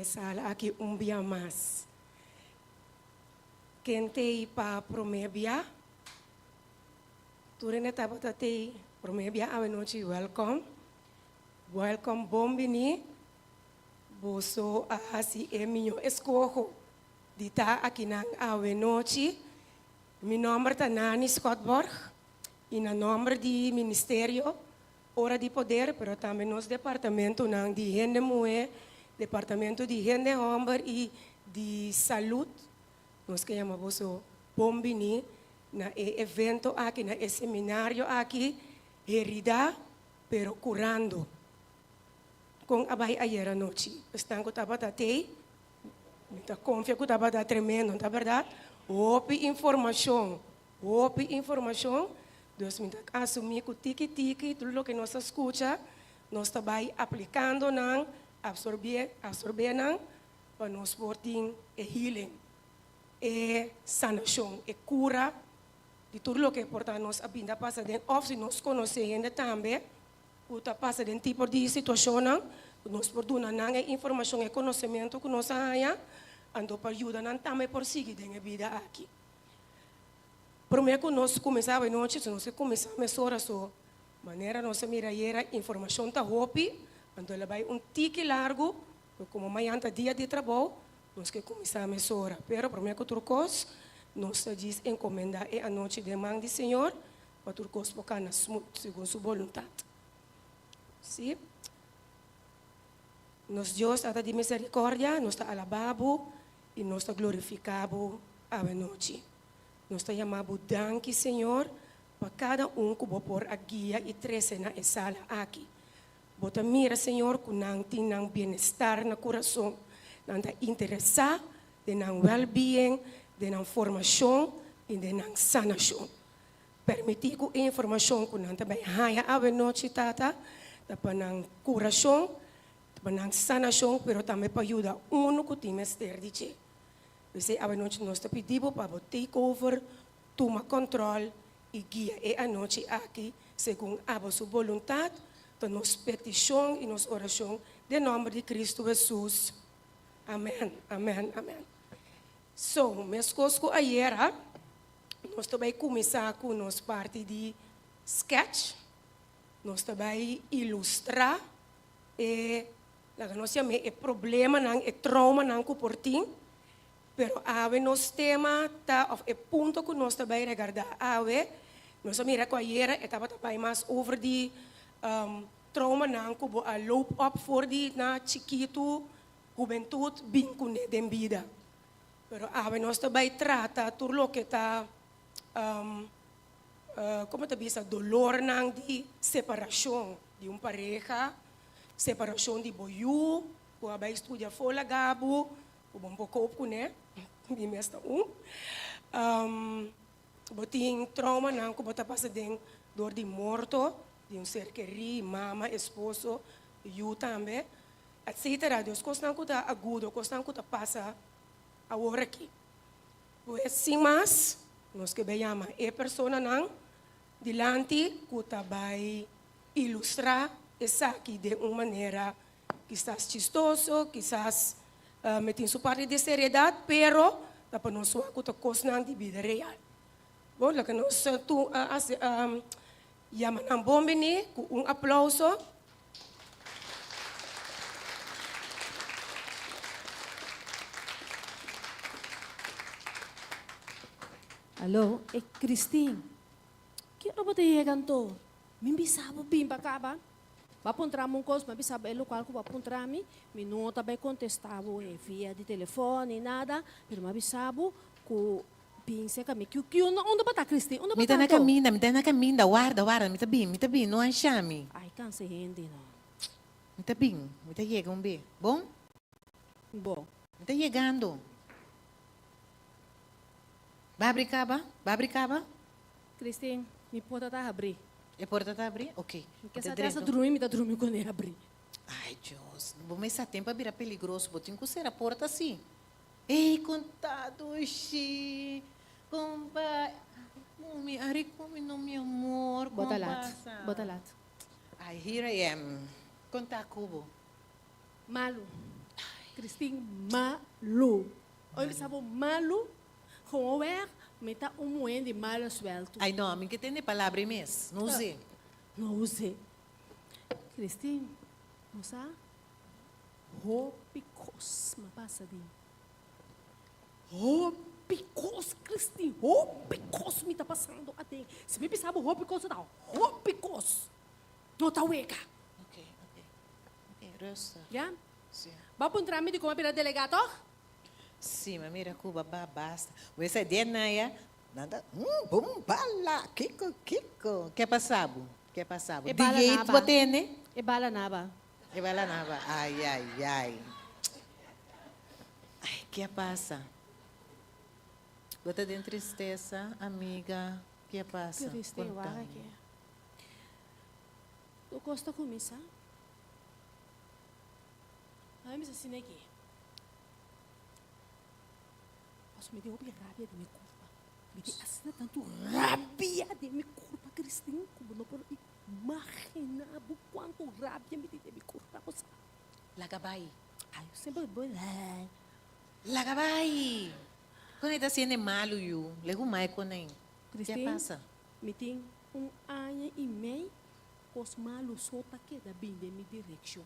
sala aqui dia mais. Quem tem para promebia, tudo na taba tem promebia a noite welcome, welcome bombini, boso assim é minha escojo de tá aqui na a noite. Meu nome é Nani Scottborg e no nome do Ministério Hora de Poder, pero também nos departamento de Gente Mulher, departamento de Gente Homem e de Saúde, nós que chamamos o Bombini, na evento aqui, na seminário aqui, herida, pero curando. Com a Bahia ayer à noite, estão com a batei, muita confia com a batata tremendo, não é verdade? Houve informação, Deus me assumir que tiki-tiki, tudo o que nós escuta, nós também aplicando, absorver, para nós poder healing, sanação, cura, de tudo o que porta nós a vida passa dentro, ou se nós conhecemos também, o que passa dentro tipo de situação, nós podemos dar informação e conhecimento que nós temos, ando para ajudar também por seguir a vida aqui. Primeiro que nós começamos a noite, nós começamos a orar só, maneira nós mira a informação tá hopi, ando ela vai tique largo, como amanhã tá dia de trabalho, nós que começamos a orar. Pero primeiro que turcos, nós diz encomendar a noite de mão do Senhor, para turcos porque na segundo sua vontade. Sim? Nos Deus está de misericórdia, nós está alabado e nós está glorificado a noite. Nós está chamado danke, Senhor, para cada que vou pôr a guia e treze na sala aqui. Bota mira, Senhor, que não tem bem-estar no coração, não está interessado de não well-being, de não formação e de não sanação. Permitir que a informação que não está bem raia a noite, tata, para não curação, para não sanação, mas também para ajudar que tem mestre de che. Você a noite nós te pedimos para take over, tomar controle e guia a noite aqui segundo a sua vontade, para nos petição e nos oração de nome de Cristo Jesus. Amém, amém, amém. So, minhas coisas ayer, nós também começar com nossa parte de sketch, nós também ilustrar nós chamamos problema, trauma que portim. Pero ave nos tema tá of ponto que nós também regardar ave nós mira que ayer estava também mais over de trauma que bo a loop up for de na chiquito juventude bem com de vida. Pero ave nós também trata tudo o que tá como te bisa dolor de separação de pareja, separação de boiú, que abai estudia fora gabo, o bom pouco né? De mesmo botin trauma não que bota passa de dor de morto de ser querido mama esposo eu também etc. Deus costa que tá agudo costa que tá passa a hora aqui pois sim mas nós que chama pessoa não dilante que tá vai ilustrar essa aqui de uma maneira quizás chistoso quizás metin sua parte de seriedade, pero para nós que coisa de vida real. Bom, lá que nós tu chamamos bombini com aplauso. Alô, é Cristina. Que não pode ir canto? Me bisabo bem para cá, vai apontar um coisa, mas sabe o local que vai apontar me não tá bem contestar via de telefone nada, mas sabe que pensa que onde está Cristina, onde está? Me tá na caminha, guarda, me tá bem, não achame. Ai, cansa gente não. Me tá bem, me tá chegando bem, bom? Bom. Me tá chegando. Vai abrir caba? Cristina, me pode tá abrir. A porta está a abrir? Ok. Porque essa dormir, me tá dormindo quando eu abrir. Ai, Deus. Bom, esse tempo é perigoso. Botem que ser a porta assim. Ei, contado, xi. Compa. Mami, ari come no, meu amor. Bota lá. Ai, here I am. Conta cubo. Malu. Christine, malu. Oi, sabe malu? Com o me tá moen de malo suelto. Ai, não, que tem palavra mesmo. Não sei. Não use. Christine, não sabe? Hopicos, ma passa de. Hopicos, Christine, hopicos me tá passando até. Se me pensava hopicos, não. Hopicos. Não tá ueca. Ok. Resta. Já? Sim. Vai para um trâmite com a pira delegado? Sim, mas mira, Cuba, basta. Você é de Naya. Nada. Bum, bala. Kiko. Que passado? E De bala jeito, naba. você, né? E bala naba. E vai lá, nada. Ai. Ai, que passa? Você tem tristeza, amiga? Que passa? Christine, Contame. vai aqui. Tu gosta comigo, sabe? Ai, mas assim aqui. Posso me deu rabia de minha culpa. Me deu assim tanto rabia de minha culpa, Christine. Como não pode imaginar o quanto rabia me deu de minha culpa. Lagabay. Ai, eu sempre vou lá. Lagabay. Quando está sendo malo, eu lego mais com ele. Que Christine, passa? me tem ano e meio. Os malos só tá queda bem de minha direção.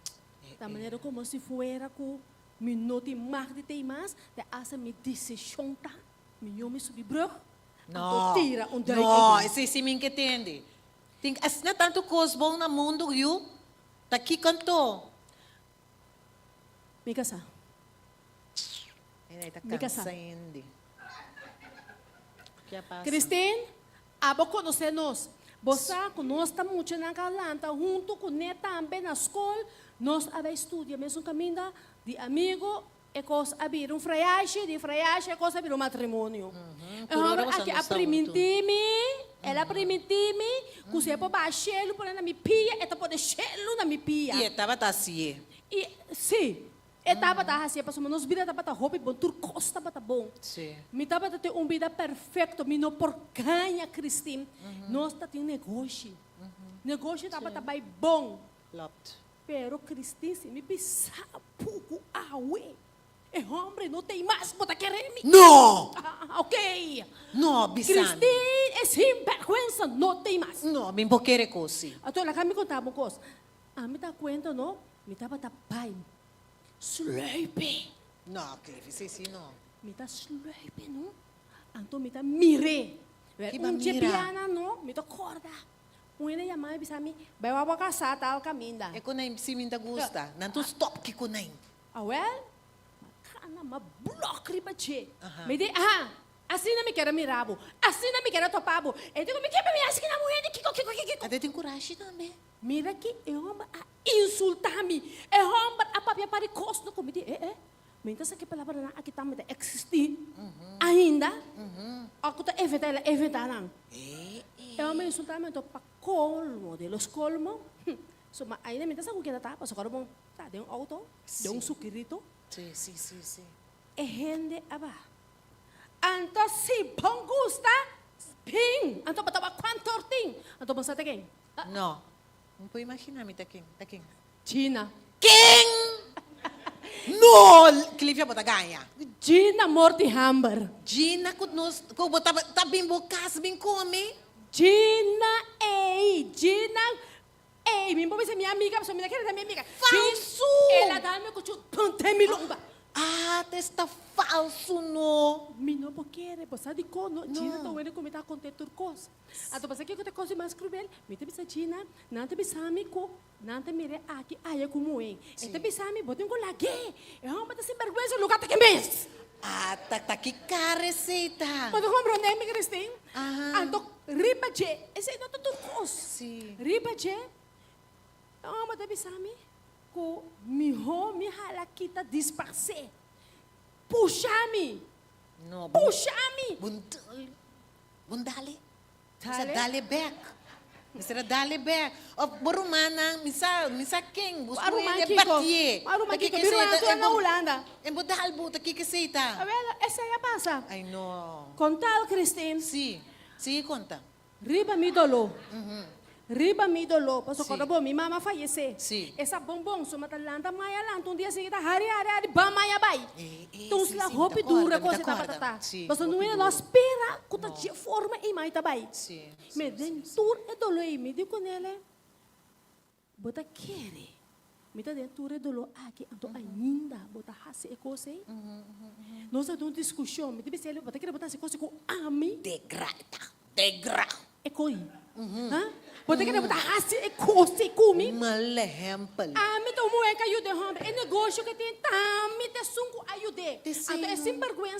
Da maneira como se fuera com minuto e mais de temas, de essa minha decisão tá. Meu me subir bro. Não, Tira direito. não, esse sim me entende. Tem assim não tanto coisa bom no mundo, eu. Tá aqui cantou. Me casa. Ele está Me casar. cansando. Que passa? Christine, abo conhecer nós. Você nós está muito na galanta, junto com nós também na escola, nós abe estudia mesmo caminho de amigo, e coisa abrir freiagem, de freiagem, coisa abrir matrimônio. Por hora você Aqui não a está primitimi, ela primitimi, que você pode baixar por na minha pia, e tá pode chelo na minha pia. E estava assim. E sim, etapa da assim, para nós vida tá bata roupa bom, turcos tá bata bom. Sim. Me tá bata ter vida perfeito, me não por ganha, Christine. Nós tá tem negócio. Negócio tá bata bem bom. Lopt. Pero Christine, se me pisar pouco aue. É homem, não tem mais, bota querer me. Não! Ok. Não, Bissami. Christine é sem vergüenza, não tem mais. Não, me querer coisa. Então, ela me contava uma coisa. Ah, me dá conta, não? Me dá bata pai. Slurpe. Não, Cliff, sim, não. Me dá slurpe, não? Então, me dá mire. Que ba mira? Chepiana, não? Me dá corda. Una yamay bisami, vai wa kasar tal kaminda. É quando a si me gusta. Não stop que com ele. Awel, kana ma-block riba che. Aha. Me di, assim não me quero mirabo, assim não me quero topabo. E digo, me quer me assim na mulher de kiko. Até tem coragem também. Mira que é homem a insultar-me. É homem a papia para costo comigo. Minta sa que palavra na aqui também de existir. Ainda. Ako ta evitar lang. É homem insultar-me então para colmo de los colmo. So ainda minta sa kung kita tapa so karong ta de um auto, de um sukirito. Sim. E gente aba. Anto si bom gusta ping. Anto pataba quantorting. Anto basta quem? Não. Não pode imaginar, me tá quem? China. Quem? Não! Cliff já bota ganha. Gina Morty Hamber. Gina, kung bota, tá bem bocas, bem come. Gina, minha mãe é minha amiga, só me quer da minha amiga. Falso! Ela dá me cuchu, pante me longa. Ah, está falso, não. Mi não quer, você de cono, Gina tá vendo como tá com turcos. Então você que te coisa mais cruel, me te bisa Gina, não te bisa me co, não te mire aqui, aí como é. E te bisa me, botem com lague. É uma tá sem vergonha, lugar tá que mês. Ah, tá que cara receita. Quando compreender me Christine? Ah. Então riba je, esse não tá turcos. Sim. Riba je, uma te bisa me. Ko mi hala kita disparse. Puxa-me. Não, Puxa-me. Bundali. Dale? Dale back. Misa dale back. O borumana, misa quem? Aru man de kiko. batie. Aru man kiko. Biro na tua na Holanda. Embodal bu, taki A kasita. ver, essa é a passa. Ai, não. Contal, Christine. Sim, conta. Riba mi dolo. riba mi dolo, paso Sim. quando bom, mi mama falece. Sim. Essa bombom, so matalanta maya lá, um dia seguida, hari, ba maya bai. Então, se lá roupa dura, coisa da batata. Sim, Mas não roupa é dura. nós espera, que tá de forma e mais tabai. Sim, Me den tur e dolo e me digo nele, bota quere. Me tá dentro tur e dolo aqui, então ainda bota hase e coisa. Nós não discussão, me diz ele, bota querer botar essa coisa com ami. Degra. É coi. Bota querer botar hase e coisa comi. Malehempel. Ami tá um que ajude homem. É negócio que tem tami te sungo ajude. Então é sem vergonha.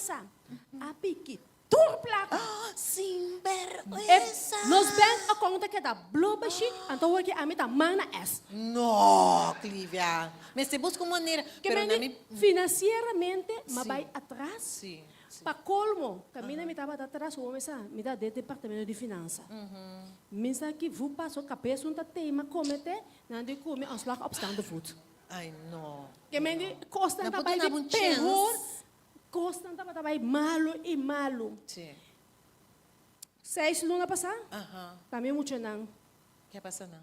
A pique. Tur placa. Sinvergüenza. Nos bank a conta que dá blobashi, então o que a mim tá mana es. No, Clívia. Mas se busca uma maneira. Que Pero na vende financeiramente, mas Sim. vai atrás. Sim. Para colmo, caminha me estava atrás, o homem me dá de departamento de finanças. Minsa que vou passar a cabeça um tema comete, não de comer um slag opstand de voet. Ai, no. Que vende costa Na também puta na de bun terror, chance. costa também malo e malo. Sim. 6 luna passar, Aham. também muito não. Que passa não?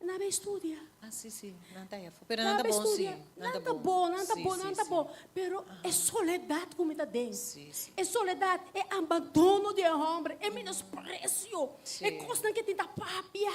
Não vai estudar. Ah, sim. Não tá aí. Pero Não não tá vai bom, estudar. sim. Não tá bom, não tá Sim, bom, sim, não tá sim. bom. Pero é soledade como está dentro. Sim, sim. É soledade, é abandono de homem, é menosprecio. Sim. É coisa que tem da papia.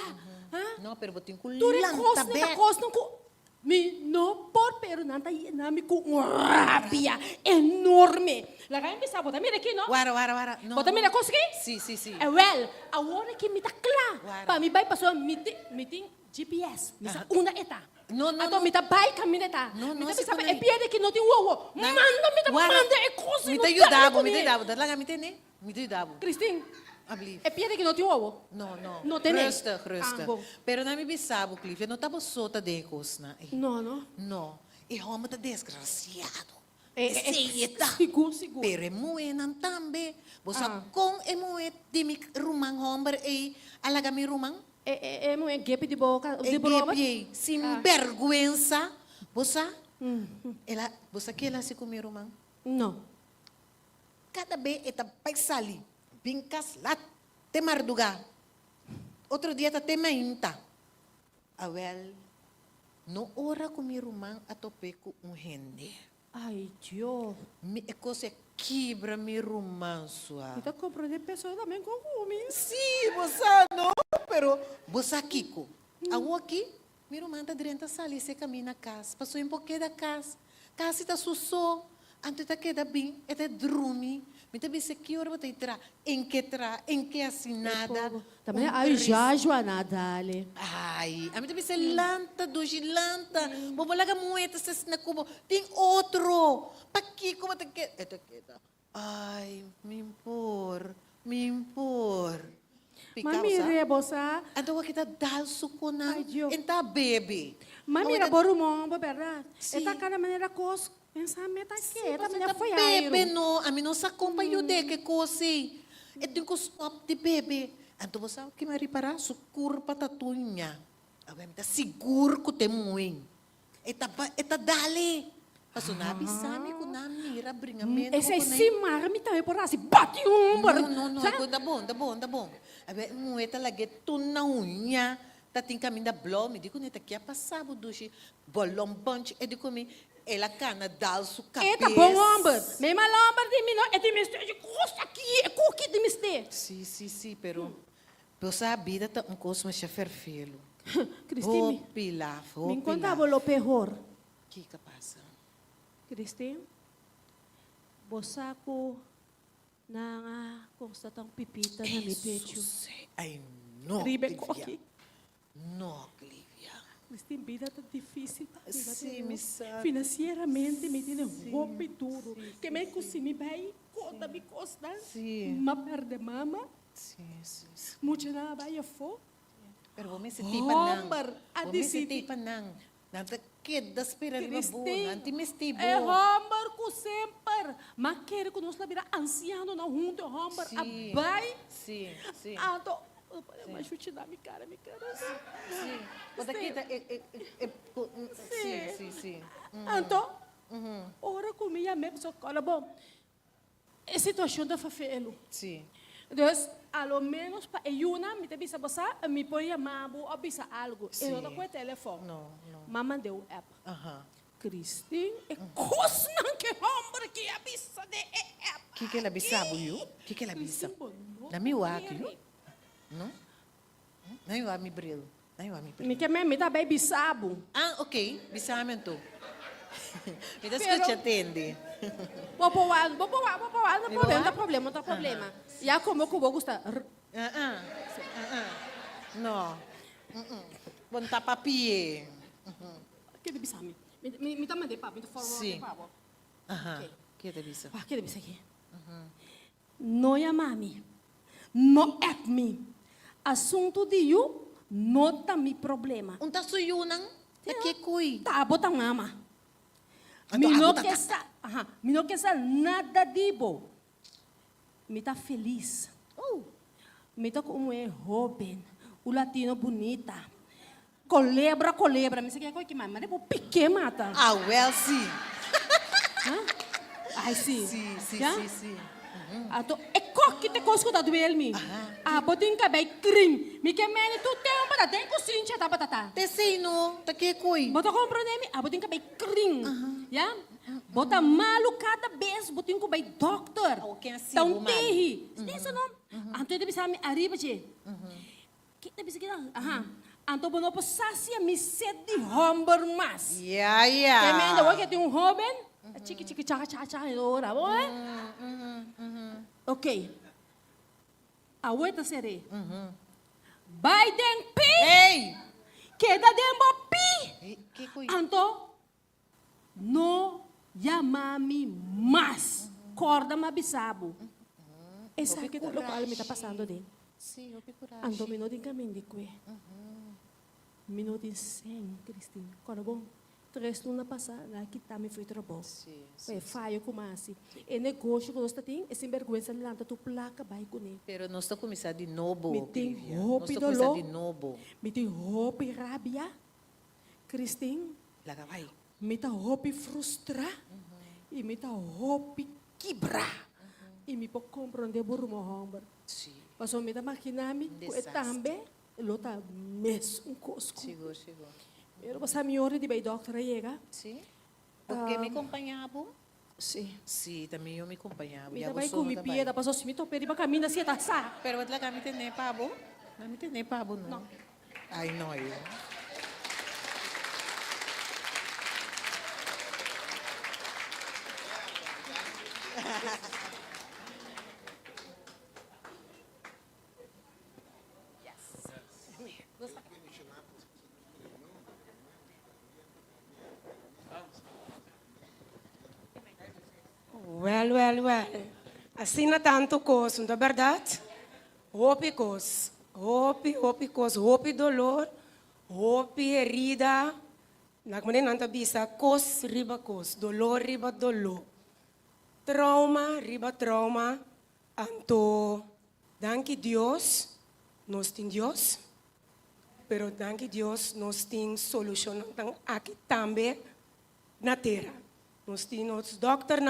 Não, pero botin com Tu é lanta coisa que bet. costa com... Me não por pero não tá aí com rabia enorme. Lá vai me botar mira aqui, não? Wara. No. Bota mira coisa aqui? Sim, sim, sim. É well, a hora que me tá claro. Guarda. Para mim vai passar meeting GPS. Misa una eta. No, no, Então no. me tá vai caminho eta. No, Me no, tá se sabe pone- é piada que não tem uau. Na- Manda me tá Wara. manda é coisa. Me não te dá ajudava, com me te ele. ajudava. Dá lá, me te né? Me te ajudava. Cristina, Abli. é piada que não tem uau. No. Não tem nem. Rusta. Ah, bom. Pero na mi bisabo, Clívia, não tava solta de cosna. Não. No. E Roma tá desgraciado. É Seita. seguro. Pero é moenan também. Você Ah. com é moed de mi rumang hombre e alaga mi rumang? É um gap de boca, E de boca. gepi, sem Ah. vergüenza. Você que ela se come rumang? Não. Cada vez eta paisali, bincas lá, te marduga. Outro dia tá te mainta. Awel, no hora comi rumang atope com rende. Ai, Deus. Mi é coisa quebra mi rumang sua. Então comprou de pessoa também com fome. Sim, você não, pero você Kiko. Awo aqui, mi rumang tá dentro da sala e se caminha na casa. Passou um pouquinho da casa. Casa está sussou. Antes tá queda bem, é de dormir. Me tá disse que hora você entrar, em que assinada. Também ai já Joana dale. Ai, a mim também se lanta, doji lanta. Bobo laga moeda se na cubo. Tem outro. Pa Kiko você quer? Eta queda. Ai, me impor. Mas mire, bossa. Então kita dal suko na Ai, Dios. enta bebe. Mas mira, por um momento, verdade? Sim. Esta cada maneira cos pensamento aqui, esta Você maneira tá foi bebe aí. no, a mim não sa acompanhou de que cosi. E tem que stop de bebe. Então você que me reparar su curva tatuinha. A mim tá seguro que tem muito. Eta dale. Paso na bisami ko na mira bringamento. Esse é simar, me também por assim, bate um, No, tá bom. A ver, mueta lagi tuna unha. Tating kami na blow, me digo neta que a passado dushi bolom bunch, e digo me ela cana dal su cabeça. Eta bom homem, me malombar de mim, é de mistério de costa aqui, é cookie de mistério. Sim, pero sa vida tá coisa mais ferfelo. Cristine, Pilaf, me encontrava o perror. Que passa? Cristine, bosaco na constatang pipita na mi pecho. Ai, no, Ribe Clívia. coque. No, Clívia. Cristine, vida tá difícil. Sim, me sabe. Financeiramente me tiene roupa e duro. Que me consumi bem, conta me costa. Sim. Ma perde mama, Sim. mucha na vai fo. Pero vou me sentir panang. Hombar, a Vou me decidi. sentir panang. Nanta queda espera de boa, Cristine, nanti me estibo. é hombar com sempre. Mas quer que nós vira anciano na junta, hombar, a Sim. vai. Sim. Ah, tô. Mas chute na minha cara. Sim. Bota aqui, sim. Então, ora comigo mesmo, só cola bom. É situação da fafelo. Sim. Dus, a lo menos pa ayuna, me te bisa basa, me põe chamado ou bisa algo. Sim. Eu não com o telefone. Não, não. Mama deu app. Aham. Christine, é coisa não que homem que avisa de app. Que ela bisabo, viu? Que ela bisa? Na mi waki, viu? Não? Na eu mi bril. Na eu mi bril. Me que me tá bem bisabo. Ah, ok. Bisamento. Me dá Pero- escuta, atende. Vou pôr, não problema, não tem problema. E a como eu vou gostar. No. Bom tapapie. Que de bisami. Me tá mandando papo, me tá falando Sim. de papo. Aham. Ok. Que te bisa? Ah, que de bisa aqui. No mami. No app me. Assunto de you, nota mi problema. Unta suyunang? É que kui. Tá, bota mama. Ato, Me não ato, quer me não quer nada de bom. Me tá feliz. Me tá como é Robin, o latino bonita. Colebra. Me sei que é coisa que mais, mas é por pique mata. Ah, well, sim. Ai, sim. Sim. Ato, é coque te cosco da duelmi. Ah, botin ka bay kring. Me que meni tu tem para tem cozinha tá batata. Te sei no. Tá que kui. Bota compreende? Ah, botin ka bay kring. Ya? Bota malu cada vez, botin ko bay doctor. Oh, quem assim, Tão o malu. terri. Isso não. Anto de bisa mi arriba je. Que te bisa kita? Anto bono po sacia mi sede de homber mas. Yeah. Que meni da que tem um Robin. Chiqui chaca ora, boy. Ok. A outra seré. Biden pi. Ei! Queda dembo pi. Que kui? Anto, no yamami mas. Corda mabisabo. Essa aqui é o local me está passando de. Sim, eu procurava. Anto minuto em caminho de que. Minuto em 100, Cristina. Quando bom? 3 luna passada, aqui tá me foi trabalho. Sim. É faio como assim. É negócio que nós temos, é sem vergonha, lanta tu placa, vai com ele. Pero nós estamos começando de novo. Me tem Olivia. roupa Nós e estamos dolor. começando de novo. Me tem roupa e rabia. Cristina, Laga vai. me tá roupa e frustrar. E me tá roupa e quebrar. E me pode compreender por uma homem. Sim. Mas o me tá maquinando, é Desastre. também, ele tá mesmo cosco. Chegou. Eu vou saber hora de bem doutora chega. Sim. Porque me acompanhava. Sim. Sim, também eu me acompanhava. Me E tá a bem pessoa com mi também. pia, da passou se me topei de caminho assim, tá sa. Pero wala kami tene pabo. Kami tene pabo no. No. Ay no yo. Well. Assim na tanto coisa, não é verdade? Roupa coisa. Roupa dolor. Roupa herida. Na maneira não tá bisa, coisa riba coisa. Dolor riba dolor. Trauma riba trauma. Anto, danke Deus, nós temos Deus. Pero danke Deus, nós temos solução aqui também na terra. Nós temos os doutores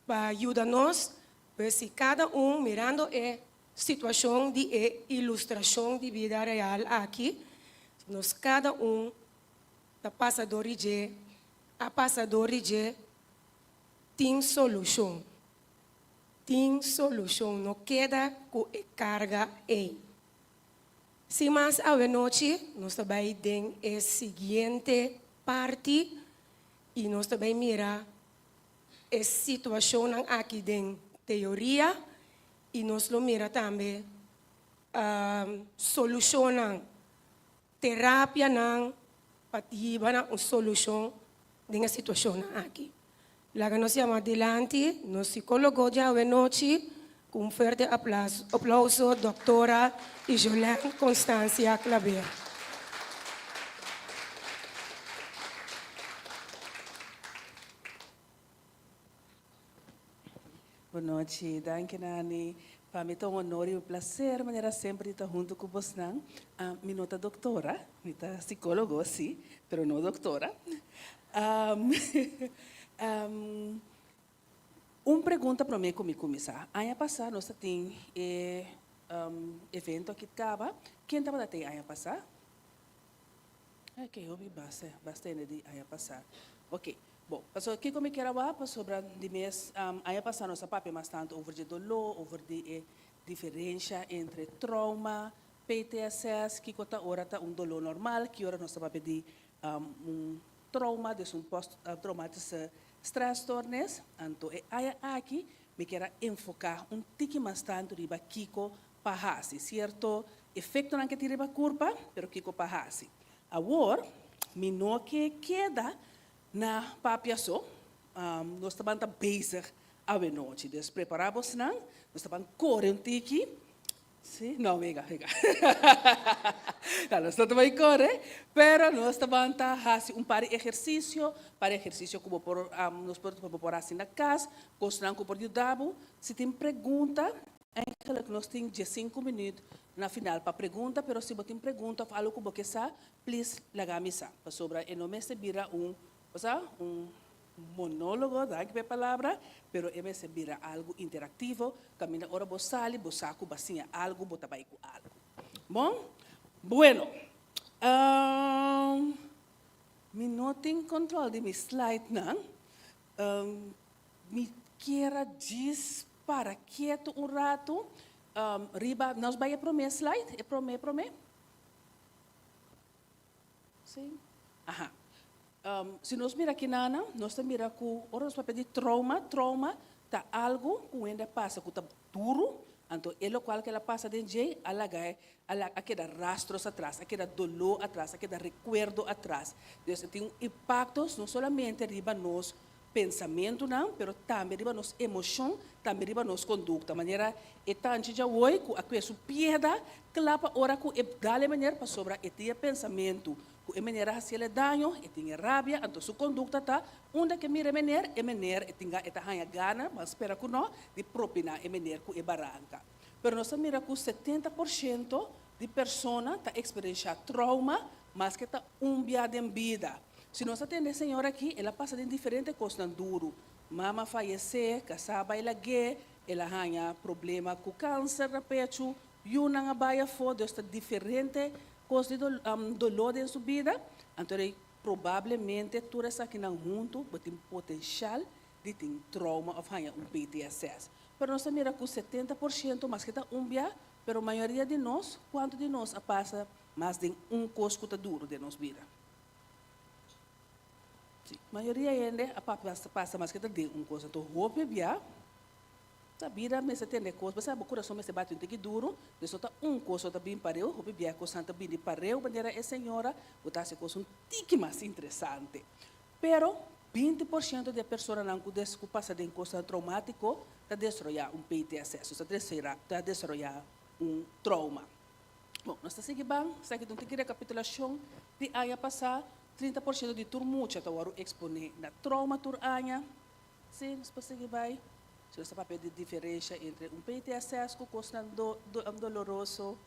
para ajudar nós, para se cada mirando a situação de ilustração de vida real aqui, nós cada da passador de tem solução. Tem solução, não queda com a carga aí. Se mais a noite, nós também temos a seguinte parte e nós também mira a situação aqui em teoria e nós lo mira também solução terapia para uma solução de situação aqui. Laga nos llama adelante, nos psicólogo de hoy noche, con un fuerte aplauso, doctora Jolene Constancia Claver. Boa noite, danke Nani. Para mim é um honor e um prazer, maneira sempre estar junto com você. Minha nota doutora, minha psicóloga, sim, mas não doutora. Uma pergunta para mim como começar. Ano passado nós tínhamos evento aqui de Caba. Quem estava até ano passado? Ok, eu vi bastante de ano passado. Ok. Bom, pastor, que como quero falar sobre de mês ano passado nós papo bastante over de dolor, over de diferença entre trauma, PTSS, que conta ora tá dolor normal, que ora nós papo de trauma, de post-traumatic stress tornes, então aqui me quero enfocar tique bastante riba Kiko Pahasi, certo? Efeito não que tira a curva, pero Kiko Pahasi. Agora, me não que queda na papiação, nós estamos bezig à noite. Então, preparamos não, nós estamos correndo tiki. Sim, não, vega. Nós estamos correndo, pero nós estamos fazendo par de exercício como por nós podemos por assim na casa, gostando como por ajudar. Se tem pergunta, eigenlijk nós temos 5 minutos na final para pergunta, pero se você tem pergunta ou algo que você sabe, please lagami sa. Sobre e não me se vira monólogo, daqui a palavra, pero é se vira algo interativo, camina ora você sale, você saco basinha algo, bota vai com algo. Bom? Bueno. Me não tenho controle de meu slide, não. Me quero disparar quieto rato. Riba, nós vai para o meu slide? É para o meu? Sim. Aha. Se nós mira aqui, Nana, nós mira com, ora nós vamos pedir trauma tá algo que ainda passa, que tá duro, então, ele qual que ela passa de jeito, aquele rastros atrás, aquele dolor atrás, aquele recuerdo atrás. Então, tem impactos, não somente riba nos pensamento, não, pero também riba nos emoção, também riba nos conduta. Maneira, é tanto já hoje, que a coisa perda, clapa ora que é dá-lhe maneira para sobrar, é ter pensamento, que é maneira a se ele danho, é ter rabia, então sua conduta tá, onde que mira é maneira, é tinga, é tá gana, mas espera que não, de propinar é maneira que é barranca. Pero nós mira que 70% de pessoas tá experienciando trauma, mas que tá biada em vida. Se nós atendemos a senhora aqui, ela passa de diferentes coisas duro. Mama falecer, casaba ela gay, ela ganha problema com câncer no peito, e uma baia fora, está diferente coisas de dolor em sua vida. Então, provavelmente, tudo isso aqui não junto, tem potencial de ter trauma ou ganhar PTSS. Mas nós mira com 70%, mas que está bia, mas a maioria de nós, quanto de nós passa mais de coisa que está duro de nossa vida? A maioria ainda passa mais que de coisa. Então, roupa bia, a vida me se tem coisa, mas o coração me se bate um duro, de só tá coisa tá bem pareu, roupa bia coisa tá bem pareu, maneira é senhora, botar se coisa tique mais interessante. Pero 20% de pessoas não que passa de coisa traumático, tá destruir PTSS, tá destruir trauma. Bom, nós estamos aqui bem, segue de uma recapitulação de ano passado. 30% de turmucha está agora exponer na trauma turanya. Sim, nós podemos vai. Se você papel de diferença entre PTSS com coisa doloroso.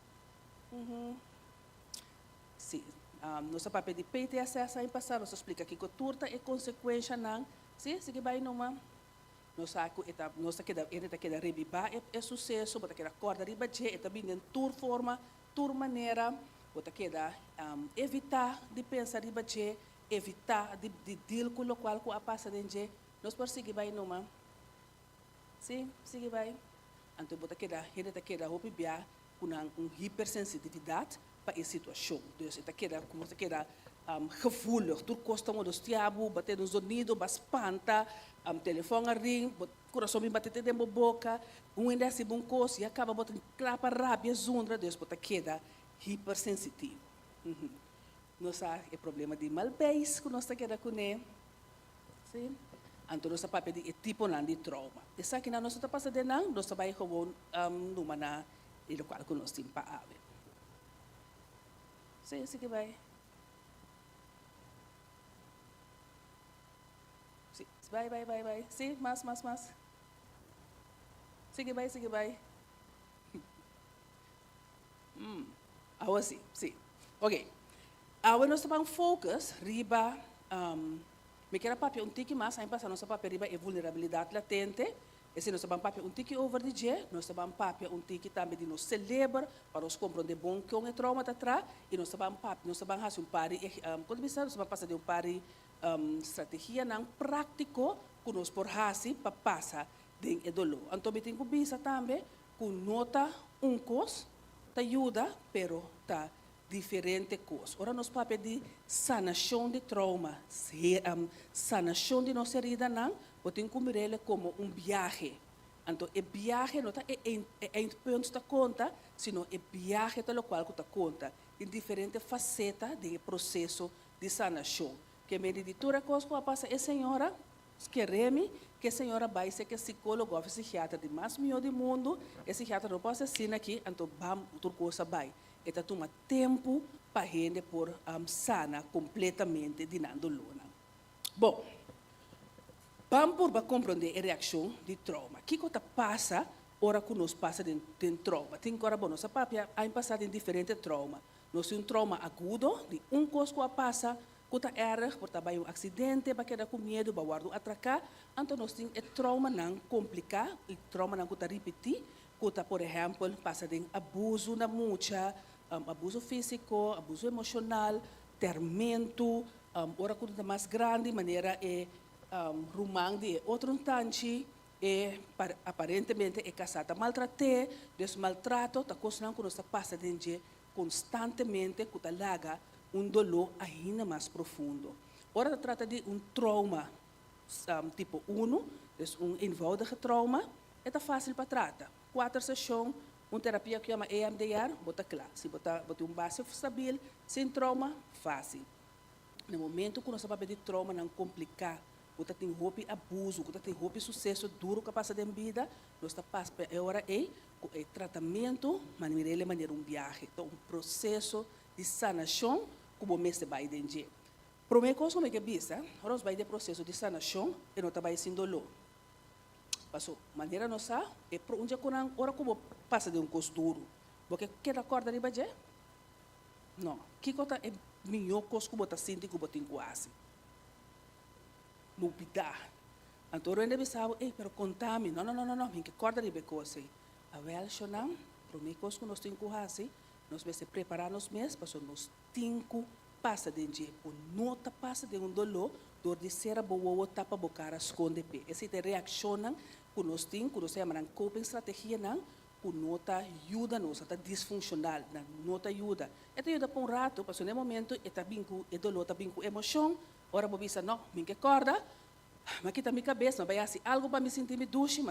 Sim, nosso papel de PTSS aí passar, nós explica que turta é consequência não. Sim, se vai numa nossa queda revivar é sucesso, bota queda corda riba je, é também em forma, maneira. Bota queda evitar de pensar riba je, evitar de deal com o qual a passa de je. Nós por seguir vai numa. Sim, seguir vai. Então bota queda roupa bia com hipersensitividade para a situação. Então está queda como está queda gevoelig, tudo costa mo dos tiabo, bater no sonido, espanta, telefone a ring, coração me bater dentro da boca, ainda se bom coisa e acaba botando clapa rápida, zundra, Deus bota queda hipersensitivo. Nossa é problema de malbês que nós queda com ele. Sim. Então nossa papel de tipo de trauma. Essa aqui na nossa tá passando de não, nós vai como numa na e do qual que nós temos para ave. Sim, que vai. Sim, vai. Sim, mais. Sigue vai. Agora sim. Ok. Agora nós estamos focus riba me quero papel tique mais aí passar nosso papel riba é vulnerabilidade latente, E se nós estamos papel tiki over de dia, nós estamos papel tiki também de nós celebrar, para nós compreender bom que é trauma tá atrás, e nós estamos papel, nós estamos fazendo pari, quando nós estamos passando de pari estratégia não prático, que nós por fazer para passar de dolor. Então, tem que bisa também, com nota cos, te ajuda, pero tá diferente coisa. Ora, nós papel de sanação de trauma, sanação de nossa herida, não, tem que mirar como viagem. Então, o viagem não está em pontos da conta, sino o viagem pelo qual está conta em diferentes facetas do processo de sanação. Que a meditura coisa que passa é senhora, queremos que a senhora vai ser que psicólogo ou psiquiatra de mais melhor do mundo, e psiquiatra não pode ser aqui, então vamos outra coisa vai. Então toma tempo para a gente por sana completamente de não luna. Bom, vamos por compreender a reação de trauma. O que passa hora que nós passa de trauma? Tem que bom, nossa papia a passado em diferentes traumas. Nós temos um trauma agudo, de coisa que passa, que era, por trabalhar um acidente, para quedar com medo, para guardar atracar. Então nós temos trauma não complicado, e trauma não que repetir, que por exemplo, passa de abuso na mucha, abuso físico, abuso emocional, tormento, ora que está mais grande, maneira é rumang de outro tanche, e aparentemente é casada maltraté, desmaltrato, tá coisa não que nós passa de constantemente, que laga dolor ainda mais profundo. Ora trata de trauma tipo 1, eenvoudige trauma, é fácil para tratar. 4 sessões, terapia que chama EMDR, bota claro. Se bota base stabil, sem trauma, fácil. No momento que nós sabemos de trauma, não complicar, bota tem roupa abuso, bota tem roupa sucesso duro que passa de vida, nós está passa agora é tratamento, maneira viagem, então um processo de sanação que o mês vai dentro. Primeira coisa que eu disse, nós vai de processo de sanação e não vai sem dolor. Passou, maneira nossa, é para onde hora como passa de custo duro, porque quer acorda de baje? Não, que coisa é melhor coisa que você sente que você tem quase. Novidade. Então, eu ainda sabe, pero contame, não, que acorda de coisa. A vel chonam, primeira coisa que nós temos que fazer, nós vamos preparar nos meses, para nós temos que passar de dia, ou nota passa de dolor, dor de cera boa tapa bocara esconde pé. Essa é a reação que nós temos, que nós chamamos de coping estratégia, que nota ajuda nos, está disfuncional, nota ajuda. Esta ajuda por rato, para no momento, está bem com o dolor, está bem com a emoção, ora vou dizer, não, me acorda, mas aqui está minha cabeça, vai assim, algo para me sentir me duche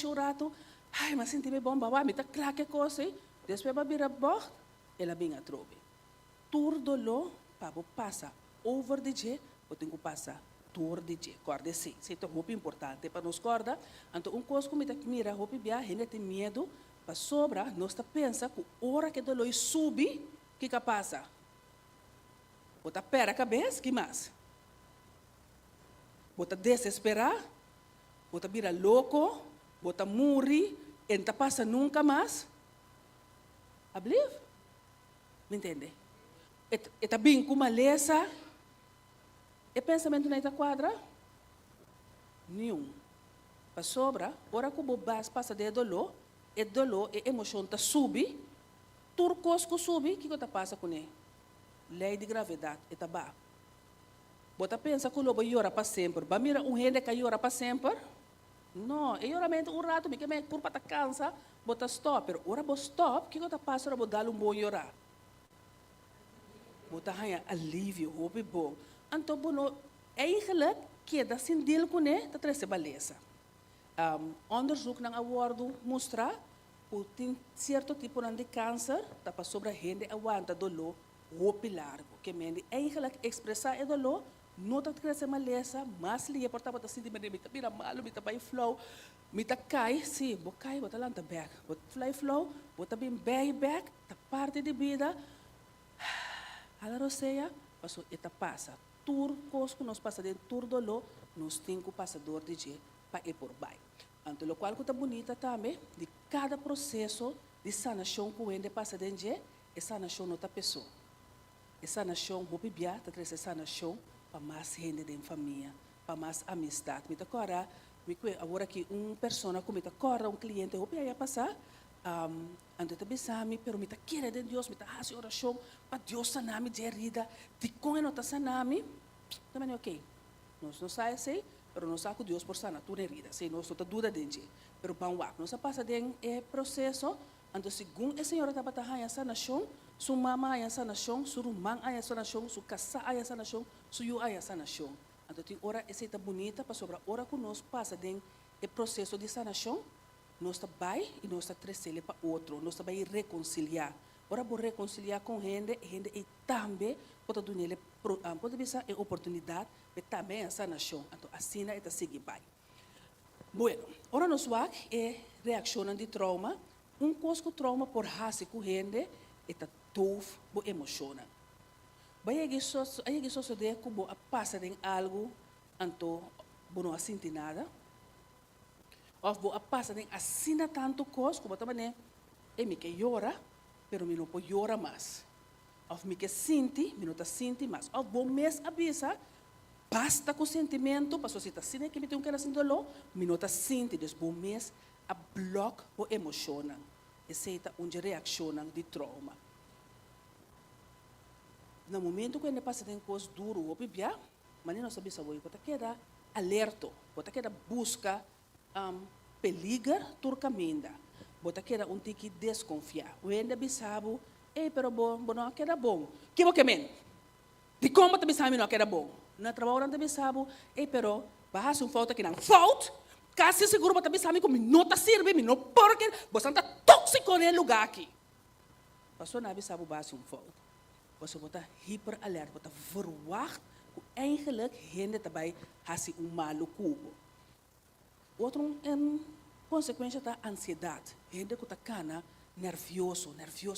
um rato, ai, mas sentir me bom, me está claro que coisa, depois vai virar bort, ela bem a trobe. Tur dolor, para passar over the dia, eu tenho que passar tur de dia, corda sim. Isso é muito importante para nos corda. Então, coisa que me mira, roupa bia, a gente tem medo, para sobra, nós pensa que hora que o dolor sube, o que passa? Bota pera a cabeça, que mais? Bota desesperar, bota vira louco, bota morrer, e não passa nunca mais. I believe? Me entende? Está bem com uma lesa. E pensamento não está quadra? Nenhum. Para sobra, ora que o bas passa de dolor, e dolor e emoção está sube, turcos que sube, o que está passa com ele? Lei de gravidade, está bom. Bota pensa que o lobo llora para sempre. Ba mira gente que llora para sempre? Não, e llora mente rato, porque me por para cansa, bota stop. Pero ora bo stop, o que está passa ora bo dar bom llorar? Bota ganha alívio, hope bom. Então, bono, eigenlijk queda sem deel com ele, tá trazendo beleza. Onderzoek ng awardo mostra que tem certo tipo de câncer, tá para sobre a gente aguanta dolor, hope largo. Que mende eigenlijk expressar o dolor, não tá trazendo beleza, mas lhe porta para sentir me tá bira malo, me tá vai flow, me tá cai, sim, bo cai, bota lá tá back, bota fly flow, bota bem back, tá parte de vida. A roceia, passou eta passa. Tur coisa que nós passa de tur dolor, nós temos que passador de dia para ir por baixo. Então, o qual que está bonita também, de cada processo de sanação que o ende passa de dia, é sanação outra pessoa. É sanação, vou beber, está trazendo sanação para mais gente da família, para mais amizade. Me agora, agora que persona como está corda, cliente, o ia passar, ando te besami, pero me tá querer de Deus, me tá hace oração, para Deus sanami de herida, de com não tá sanami, também é ok. Nós não sai assim, pero nós saco Deus por sanar tua herida, se nós não tá dúvida dentro, pero banwak, nós passa den processo, ando segundo a senhora tá batendo a sanação, su mama a sanação, su rumang a sanação, su casa a sanação, su yu a sanação. Então, tem hora essa tá bonita para sobrar hora que nós passa den o processo de sanação, nós está vai e nós está crescendo para outro, nós está vai reconciliar. Ora vou reconciliar com gente e também pode dar nele pode ver a oportunidade de também a sanação. Então, assim é seguir vai. Bueno, ora nós vamos reacionar de trauma, cosco trauma por raça com gente é tof bo emociona. Vai aí só de que bo passa em algo, então bo não sente nada. Ou bo passa em assina tanto coisa, como também me que llora, pero me não pode llorar mais. Ou me que sente, me não tá sente mais. Ou bo mês avisa, basta com sentimento, para se tá sentindo que me tem que sentir dolor, me não tá sente, des bo mês a bloco bo emociona. Essa é uma reação de trauma. No momento que ele passa em coisas duras, ou bibia, mas não sabe se você queda alerta, você queda busca peligro por caminho, você queda tique desconfiar. O ainda bisabo, pero bom não queda bom. Que você men? De como te bisabo não queda bom? Na trabalho não bisabo, pero bahas falta que não falta. Quase seguro você bisabo como não tá serve, não porque você está tóxico no lugar aqui. Passou na bisabo bahas falta. Você wordt hyper alert, wordt verwacht hoe eigenlijk gente daarbij hasi malo cubo. Outra consequência da ansiedade. Gente que está nervioso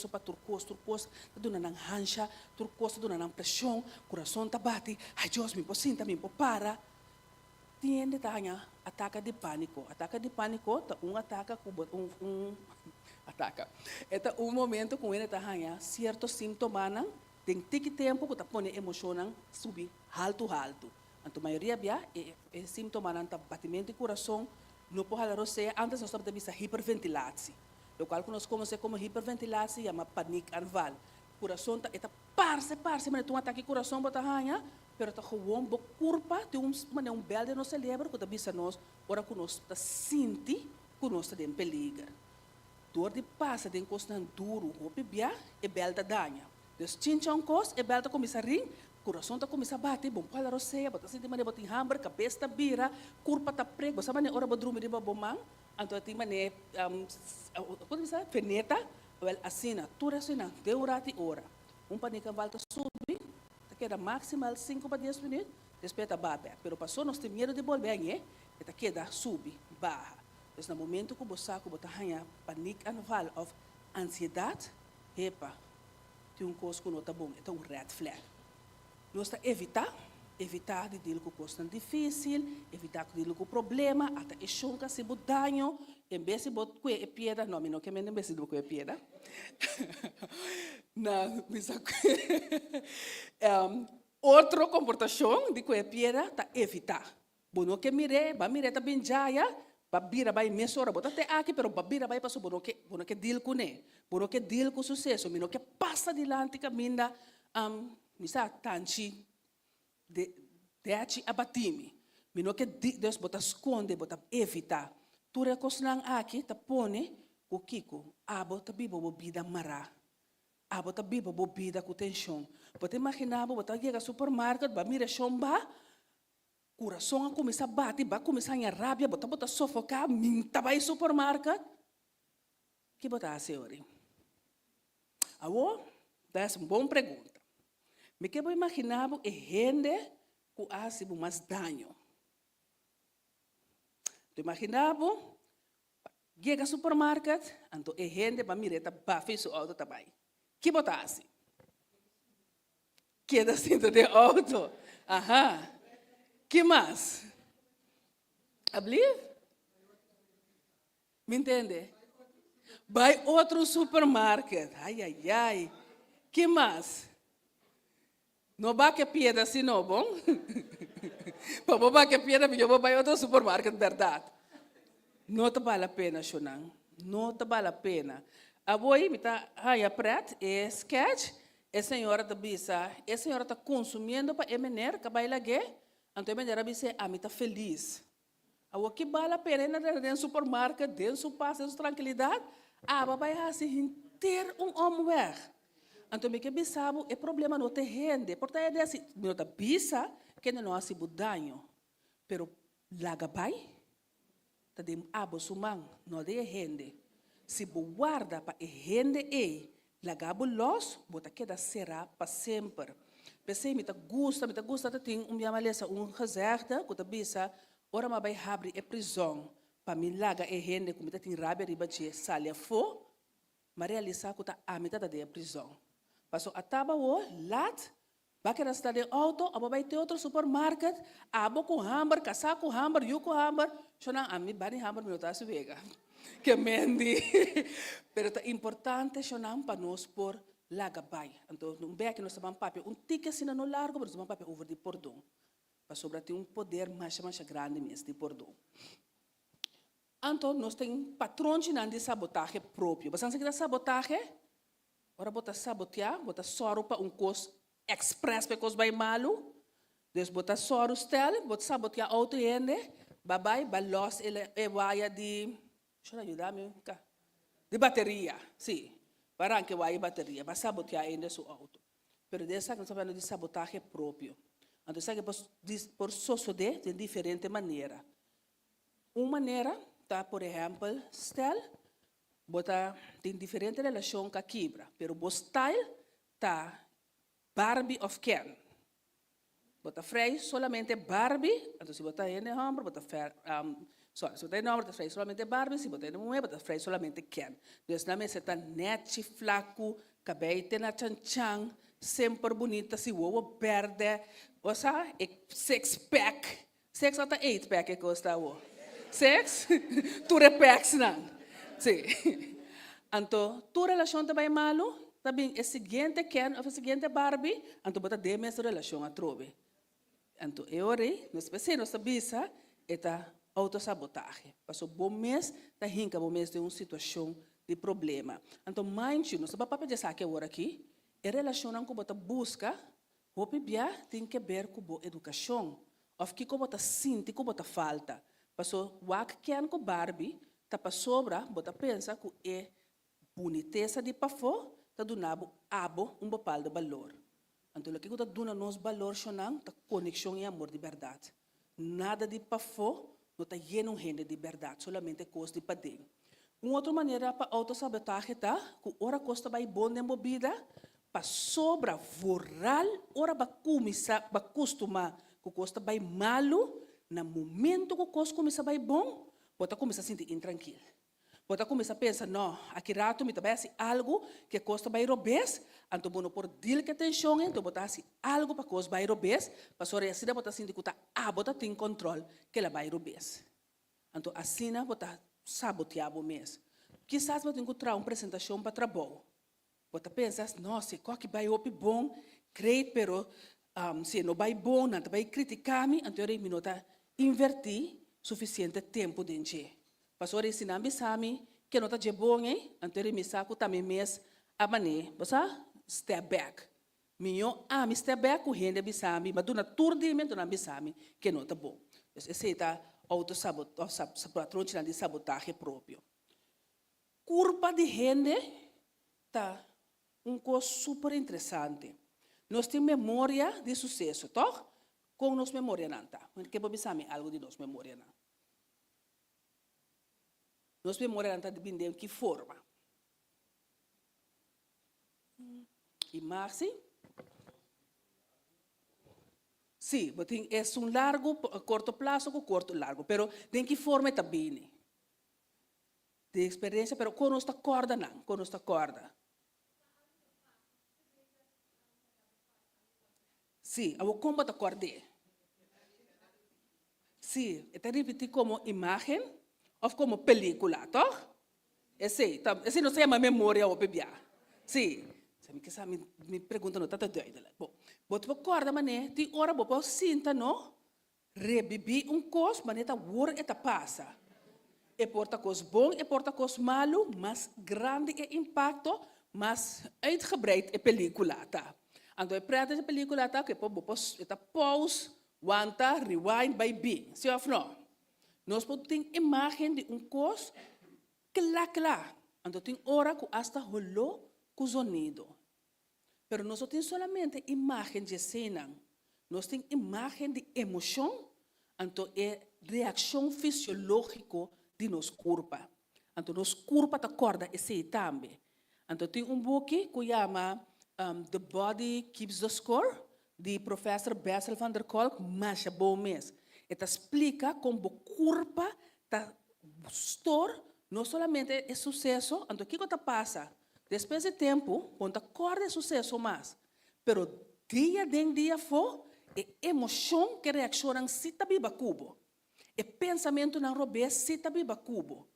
para turcos, tá dando na hancha, turcos tá dando na pressão, coração tá bate, ai Deus me posinta, me para. Tiende tanya ataque de pânico tá ataca com ataca. É momento com ele está certos sintomas. Tem tempo que está põe emocionam subir alto. Então, a maioria é sintoma de batimento de coração, não pode falar você, antes nós estamos vista hiperventilação. O qual nós conhecemos como hiperventilação, chama pânico anual. Coração está parse, mas não ataque coração, bota hanha, pero está gewoon curva, tem um belo de nosso cérebro que está vista nós, ora que nós está sente que nós está em perigo. Dor de passa de encostar duro, o bebê é belo da danha. Dus chinchon kos, e belta começa a rir, coração tá começa a bater, bom, pala roceia, bota assim, mané bota em hamburger, cabeça tá vira, curva tá prego, sabe mané ora bodrum de babomang, então tem mané, como diz, feneta, well assina, tudo assim, deu hora. Panica volta subir, tá queda maximal 5 para 10 minutos, depois tá babe, pero passou nós tem medo de volver, tá queda subir, barra. Dus no momento que você bota hanha panic anual of ansiedade, epa, tem coisa que não está bom, é red flag. Nós está evitar de lidar com coisas difíceis, evitar de lidar com problema, até e chunca se bot danho, em vez de bot com a piedra, não, não que em vez de bot com a piedra. Não, mas outra comportação de com a piedra está evitar. Bono que mire tá bem jaya, babira vai mesora, bota até aqui, pero babira vai passou bono que deal com né, bono que deal com sucesso, bono que passa dilante caminda, misa tanchi de achi abatimi, bono que Deus bota esconde, bota evitar. Tu recosnang aqui, tá pone o kiko, abo tá bibo bobida mara, abo tá bibo bobida com tension. Bota imaginar, bota chega supermercado, ba mira chomba. Coração começa a bater, vai começar a rabia, bota sufocar, minta vai supermercado. Que botar a senhora? Agora, essa é uma boa pergunta. Me que vou imaginar é gente que faz mais dano. Tu imaginava, chega ao supermercado, então é gente que mira para fazer o auto também. Que botar assim? Queda dentro do auto. Aham. Que mais? Abrir? Me entende? Vai outro supermercado. Ai. Que mais? Não vai que pieda assim, não, bom? Papá, que pena, eu vou para outro supermercado, verdade. Não te vale a pena, Shonang. Não te vale a pena. A boi, me está aí prat, é sketch, a senhora está bisa, a senhora está consumindo para emener, que vai lá que, então a menina bisa, a mim está feliz. O que vale a pena dentro do supermercado, dentro do paz, dentro da tranquilidade, vai assim, ter homem weg. Então, me que bisabo, é problema não te rende. Portanto, é assim, não te bisa, que não há sido dano. Pero, laga bai, te dem abo sumang, não de rende. Se bo guarda para rende laga bo los, bota queda será para sempre. Pensei, me gusta, te tem yamalesa, gezegde, que te bisa, ora ma vai abrir a prisão, para me laga rende, como te tem rabia riba de salia fo, mas realizar que tá a metade da prisão. Passou a taba o lat, baquera está de auto, abo vai ter outro supermarket, abo com hamburger, casaco com hamburger, you com hamburger, chona a mim bani hamburger me tá se vega. Que mendi. Pero é importante chona para nós por laga bai. Então, não é que nós sabemos papel, ticket sina no largo, mas sabemos papel over de pordão. Para sobrar ter poder mais grande mesmo de pordão. Então, nós temos patrões de sabotagem próprio. Mas antes de sabotagem, ora bota sabotear, bota soro para coisa express para coisa bem malo. Depois bota soro stel, bota sabotear auto ende, babai, balos ele vaia de, deixa eu ajudar-me, de bateria, sim. Para que vai bateria, para sabotear ainda seu auto. Pero dessa que nós estamos falando de sabotagem próprio. Então, sabe por suceder de diferente maneira. Uma maneira tá, por exemplo, style, tem diferente relação com a quebra, pero o style tá Barbie of Ken. Bota frei solamente Barbie, então se botar em hamburger, bota se botar em hamburger, frei solamente Barbie, se botar em mulher, bota frei solamente Ken. Então, na mesa tá net, flaco, cabelo tem na chan, sempre bonita, se o verde, ou seja, six pack, six até 8 pack que custa o. Sex, tu repacks não. Sim. Então, tu relação também malo, também é seguinte Ken, ou seguinte Barbie, então bota de mesma relação a trove. Então, eu orei, nós pensamos, nós bisa, é autossabotagem. Passou bom mês, tá rinca bom mês de uma situação de problema. Então, mind you, nós vamos para dizer que agora aqui, é relação que bota busca, o bia tem que ver com a educação, ou que bota sente, que bota falta. Passou o que é com Barbie, tá para sobra, bota pensa que é boniteza de pafo, tá donado abo bopal de valor. Então o que está dando nos valor chonang, tá conexão e amor de verdade. Nada de pafo, não tá lleno de verdade, solamente coisa de padem. Uma outra maneira para autossabotagem tá, que ora costa vai bom de movida, para sobra voral, ora para começar, para costumar, que costa vai malo. No momento que a coisa começa a ir bom, você começa a sentir intranquilo. Você começa a pensar, não, aqui rato me também assim algo que a coisa vai ir obes, então você por dir que atenção, então você assim algo para a coisa vai ir obes, para só assim você sentir que você tem controle que ela vai ir obes. Então assim você sabotear o mês. Quizás você encontrar uma apresentação para trabalho. Você pensa, nossa, qual que vai ir bom, great, pero se não vai bom, não vai criticar-me, então eu minuta invertir suficiente tempo dentro. Pastor ensinar me sabe que não está de bom, então eu me saco também mês a mané, você step back. Minho me step back o rende me sabe, mas dona turdimento não me sabe que não está bom. Esse é patrão de sabotagem próprio. Curva de rende tá coisa super interessante. Nós temos memória de sucesso, tá? Com nossa memória não tá. Que você sabe algo de nossa memória não. Nossa memória não tá dependendo de que forma. E Marci? Sim, é largo, curto prazo com curto largo, pero de que forma está bem? De experiência, pero com nossa corda não, com nossa corda. Sim, eu como te acordei. Sim, é repetir como imagem ou como película, tá? Esse não se chama memória ou bebia. Sim, me pergunta não tá doida. Bom, você acorda mané, tem hora você sinta não, reviver coisa, mas eta war eta passa. E porta coisa bom, e porta coisa malo, mas grande é impacto, mas uitgebreid é película, tá? Então, é prata de película, tá? Que pode eta pause, wanta, rewind, by B. Sim ou não? Nós podemos ter imagem de coisa clara. Então, tem hora que hasta rolou com o sonido. Pero nós não temos solamente imagem de cena. Nós temos imagem de emoção. Então, é reação fisiológica de nosso corpo. Então, nosso corpo está acorda esse também. Então, tem book que chama The Body Keeps the Score, de professor Bessel van der Kolk, mas é bom mesmo. Ele explica como o corpo está store, não somente é sucesso, então o que está passa? Depois de tempo, quando acorda é sucesso mais. Pero dia de dia for, é emoção que reacciona se está viva cubo. É pensamento na robê se está viva cubo.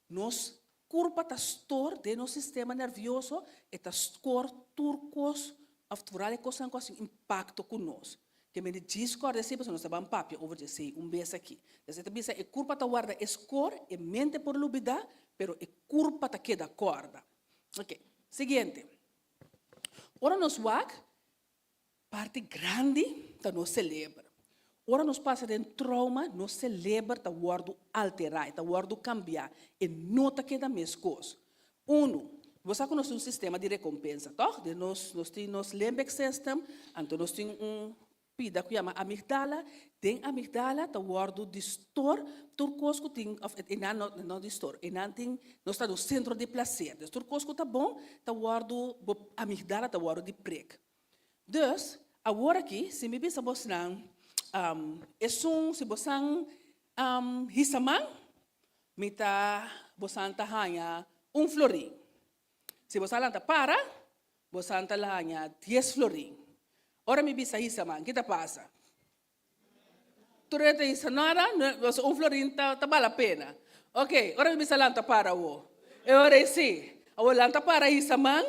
Nos corpo está store de nosso sistema nervioso, está store turcos, afturar é coisa com impacto conosco. Que me diz que se nós estamos papel over dizer beijo aqui. Então bisa é corpo tá guarda score e mente por lubida, pero é corpo tá queda corda. Ok. Seguinte. Ora nos wak parte grande da nos celebra. Ora nos passa de trauma, nos celebra tá guardo alterar, tá guardo cambiar e nota que da mesma coisa. Você conhece sistema de recompensa, tá? De nós temos limbic system, então nós temos pida que chama amigdala, tem amigdala, tá guardo distor, turcosco tem, não distor, tem, nós está no centro de prazer, dus turcosco tá bom, tá guardo, amigdala tá guardo de prek. Dus, agora aqui, se me bisa você não, se você hisamang, mita você tá hanha florim. Se você não tá para, você tá hanha 10 florim. Ora me bisa isa man, kita passa. Tureta isa nada, florim tá vale a pena. Ok, ora me bisa lanta para o. Ora sim, o lanta para isa man,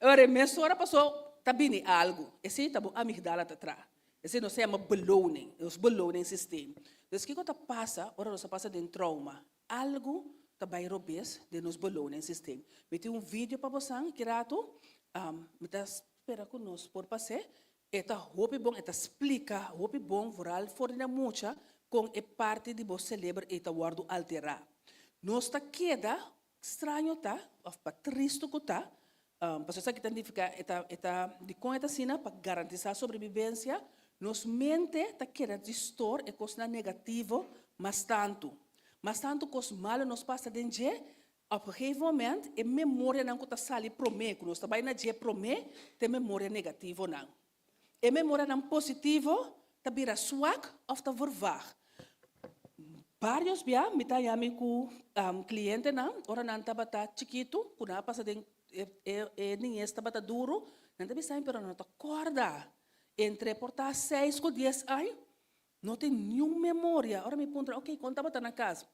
ora messo ora passou, tá bini algo. Esse tá bom amigdala tá tra. Esse não se chama beloning, os beloning system. Então que quando passa, ora nós passa de trauma, algo tá vai robes de nos beloning system. Me tem vídeo para você que rato, me tá espera que nós por passar. Eta hopi bom, eta explica, hopi bom, vooral voor de mucha, com é parte de você celebrar eta guardo alterar. Nós tá queda, estranho tá, of patristo que tá, para você que identifica de com eta sina, para garantizar a sobrevivência, nos mente tá queda distor, é coisa negativo, mas tanto coisa malo nos passa dentro, op een gegeven moment, é memória não que tá sali promê, que nós tá bem na dia promê, tem memória negativa não. E memória não positivo, tá vira swak of tá vervag. Vários bia, me tá yami com cliente não, ora não tá bata chiquito, kuna passa de ninguém está bata duro, não tá bisa pero não tá corda. Entre portar 6 com 10 anos, não tem nenhuma memória. Ora me pergunta, ok, quando tá bata na casa,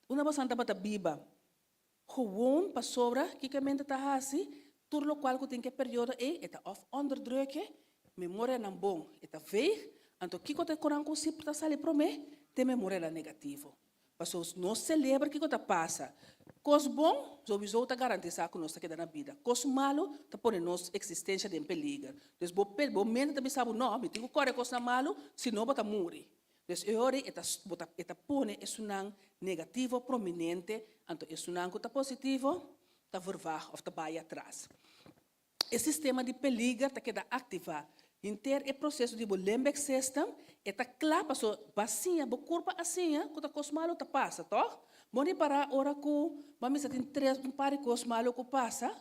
uma pessoa tá bata biba, gewoon para sobra, que a mente tá assim, tudo o qual que tem que período tá off onderdrukken. Memória não bom, está veio, então que quando corang com se para sair para mim, tem memória negativa. Mas não celebra que quando passa, coisa bom, o visão está garantizado que nós está na vida. Coisa malo, está pondo nossa existência em perigo. Então, o mente também sabe não, me tenho que correr coisa malo, senão bota morrer. Então, agora está pondo isso não negativo prominente, então isso não que está positivo, está vervar ou está vai atrás. O sistema de perigo está queda ativado. Inter é processo de limbic system, está claro, passou bacia, bo corpo assim, quando coisa malo tá passa, tá? Boni para hora que, vamos tem três par de coisa malo que passa,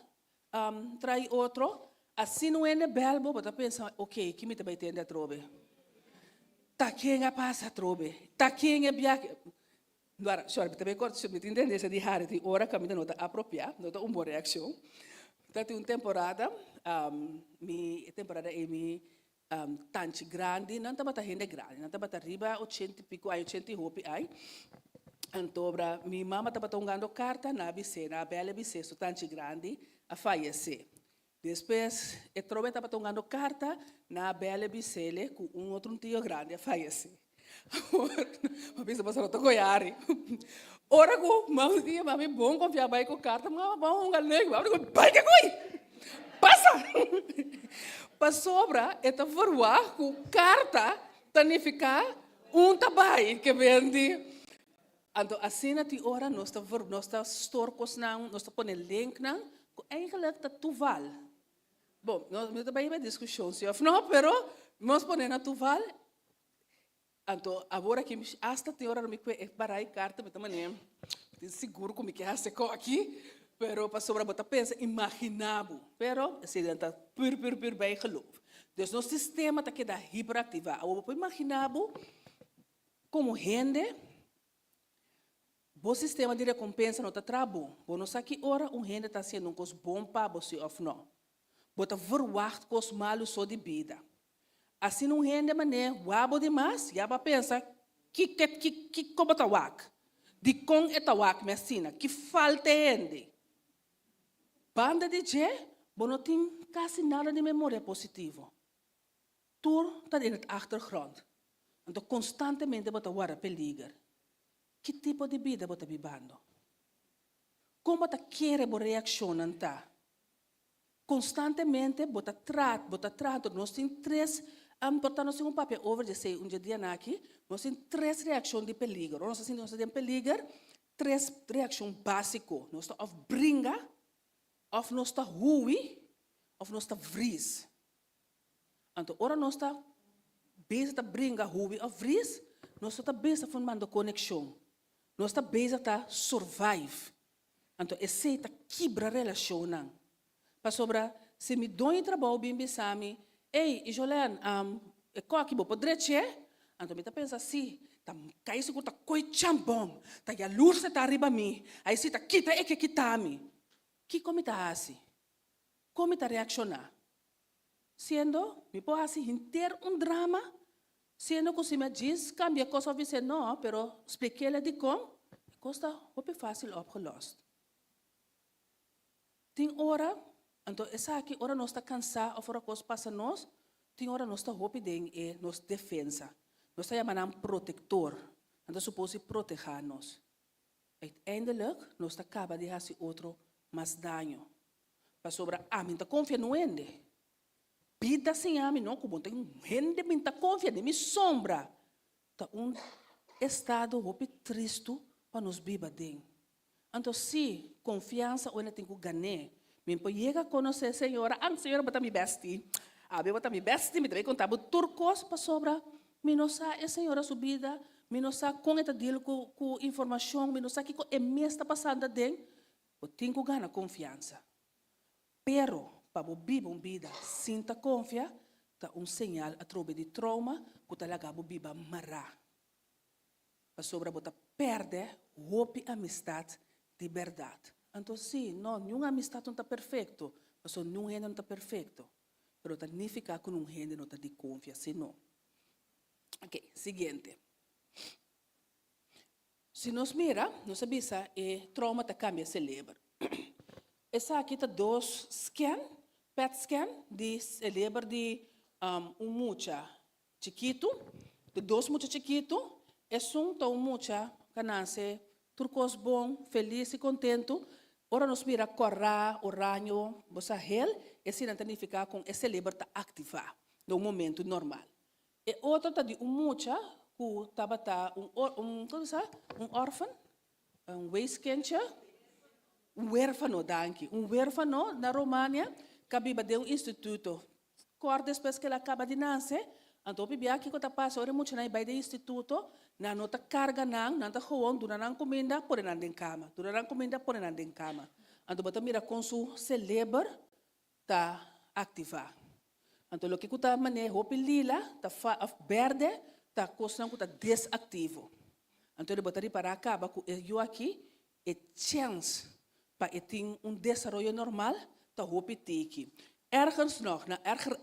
trai outro, assim não é ne belbo, bota pensa, ok, que me também tem de trobe. Tá quem a passa trobe, tá quem é biaque. Agora, senhora, também corta, se me entender essa de hora, de hora que a minha nota apropriar, nota uma boa reação. Então, uma temporada, tanto grande, não estava gente grande, não estava riba 80 pico, 80 roupa aí. Então, minha mama estava tomando carta na BC, na bela BC, so tanto grande, a falecer. Depois, eu estava tomando carta na bela BC, com outro tio grande, a falecer. Mabisa pasar to goiari. Ora ko, dia mami bom confiar vai com carta, mas bom galego, abri ko vai que coi. Passa. Pa sobra eta verwacht ku carta tanificar tabai que vende. Anto assim na ti ora nós tá storkos nang, nós tá pone link nang, ko eigenlijk tá tuval. Bom, nós também vai discussão se of não, pero nós pone na tuval. Anto agora que hasta tem hora me que parai carta, me também seguro como que hace co aqui, pero para sobra bota pensa imaginabo, pero se denta pur by geloof. Dus nosso sistema tá que dá hiperativar. Eu vou imaginabo como rende o sistema de recompensa não está trabo. Bom, nós aqui ora rende está sendo coisa bom para você ou não. Bota verwacht coisa malo só de vida. Assim não rende mané, wabo demais, já para pensar que como tá wak, de com eta wak mesina, que falta rende. Banda de je, bom não tem quase nada de memória positiva. Tudo está in het achtergrond. Então constantemente bota wara peligro. Que tipo de vida bota vivendo? Como bota querer bo reação anta? Constantemente bota trato, nós tem três portanto, nós temos papel over de sei dia aqui, nós temos três reações de peligro. Nós temos peligro, três reações básicas. Nós of bringa, of nós tá hui, of nós tá vries. Então, ora nós tá bezig te bringa hui of vries, nós tá bezig formando conexão. Nós tá bezig te survive. Então, esse tá quebra relação não. Para sobra, se me dou trabalho bem besame, ei, Jolene, qual que vou poder dizer? Então, me tá pensando assim, tá cai se tá coi chambom, tá já luz tá arriba mim, aí se tá kita é que kita mi. Que como tá assim? Como tá reaccionar? Sendo, me pode assim inteiro drama, sendo que se me diz, cambia coisa, você não, pero expliquei-lhe de como, costa muito fácil opgelost. Tem hora. Então, essa aqui, ora nós está cansado, ou fora coisa passa nós, tem hora nós está hooping é nos defesa. Nós está chamando protetor. Então, supose proteger-nos. Uiteindelijk, nós está acaba de fazer outro mais dano. Para sobra, mim está confia no ende. Pida sem mim, não, como tem gente, mim está confia, nem me sombra. Está estado hope triste para nos viver dentro. Então, se confiança, ou tem que ganhar, me chega a conhecer a senhora bota mi besti. Bota mi besti, me também contava turcos para sobra. Me não sabe a senhora subida, me não sabe com esta deal com informação, me não sabe que é mesmo está passando dentro. Eu tenho que ganhar confiança. Pero, para viver uma vida, sinta confiança, tá sinal a trobe de trauma, que tá laga viva mará. Para sobra, bota perde, hope amistade de verdade. Então, sim, não, nenhuma amistade não está perfeito, mas nenhum rende não está perfeito. Mas significa que um rende não está de confiança, não. Ok, seguinte. Se nós mira, nós sabemos que trauma está cambia cérebro. Essa aqui está dois scan, PET scan, de cérebro de mucha chiquito, de dois mucha chiquito, é mucha que nasce turcos bom, feliz e contento. Ora nos mira correr, oranho, bossa hel, esse não significa com esse cérebro está ativar no momento normal. E outro tá de mucha que estava órfão, weeskindsje, huérfano, danke. Huérfano na România, que vive de instituto. Quando depois que ele acaba de nascer, então bibia aqui que tá passa, ora muito na do instituto, na nota carga nang, nanta gewoon, duna nang comida, por nan den cama. Duna nang comida, por nan den cama. Então bota mira com su cérebro tá ativar. Então o que tá mané hopi lila, tá verde, tá coisa que tá desativo. Então ele bota para acaba com eu aqui é chance para ter desenvolvimento normal, tá hopi tiki. Ergens nog,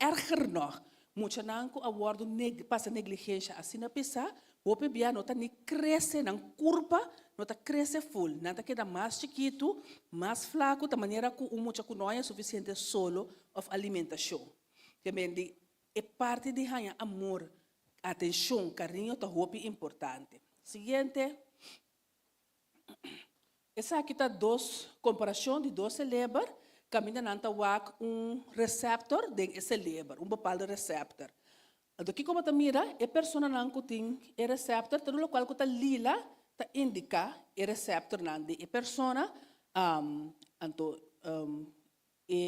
erger nog. Mucha nanko awardo passa negligência assim na pesa, hope bia nota ni cresce na curva, nota cresce full, nada queda mais chiquito, mais flaco, da maneira que mucha que não é suficiente solo of alimentação. Também é parte de ganhar amor atenção, carinho, tá roupa importante. Seguinte. Essa aqui está comparação de dois cérebros, caminha nanta wak receptor de esse cérebro, bepaalde receptor. Então, aqui como tá mira, a pessoa não tem o receptor, todo o qual está lila, tá indica o receptor não de a pessoa,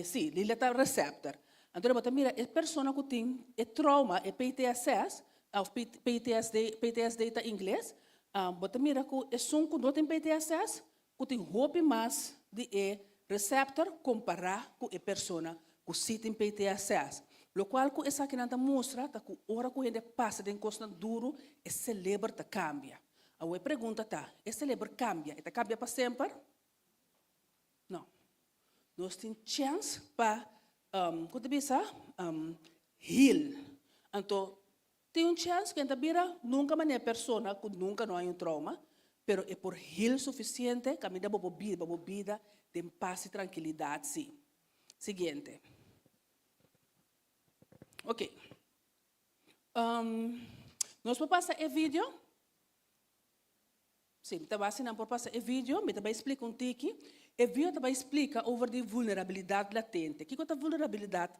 sim, lila tá receptor. Então, você mira, a pessoa que tem trauma, PTSS, ou PTSD tá em inglês, você mira que é som que não tem PTSS, que tem roupa mais de receptor comparar com a pessoa que se tem PTSS. Lo qual que essa aqui não mostra que a hora que a gente passa de coisa duro, o cérebro cambia. A pergunta está, o cérebro cambia? Ele cambia para sempre? Não. Nós temos chance para, como diz, heal. Então, tem uma chance que a gente nunca mais é pessoa que nunca não há trauma, pero é por heal suficiente que a gente vai vida de paz e tranquilidade, sim. Seguinte. Ok. Nós vamos passar o vídeo. Sim, não por passar o vídeo, mas também explica um tique. O vídeo também explica sobre a vulnerabilidade latente. O que é a vulnerabilidade?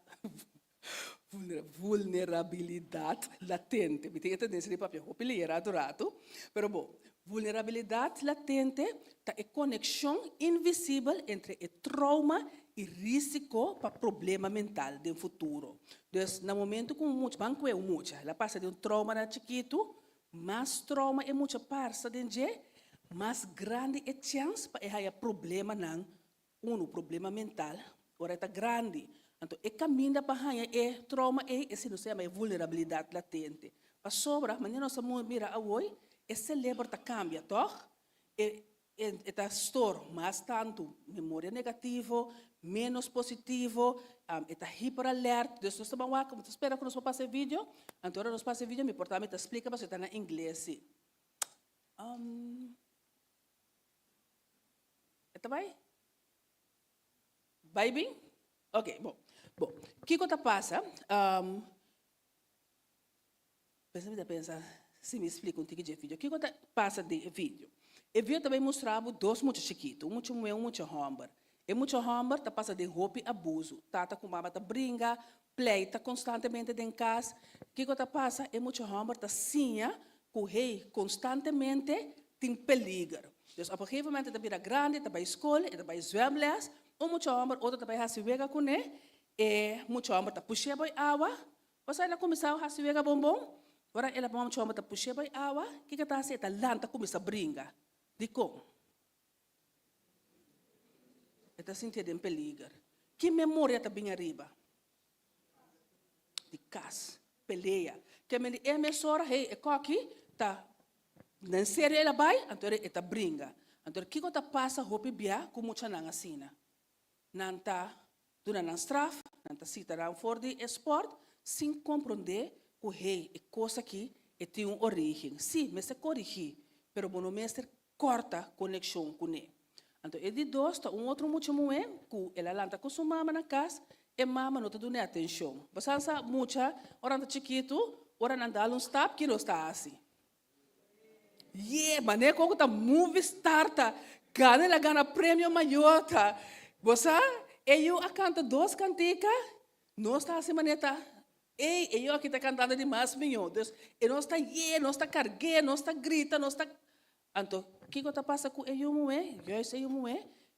Vulnerabilidade latente. Me tem tendência de papel, vou ler adorado. Pero bom, vulnerabilidade latente é a conexão invisível entre o trauma e risco para problema mental no futuro. Então, no momento que muito banco é muito, ela passa de trauma na chiquito, mais trauma é muita parte de gente, mais grande é a chance para ter problema não, problema mental, ora é grande. Então, o caminho para ter trauma esse não se chama vulnerabilidade latente. Para sobra, mas nós mira a hoje, esse cérebro cambia, toh? Está store mais tanto memória negativa, menos positivo, está hiperalerta. Então, nós estamos esperando que nós passemos o vídeo. Então, nós passamos o vídeo, me importa, explica, mas está em inglês. Está bem? Vai bem? Ok, bom. Bom, o que passa? Pensa, se me explica um pouquinho de vídeo. O que passa de vídeo? O vídeo também mostrava dois muito chiquitos, muito meu, muito hamburger. E muito hamburger tá passa de roupa e abuso. Tata com mama tá brinca, play tá constantemente em casa. O que passa? E muito hamburger tá sinha, que o rei constantemente tem peligro. Então, a partir do momento que vira grande, tá para a escola, tá para a zwemles, muito hamburger, outro tá para a vega com ele, e muito hamburger tá puxando boi água. Você ainda começou a vega bombom? Agora ela vamos chamar tá puxando boi água, o que tá assim? Tá lanta começa a brincar. De como? Está sentindo em peligro. Que memória está bem arriba? De casa, peleia. Que me é mesora, é coque, tá. Não sério ela vai, então ela está brinca. Então o que está passa roupa bia com muita não assina. Não tá dura não straff, não tá cita não for de esporte, sem compreender que o rei é coisa que tem uma origem. Sim, mas é corrigir, pero bom mestre corta conexão com ele. Então, ele dois, outro muito muito, que ela lanta com sua mama na casa, e mama não está dando atenção. Você sabe, muita, ora está chiquito, ora não dá um stop, que não está assim. Mas nem como está movie starta, gana prêmio maior, tá? Você, eu canta duas canticas, não está assim, maneta. Eu aqui está cantando demais, meu Deus. E não está não está carguendo, não está grita, não está... Então, o que passa com ele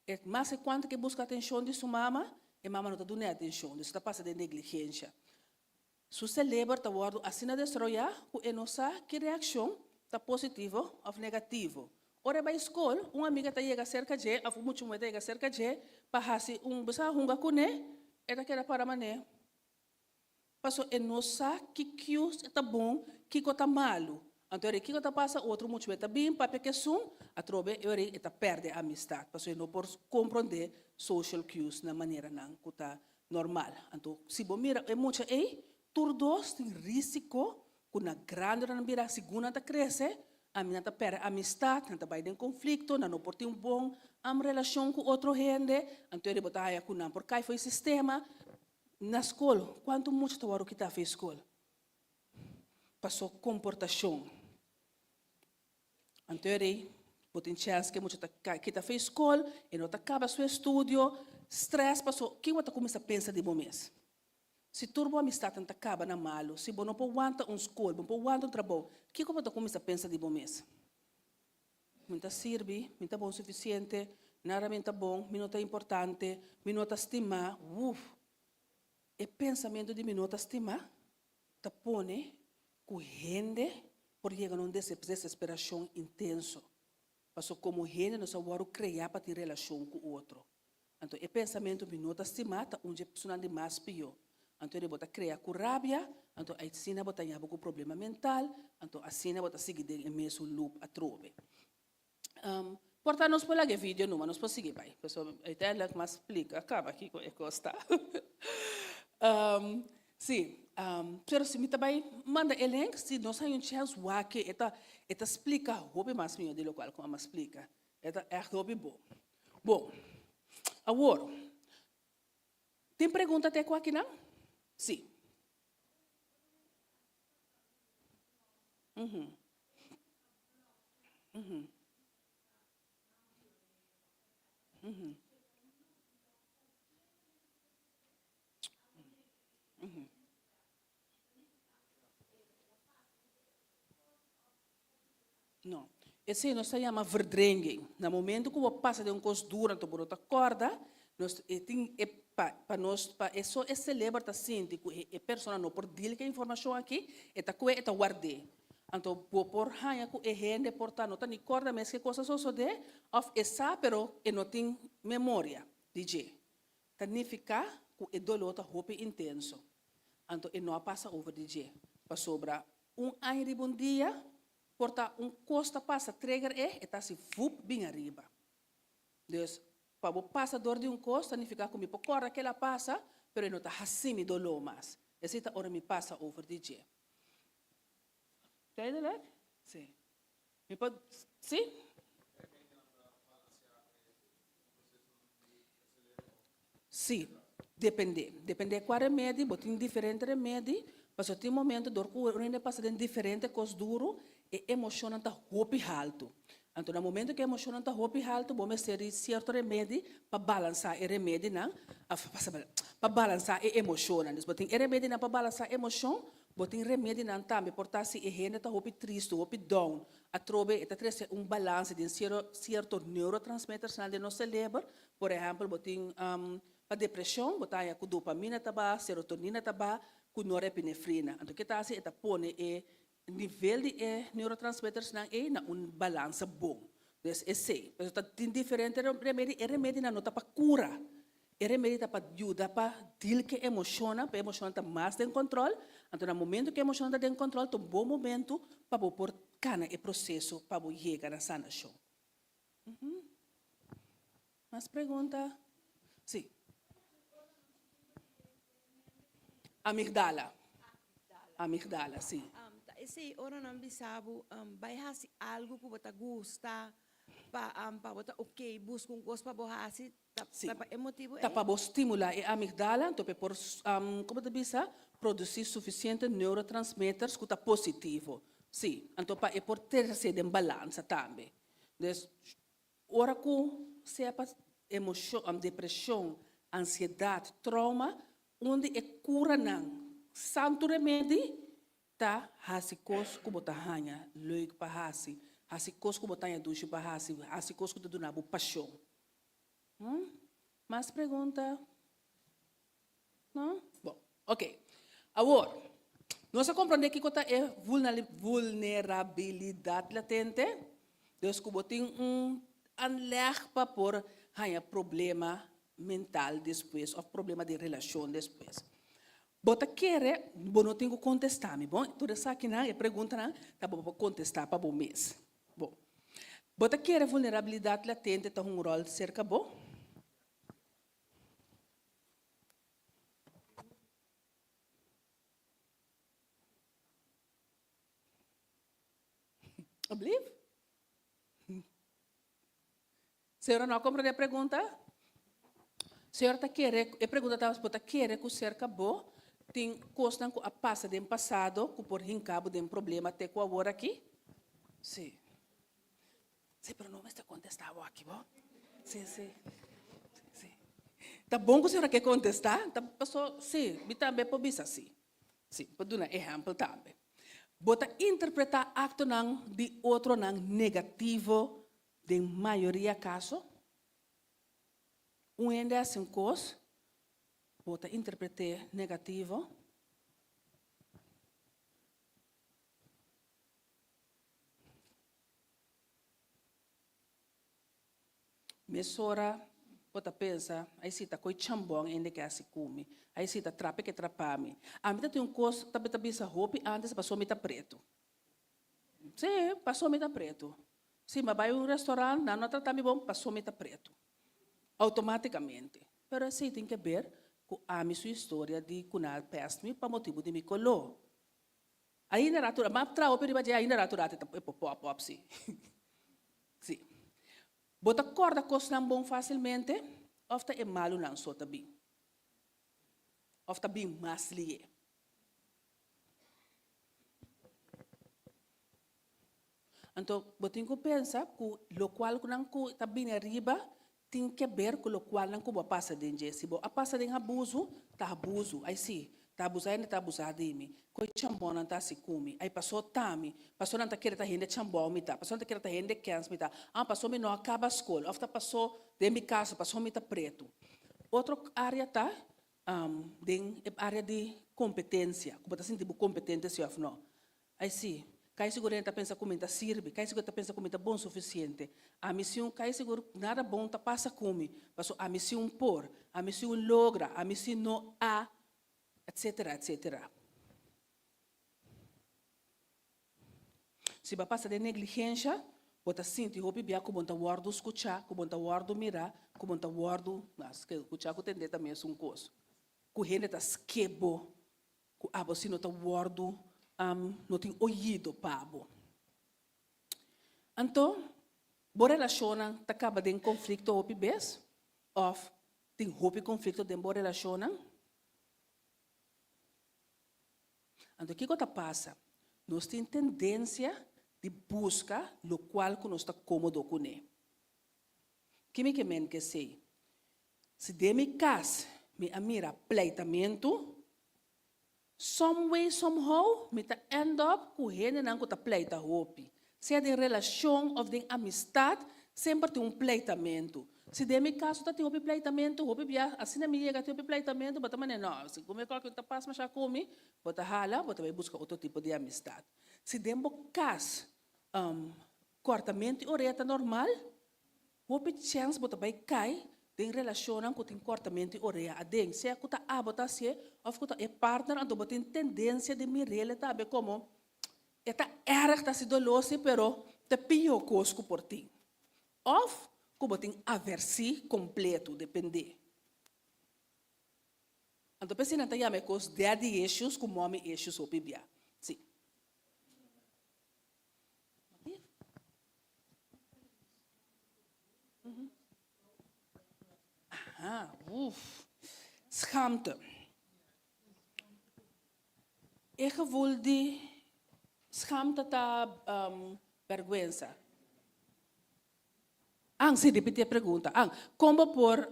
é mais quanto que busca atenção de sua mama, e mama não está dando atenção, isso está passando de negligência. Su cérebro está guardando assim a destruir, e não sabe que reação está positiva ou negativa. Ora, vai à escola, uma amiga está chegando cerca de, ou muito mulher chega cerca de, para fazer buscar runga com ele, e daquela para mané. Passou, e não sabe que está bom, que está malo. Então, o que passa, outro muito está bem, para que sum, a trobe, ele está perde a amistade, porque não pode compreender social cues na maneira não que está normal. Então, se você mira, é muito todos têm risco, que na grande na mira, segunda está cresce, a minha está perde a amistade, não está vai em conflito, não pode ter bom relação com outro gente, então ele botar aí com não, porque foi o sistema na escola, quanto muito está o que está fez escola? passou comportação. Anterior, botin chance que muita kita fez escola, e não acaba seu estudo, stress passou, que você começa a pensar de bom mês? Se turbo amistade não acaba na malo, se você não pode aguentar escola, não pode aguentar trabalho, que você começa a pensar de bom mês? Muito serve, muito bom o suficiente, nada muito bom, minuto importante, minuto estimar, e pensamento de minuto estimar, te põe com gente por chegar a uma desesperação intensa. Passou como gente não sabe criar para ter relação com o outro. Então, o pensamento minuto estimar está onde é pessoa de mais pior. Então, ele bota criar com rabia, então, a ensina bota em com problema mental, então, a ensina bota seguir em mesmo loop a trove. Portanto, nós podemos ver vídeo, não, mas nós podemos seguir, pai. Pessoal, até ela que mais explica, acaba aqui com a costa. Sim, pero se me também manda elenco, se nós temos chance que eta explica, hobby mais minha de local como explica, eta é hobby bom. Bom, agora tem pergunta até aqui não? Sim. Não. Esse nós chama verdrenging. No momento que você passa de coisa dura, então você acorda, nós tem para nós para isso é celebrar assim, que a pessoa não por dizer que a informação aqui é tá que é tá guardar. Então por hanha que é gente portar não tá nem acorda mais que coisas só de of essa pero e não tem memória, DJ. Significa que é dolor tá roupa intenso. Então e não passa over DJ. Para sobra ano de bom dia. Porta costa passa trigger está se vup bem arriba. Então, para o passador de costa, significa que me pocorda que ela passa, pero não está assim dolor mais. Essa é a hora me passa over de dia. Entende, né? Sim. Me pode... Sim? Sim. Depende. Depende de qual remédio, botem diferente remédio. Mas tem momento dor que o ainda passa de diferente coisa duro e emoção está roupa alto. Então, no momento que a emoção está roupa alto, vamos ter certo remédio para balançar o remédio não, para balançar a emoção. Então, tem remédio não para balançar a emoção, tem remédio não também, portanto, se a gente está roupa triste, roupa down, a trobe está trazendo balance de certo neurotransmitters no nosso cérebro, por exemplo, tem para depressão, botar a dopamina taba, serotonina taba, com norepinefrina. Então, que está assim, está põe o nível de neurotransmitters na balança bom. Então, é sei. Mas tem diferentes remédios, e remédio não está para cura. E remédio está para ajudar para deal que emociona, para emocionar está mais em controle. Então, no momento que a emoção está em controle, é um bom momento para pôr cana e processo para chegar na sanação. Mais pergunta? Sim. Amigdala. Amigdala, sim. Esse ora não bisabo, vai fazer algo que você gosta, para você ok, busca coisa para você fazer, é motivo Tá para estimular a amigdala, então por como te bisa, produzir suficiente neurotransmitters que tá positivo. Sim, então para é por ter esse de balança também. Então, ora que se é emoção, depressão, ansiedade, trauma, onde é cura não, santo remédio, tá hasi kos ko bota hanya leuk pa hasi kos ko bota ya dushi pa hasi kos ko do na bu paixão. Mais pergunta? Não? Bom, ok. Agora, nós compreendemos que kota é vulnerabilidade latente. Deus que botem anleg para por hanya problema mental depois ou problema de relação depois. Bota querer, bom não tenho que contestar, me bom. Tudo isso aqui não é pergunta não, tá bom para contestar para bom mês. Bom, bota querer vulnerabilidade latente tá um rol cerca bom. Oblive? Senhora não compreende a pergunta? Senhora tá querer, a pergunta tá bota querer que cerca bom. tem coisas que passa do passado, que por cabo de um problema até com agora aqui? Sim. Sim, pero não me está contestando aqui, bom? Sim, sim. Sim. Tá bom que a senhora quer contestar? Tá, passou, sim, me também pode ser assim. Sim, pode dar um exemplo também. Bota interpretar acto nang de outro nang negativo de maioria caso. Ainda assim coisa, bota interpretar negativo. Mesora, bota pensa, aí se tá coi chambong ainda que assim come. Aí se tá trape que trapame. A mim tem coisa, tabe essa roupa antes passou me tá preto. Sim, passou me tá preto. Sim, mas vai restaurante, não trata me bom, passou me tá preto. Automaticamente. Pero assim tem que ver com a minha sua história de kunal peste-me para motivo de me colou. Ainda natura, mas trao pero vai ainda natura te pop sim. Sim. Bota corda coisa não bom facilmente, ou tá é malo não só tá bem. Ou tá bem mais lié. Então, botin que pensa que o qual não está bem arriba tem que ver com o qual não como passa dentro. Se a passa de abuso, tá abuso. Aí sim, tá abusando, tá abusado de mim. Coi chambon não tá se come. Aí passou tami, passou não tá querendo tá rende chambon me tá, passou não tá querendo tá rende cans me tá. Passou me não acaba a escola. Ofta passou de minha casa, passou me tá preto. Outra área tá de área de competência. Como tá sentindo competência ou não? Aí sim. Cai seguro está pensa como está sirve, cai seguro está pensa como está bom o suficiente. A missão cai seguro nada bom está passa como, passou a missão por, a missão logra, a missão não há, etc, etc. Se vai passar de negligência, bota sentir roupa bia como está guardo escutar, como está guardo mirar, como está guardo, mas que escutar que tem também é um coisa. Que gente está esquebo, que a você não está guardo não tem ouvido pabo. Então, boa relação acaba de conflito ou bes, ou tem roupa conflito de boa relação. Então, o que está passa? Nós temos tendência de buscar o qual que nós está cômodo com ele. Que me que sei? Se de mi casa me amira pleitamento, some way, somehow, me ta end up com gente não tá pleita roupa. Se é de relação ou de amistade, sempre tem pleitamento. Se de meu caso tá tem pleitamento, roupa bia, assim na minha chega tem pleitamento, bota mané não. Se como é que tá passa mas já come, bota hala, bota vai buscar outro tipo de amistade. Se de meu caso, cortamento e orelha normal, roupa chance bota vai cai. Tem relação com o comportamento e orelha a den se a kuta abota se of kuta é partner ando botin tendência de mirele tabe como eta erg ta se dolose pero te pio cosco por ti of como tem aversi completo depende ando pensando na yame cos daddy issues com mommy issues o bibia sim Schaamte. Ik gevoel die schaamte ta vergüenza. Se repetir a pergunta. Como por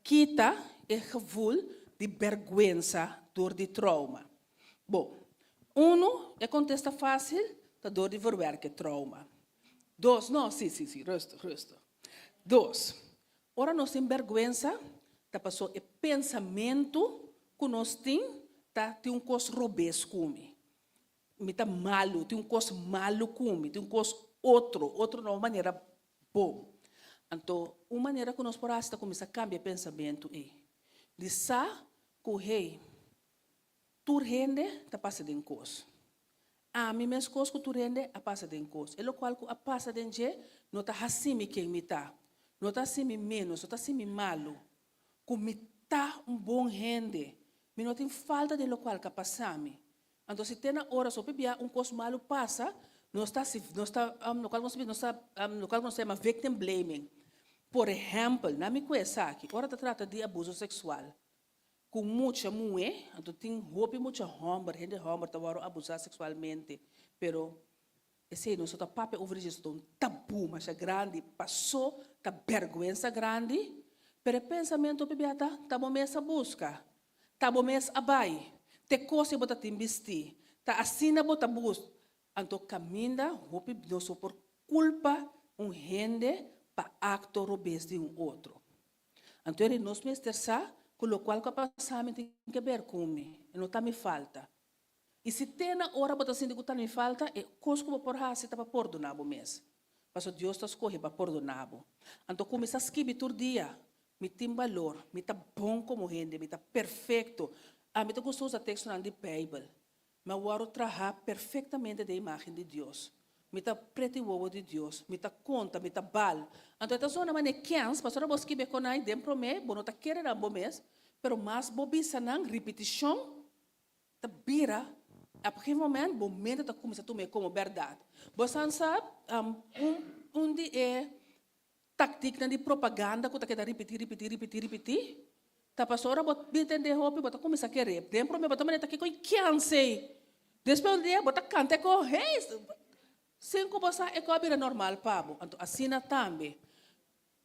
kita o gevoel de vergüenza door die trauma? Bom, contesta fácil, tá door die verwerken trauma. Dos, não, sim, rustig. Dos, ora nós temos vergüenza, tá passou o pensamento que nós temos, tá tem coisa robesco me tá malo, tem coisa malo come, tem coisa outro de uma maneira boa. Então, uma maneira que nós podemos começar a cambiar pensamento é, de sa que tu rende tá passa de coisa. A mim mesmo coisa que tu rende a passa de coisa. É o qual a passa de je, não tá assim quem me tá. Não está assim menos, não está assim malo. Como está bom rende, mas não tem falta de local que passame. Então, se tem hora só bebia coisa malo passa, não está local não se chama victim blaming. Por exemplo, na minha coisa aqui, hora trata de abuso sexual. com muita mulher, então tem roupa muita homem, gente homem tá varo abusar sexualmente, pero esse não só tá papel over isso um tabu, mas é grande, passou, tá vergonha grande, pero pensamento bebiata, tá bom essa busca, tá bom essa abai, te coisa bota te investir, tá assina bota bus, então caminha, roupa não só por culpa gente para acto robês de outro. Então ele nos mestressa com o qual que passamos tem que ver comigo, não tá me falta. E se tem na hora bota assim de que tá me falta, é coisa que por raça tá para perdonar o mês. Mas Deus está escolhendo para perdonar. Então começa a escrever todo dia, me tem valor, me tá bom como gente, me tá perfeito. Me tá gostoso o texto na Bíblia, mas eu vou trabalhar perfeitamente da imagem de Deus. Me tá preto e ovo de Deus, me tá conta, me tá bal. Então esta zona mane 15, pastora vos que be conai dentro me, bono tá querer na bom mês, pero mas bobisa nang repetição, tá bira. A qualquer momento tá começa a tomar como verdade. Você sabe, dia tática de propaganda que tá querendo repetir. Tá pastora bot entender roupa, bota começa a querer. Dentro me bota mané tá aqui com 15. Depois dia bota canta com hey, 5 você é coisa normal, pabo. Então, assim também.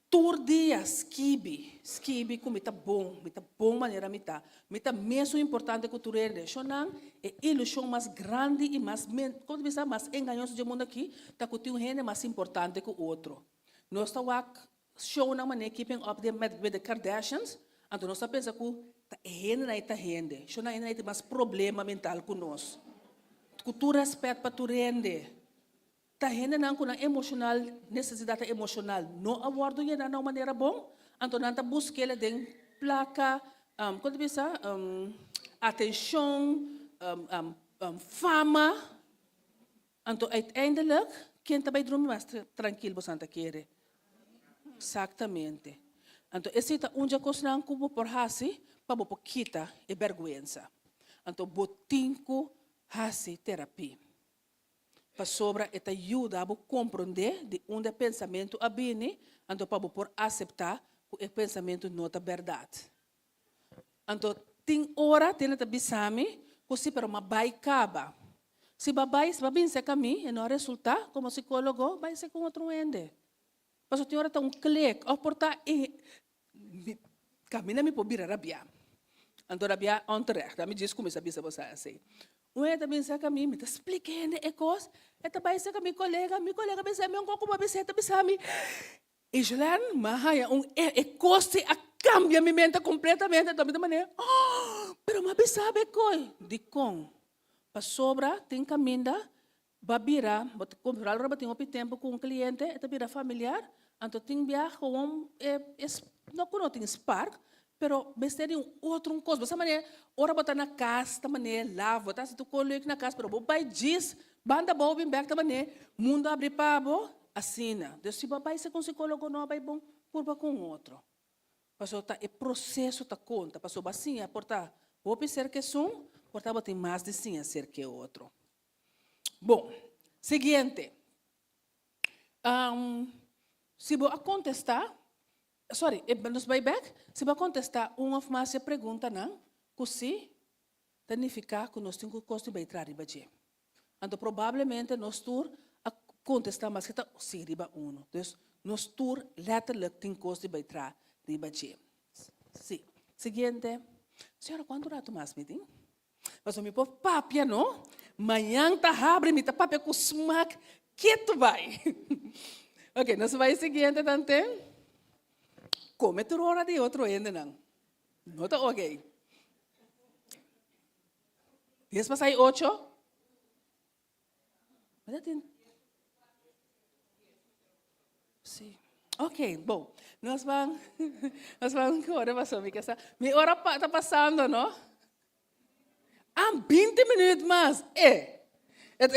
Todo dia, skibi, como está bom maneira, me tá mesmo importante que tu rende. Xonang, é ilusão mais grande e mais enganoso do mundo aqui, tá que tu rende mais importante que o outro. Nós estamos show na maneira keeping up with the Kardashians, então nós pensamos que tá rende. Xonang ainda tem mais problema mental conosco. Que tu respeita para tu rende. Tá rende não com emocional, necessidade emocional. Não abordo de uma maneira bom. Então, não tá buscando de placa, quando pensa, atenção, fama. Então, uiteindelijk, quem também dorme mais tranquilo, você não quer. Exatamente. Então, esse é um dia que nós não por hasi, para você quitar a vergonha. Então, botinco hasi terapia. Para sobra esta ajuda a compreender de onde o pensamento abine, então para por aceitar que o pensamento não é verdade. Então tem hora tem que bisame, que se para uma baicaba. Se babai se caminho e não resulta como psicólogo, vai ser com outro ende. Mas tem hora tá clique, ou portar e caminha me por vir rabia. Então rabia onterecht, me diz como essa bisa você assim. Também sabe mim, me explicando é coisa. Também sabe meu colega pensa me como uma vez pensa me. E Julian, mas é coisa a cambia minha mente completamente da maneira. Pero mas sabe coi, de com. Para sobra tem caminho, babira, bot comprar roupa tem tempo com um cliente, bira familiar, então tem viajar com não tem spark. Pero besteira outro coisa, dessa maneira, ora botar na casa, da maneira, lava, botar se tu coloca na casa, pero bobai diz, banda boa bem back da maneira, mundo abre pabo, assina. Deus se babai se com psicólogo não vai bom, curva com outro. Passou tá é processo tá conta, passou bacinha, portar, vou pensar que sum, portar botar mais de sim a ser que outro. Bom, seguinte. Se vou contestar nos vai back, se vai contestar uma mais pergunta não, que se significa que nós temos que vai entrar riba de. Então provavelmente nós tur a contestar mais que tá sim riba uno. Então nós tur letterlijk tem que vai entrar riba de. Sim. Seguinte, senhora, quanto rato mais meeting? Mas o meu povo papia não? Manhã tá abre me tá papia com smack, que tu vai? Ok, nós vai seguinte tante. Come tu hora de outro ainda não. Não está ok. 10 para sair 8? Sim. Ok, bom. Nós vamos que hora passou, minha casa. Minha hora está passando, não? 20 minutos mais. É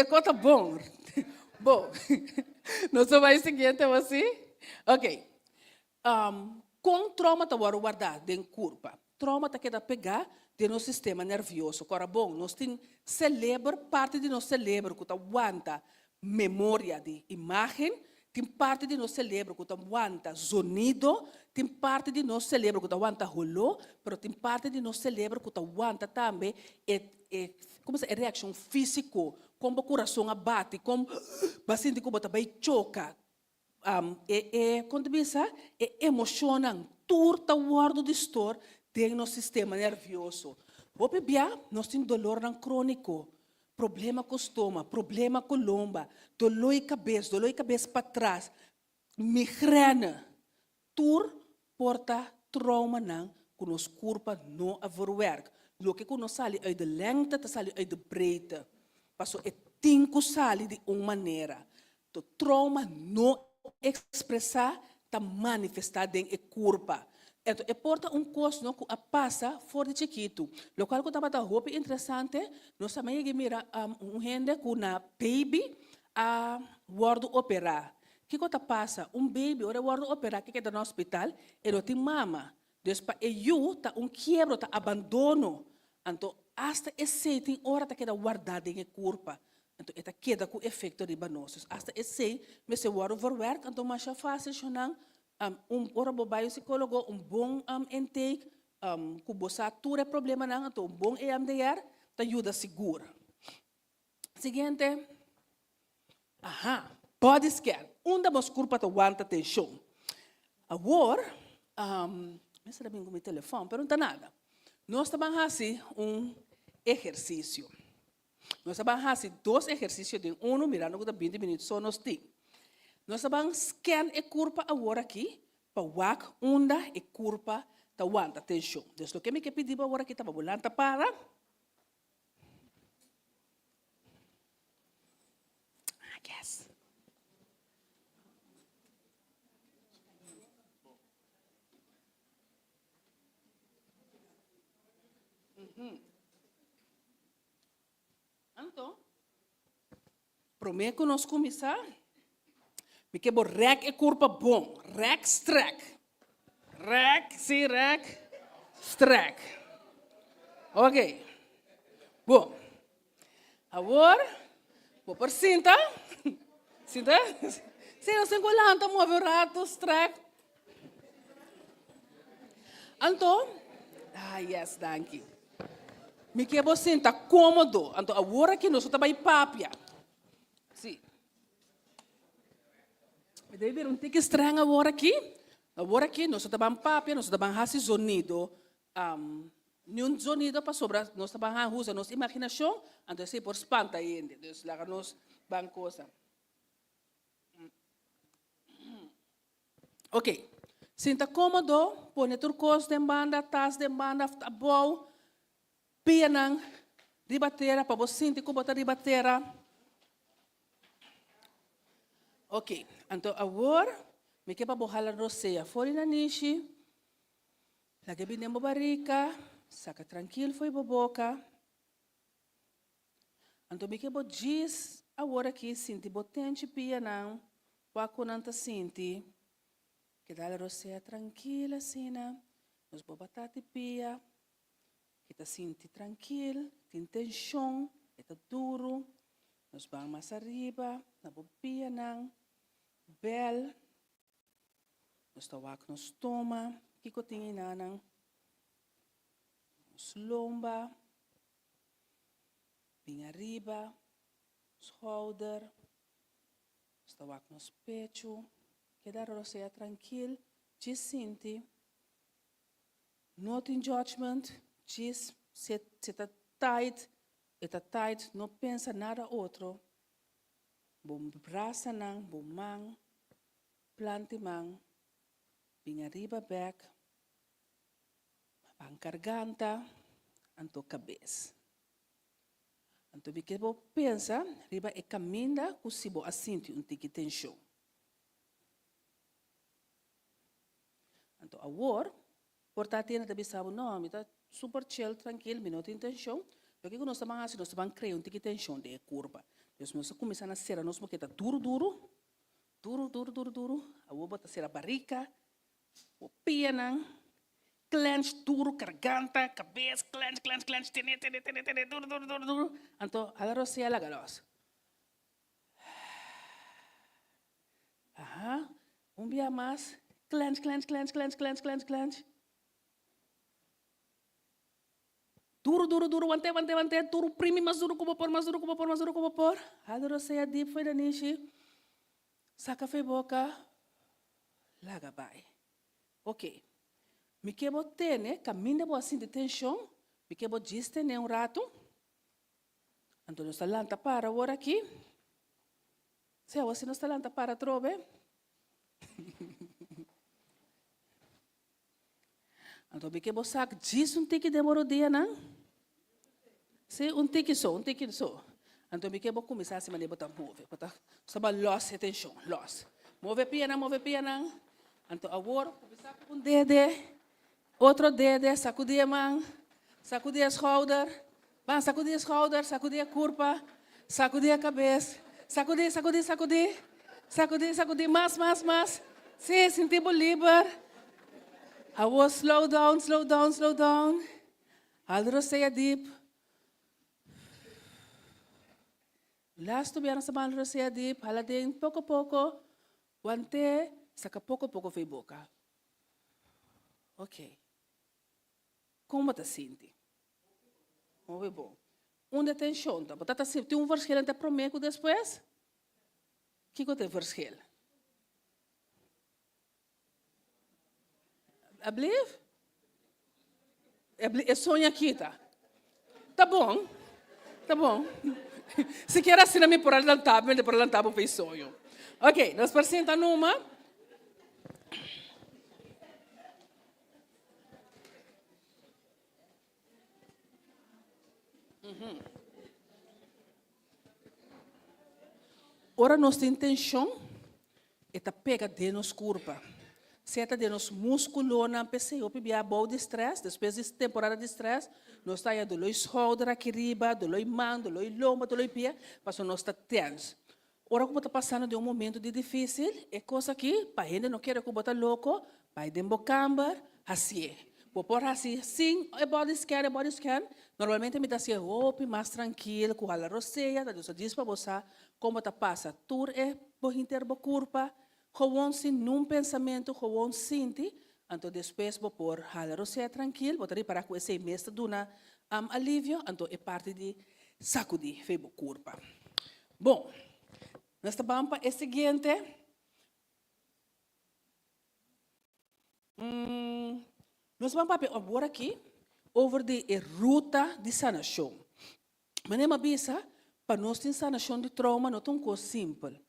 coisa bom. Bom, nós vamos seguinte você. Ok. Com trauma está guardado dentro curva. Trauma está querendo pegar de nosso sistema nervioso. Agora, bom, nós temos cérebro, parte de nosso cérebro que aguenta memória de imagem, tem parte de nosso cérebro que aguanta sonido, tem parte de nosso cérebro que aguanta rolo, mas tem parte de nosso cérebro que aguanta também como se reação física, como o coração abate, como bastante como vai choca. Quando pensa, emocionante, turta guardo de estor tem no sistema nervioso. Hoje bia, nós temos dolor crônico, problema com o estômago, problema com a lomba, dolor de cabeça para trás, migraine, tur porta trauma não, que nos corpo não overwerk. Lo que nos sale uit de lengte, te sale uit de breedte. Passo é tinco sale de uma maneira. O trauma não expressar, ta manifestar em e corpo. Então, é porta coisa no que passa fora de chiquito. Lo qual que estava roupa interessante, nós também mira gente que na baby a guardo operar. Que coisa passa? Baby ora guardo operar que está no hospital, ele tem mama. Despa eu tá quebro, tá abandono. Então, hasta esse tem hora tá queda guardada em corpo. Então, eta queda com efeito de banosos. Hasta esse, me se guardo verwerk, então mais fácil chonan ora bobai psicólogo bom intake, que você atura problema não, então bom EMDR, te ajuda segura. Seguinte, body scan. Onde mas corpo tá aguanta tensão. Agora, não sei bem com meu telefone, mas não está nada. Nós estamos fazendo exercício. Nós estamos fazendo 2 exercícios de mirando que 20 minutos só nós temos. Nós estamos scan e corpo agora aqui, para wak onde e corpo está aguanta tensão. Então, o que me pedir agora aqui, estava volando para. Yes. Então, prometo que nós começar, me quebro rec e corpo bom, rec, strek, strek, ok, bom, agora, vou por cinta, se não se encolanta, move o rato, strek, então, yes, thank you. Me quebro senta cômodo. Então, agora que nós estamos em papia. Sim. Me deve ver tique estranho agora aqui. Agora aqui nós estamos em papia, nós estamos fazendo sonido. Nenhum sonido para sobrar, nós estamos usando nossa imaginação, então se por espanta ainda. Então, lá nós vamos coisa. Ok. Senta cômodo, põe turcos de banda, tas de banda, boa. Pia nang ribatera, para você sentir como está ribatera. Ok, então agora, me quer para borrar a roceia. Fora na niche, lagi bem na barriga, saca tranquilo, foi boboca. Então me quer para diz, agora que sentir botente pia nang, para não tá sentir, que dá a roceia tranquila, assim, nos bobatati pia. Kita sinti tranquilo, tem tensão, está duro, nós vamos mais arriba, na bobia não, bel, nós estamos no estômago, que tem não, nos lomba, bem arriba, shoulder, estamos nos pecho, que dá você tranquilo, te sente, não tem judgment. Diz, se está tight, não pensa nada outro. Bom braço não, bom mão, plante mão, bem arriba back, bem garganta, anto cabeça. Anto vi que vou pensa, riba e caminha, que se vou assinti tique tensão. Anto agora, portanto, não sabe não, me tá super chill, tranquilo, não tem tensão. O que nós estamos fazendo? Nós estamos criando uma tensão de curva. Então, nós começamos a ser, nós vamos duro. A vou botar a barriga, o piano, clench, duro, garganta, cabeça, clench, duro. Então, agora você é a galos. Ajá. Un día más. Clench, clench, clench, clench, clench, clench, clench. Duro, duro, duro, wante, wante, wante. Duro, primi, mais duro, como por, mais duro, como por, mais duro, como por. Adoro seja deep, foi da nishi. Saca foi boca. Laga vai. Ok. Me quebo tene, caminha boa assim de tensão. Me quebo giste né rato. Então, nós talanta para agora aqui. Se você não talanta para trove. Então, me quebo sac diz tique demorou dia, não? Se tique só, tique só. Então, me quebo começar a se maneira botar move, botar só loss atenção, loss. Move piana. Então, agora começar com dedo. Outro dedo, sacudir a mão, sacudir a schouder, van sacudir a schouder, sacudir a curva, sacudir a cabeça, sacudir, mais. Sim, sentimos livre. Agora slow down. Aldro seja deep. Last bem nessa mão seja deep, haladem pouco, wante, saca pouco foi boca. Ok. Como te sente? Muito bom. Onde tem chonta? Você tem verschil entre prometo depois? O que tem verschil? Ablief? É sonho aqui, tá? Tá bom. Se quer assim, me por adelantar, fez sonho. Ok, nós apresentamos uma. Ora, nossa intenção é pegar de nos curva. Seta de nos músculo na PC, eu pedi a boa de estresse, depois de temporada de estresse, nós está aí dolor shoulder aqui riba, dolor mão, dolor lomba, dolor pé, mas nós está tenso. Ora, como está passando de momento de difícil, é coisa que, para gente não quer que eu louco, vai de embocambar, assim. Por assim, sim, é body scan. Normalmente me dá assim, mais tranquilo, com a roceia, da gente diz para você como está passa. Tur é por interbo curva, gewoon sim num pensamento, gewoon sinti, então depois vou por a roceia tranquilo, vou para com esse mestre duna alívio, então é parte de sacudir, febo curva. Bom, nesta bampa é seguinte. Nós vamos agora aqui over de ruta de sanação. Mas nem avisa para nós ter sanação de trauma não é uma coisa simples.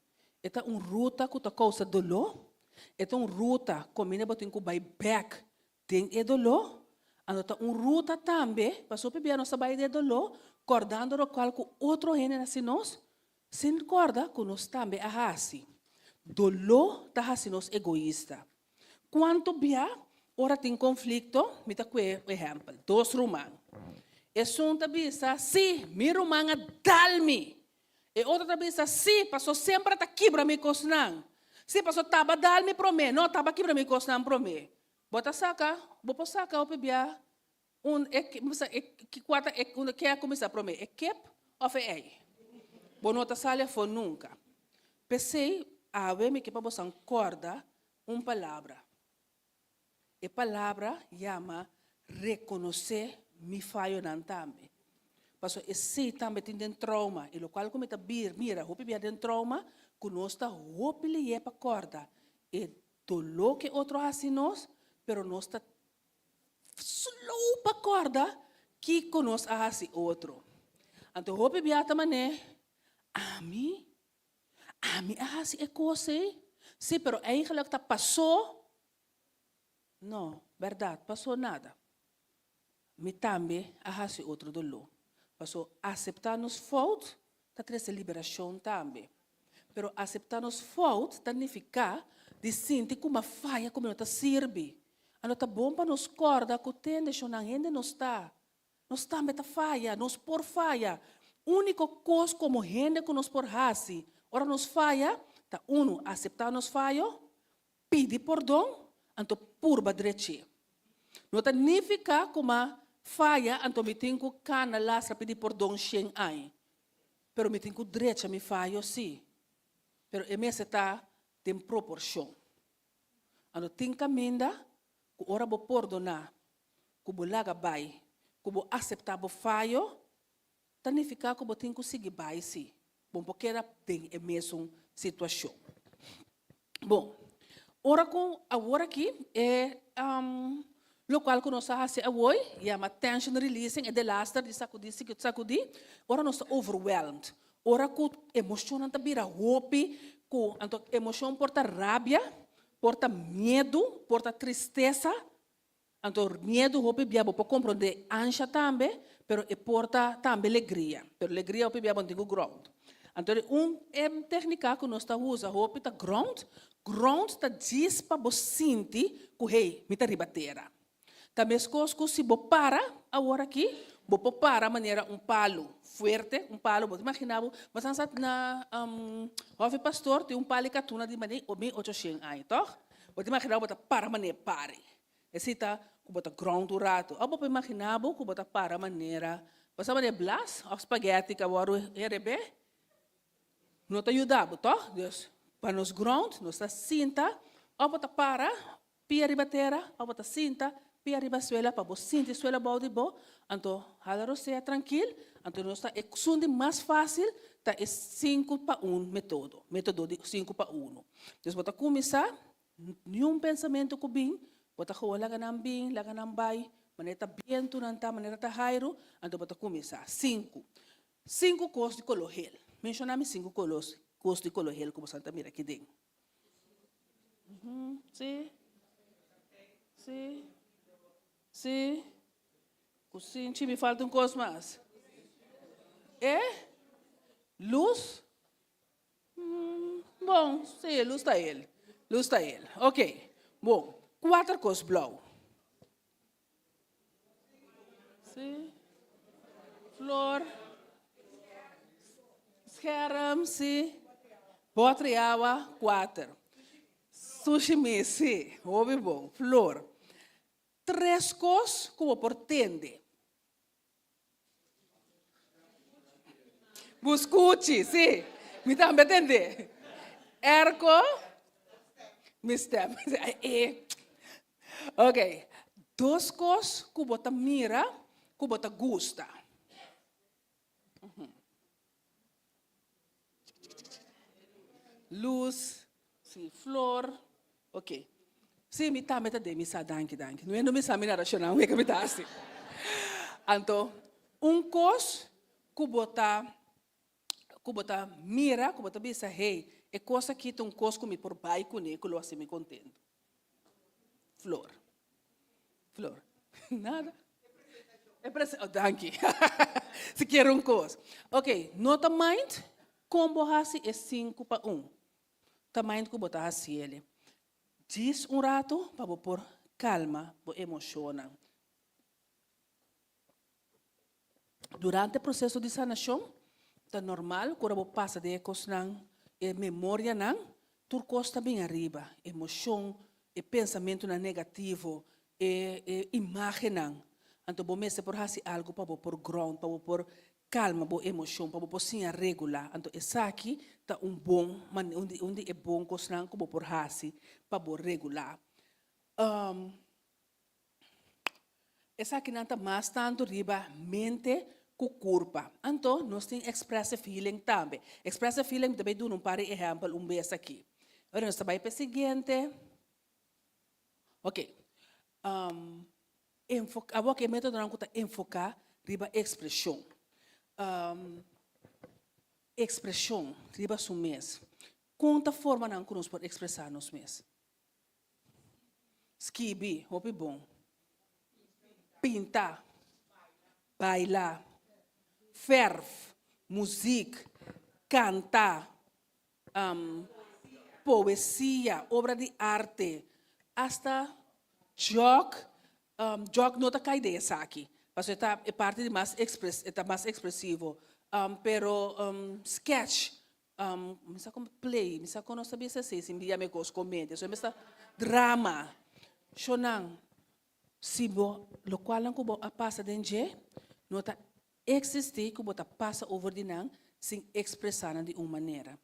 É uma ruta que causa dolor. É uma ruta que combina com back tem dolor. É uma ruta também para subir a nossa baía de dolor, acordando o qual com outro gênero assim nós, sem corda que nós também é assim. Dolor está assim nós egoísta. Quanto bia ora tem conflito, me dá um exemplo, dois romanos. E sunta bisa, sim, mi romana dalmi. E outra bisa, sim, passou sempre a quebra me cosnan. Sim, passou taba dalmi pro me, não taba quebra me cosnan pro me. Bota saca, bopo saca o pebia, que é começar pro me, é kep ou é ei. Bonota salha foi nunca. Pensei, a ver me que para você corda palavra. A palavra chama reconhecer mi falho não também. Porque esse também tem trauma, e o qual como está mira, hope bia tem trauma, conosco hope lhe é para corda. E dolor que outro assim nós, pero nós está slow para corda, que conosco assim outro. Então hope bia também, a mim assim é coisa, sim, pero eigenlijk está passou. Não, verdade, passou nada. Me também arrase outro dolor. Passou aceitar nos falta, está trazendo liberação também. Pero aceitar nos falta, significa de sentir como uma falha, como não está serve. Ano está bom para nos corda, que tende a não ainda não está. Nós também está falha, nós por falha. Único coisa como gente que nos por hasi. Ora nos falha, tá aceitar nos falho, pedir perdão. Então, purba direito. Não significa como falha, então me tenho que cana lá para pedir perdão sem ai. Pero me tenho direito a me falha, sim. Pero é mesmo está tem proporção. Ano tem caminda, que ora bo perdonar, que bo laga bai, que bo aceitar bo falho, tanificar que bo tem que seguir bai si. Bom, porque era tem a mesma situação. Bom, agora aqui é local que nós fazemos hoje, é uma tension releasing, é de lastre, de sacudir, ora nós está overwhelmed. Ora com emoção não está vira hope, com emoção porta rabia, porta medo, porta tristeza, então medo hope biabo para compreender ansia também, pero e porta também alegria, pero alegria hope biabo digo ground. Então técnica que nós está usa hope está ground está diz para você sentir que hey, me está ribatera. Também coisas se você para agora aqui, você para maneira palo forte, palo, você imaginava, mas na houve pastor tem palo que atuna de maneira 1800 aí, toh? Você imaginava você para maneira pare. Esse tá que você ground o rato. Ou você imaginava que você para maneira, você maneira blas, ou spaghetti que agora RB, não te ajudava, toh? Deus, para nos ground, nos tá cinta, ou você para, pia ribatera, ou você cinta, pia riba suela para você sentir suela body bo, então halaro seja tranquilo, então nós está é mais fácil, tá é 5 para 1 método de 5 para 1. Então você começar, nenhum pensamento que bem, você coa laganam bem, laganam bai, maneira bem tu nanta, maneira tá hairo, então você começar 5 coisas de color gel. Mencioname 5 coisas de color gel como Santa mira aqui dentro. Sim. Sim. Sim. Sim, me falta coisa mais. É? Luz? Bom, sim, luz está ele. Luz está ele. Ok. Bom, 4 coisas blau. Sim. Flor. Scherm, sim. Botriawa, 4. Sushi, sim. Ouve bom. Flor. 3 coisas como portende. Buscucci, sim. Me dá me entender. Erco. Me stem. Ok. 2 coisas que você mira, que você gosta. Luz, sim, flor. Ok. Sim, me tá de me sa danke. Não me sa me nada chona, não é que me tá assim. Então, coisa que você mira, que você pensa, hey, é coisa que tem coisa que me por bai com ele, que eu assim me contento. Flor. Nada. É presente. Oh, danke. Se quer coisa. Ok, nota mind, como você é 5 para 1. Tamanho que você assim ele. Diz rato para pôr calma, para emocionar. Durante o processo de sanação, é normal, quando você passa de coisas e memória, tudo costa bem arriba. Emoção, e pensamento negativo, e imagem. Então, você pode fazer algo para pôr ground, para pôr calma, boa emoção, para pôr sim a regular. Então, essa aqui está bom, onde é bom coisa que você pode fazer para pôr regular. Essa aqui não está mais tanto riba mente que corpo. Então, nós temos expressive feeling também. Expressive feeling também dou um par de exemplos, vez aqui. Agora, nós estamos para o seguinte. Ok. Agora que método não está enfocar riba expressão. Expressão riba sua mês. Quanta forma não nós podemos expressar nos mês? Skibi, hope bom. Pintar, bailar, ferv, música, cantar, poesia, obra de arte, hasta jogo não está caindo dessa aqui, porque é parte de mais expressivo, pero sketch, me sa como play, me sa como não sabia se assim, envia me com comédia, so me sa drama, chonang. Se o qual não cubo a passa dentro, não está existir cubo tá passa over de não sem expressar de uma maneira.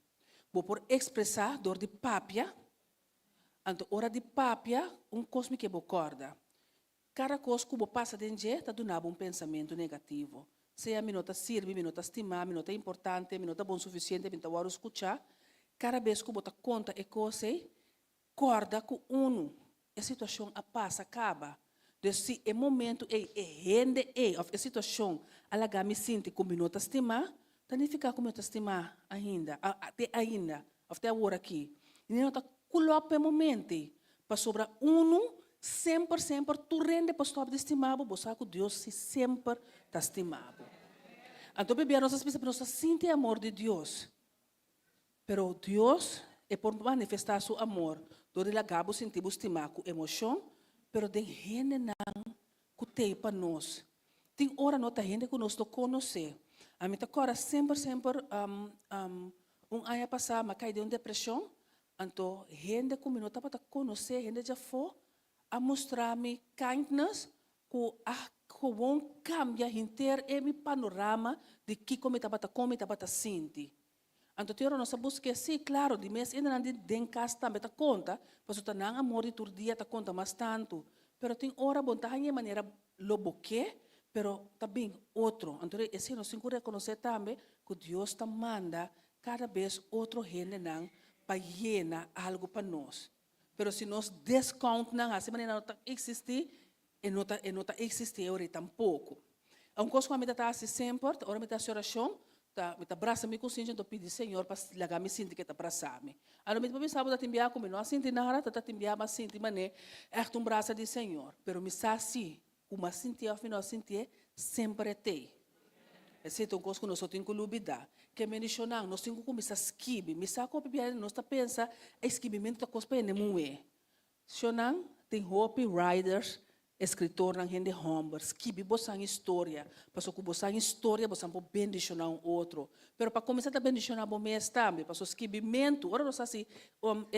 vou por expressar dor de papia, anto hora de papia, cosme que corda. Cada coisa que passa dentro de está donando pensamento negativo. Se a minota serve, minota estimar, minota importante, minota bom suficiente, minota hora escuchar, cada vez que você conta e coisa, corda com a situação a passa, acaba. Então, se é momento, rende, a situação, ela me sente com minota estimar, tá nem ficar com minota estimar ainda, até a hora aqui. E não está coloca momento, para sobrar sempre, tu rende para estar estimado, você sabe que Deus sempre está estimado. Então, bebê, nós sentimos amor de Deus. Pero Deus é por manifestar seu amor. Dore la gabo sentimos estimar com emoção, pero tem gente não que tem para nós. Tem hora nota gente que nós não conhece. A mim agora sempre ano passado, mas cai de uma depressão. Então, gente que não está para conhecer, gente já foi a mostrar-me kindness, que vão cambiar inteiro o panorama de que como está para sentir. Então, teoro nós busca sim, claro, de mês ainda não tem casa também tá conta, mas o tanang amor de tur dia tá conta mais tanto. Pero tem hora bom tá hanya maneira loboque, pero também outro. Então, esse nós temos que reconhecer também que Deus tá manda cada vez outro gente não para llenar algo para nós. Pero se nós descount não, assim maneira não tá existir, e não tá existir ora tampouco. Um coisa que a minha tá assim sempre, ora minha tá oração. Me abraça me consciente então pedir Senhor para lagar me sentir que está abraçar-me. Ano me pensava da timbiar como não assim nada, tá timbiar mas sentir mané é um braço de Senhor, pero me sa assim, uma sentir ao final sentir sempre tem. Esse é um coisa que nós temos que lubidar. Que me diz não, nós temos que começar a esquivar, me sa copy bem, nós tá pensa esquibimento da coisa para nemué. Shonan tem hope riders escritor ng hindi hombres, que bibosang história, paso que bosang história, bosang po bendicionar outro. Pero para começar a bendicionar o mês também, paso esquibimento, ora nós assim,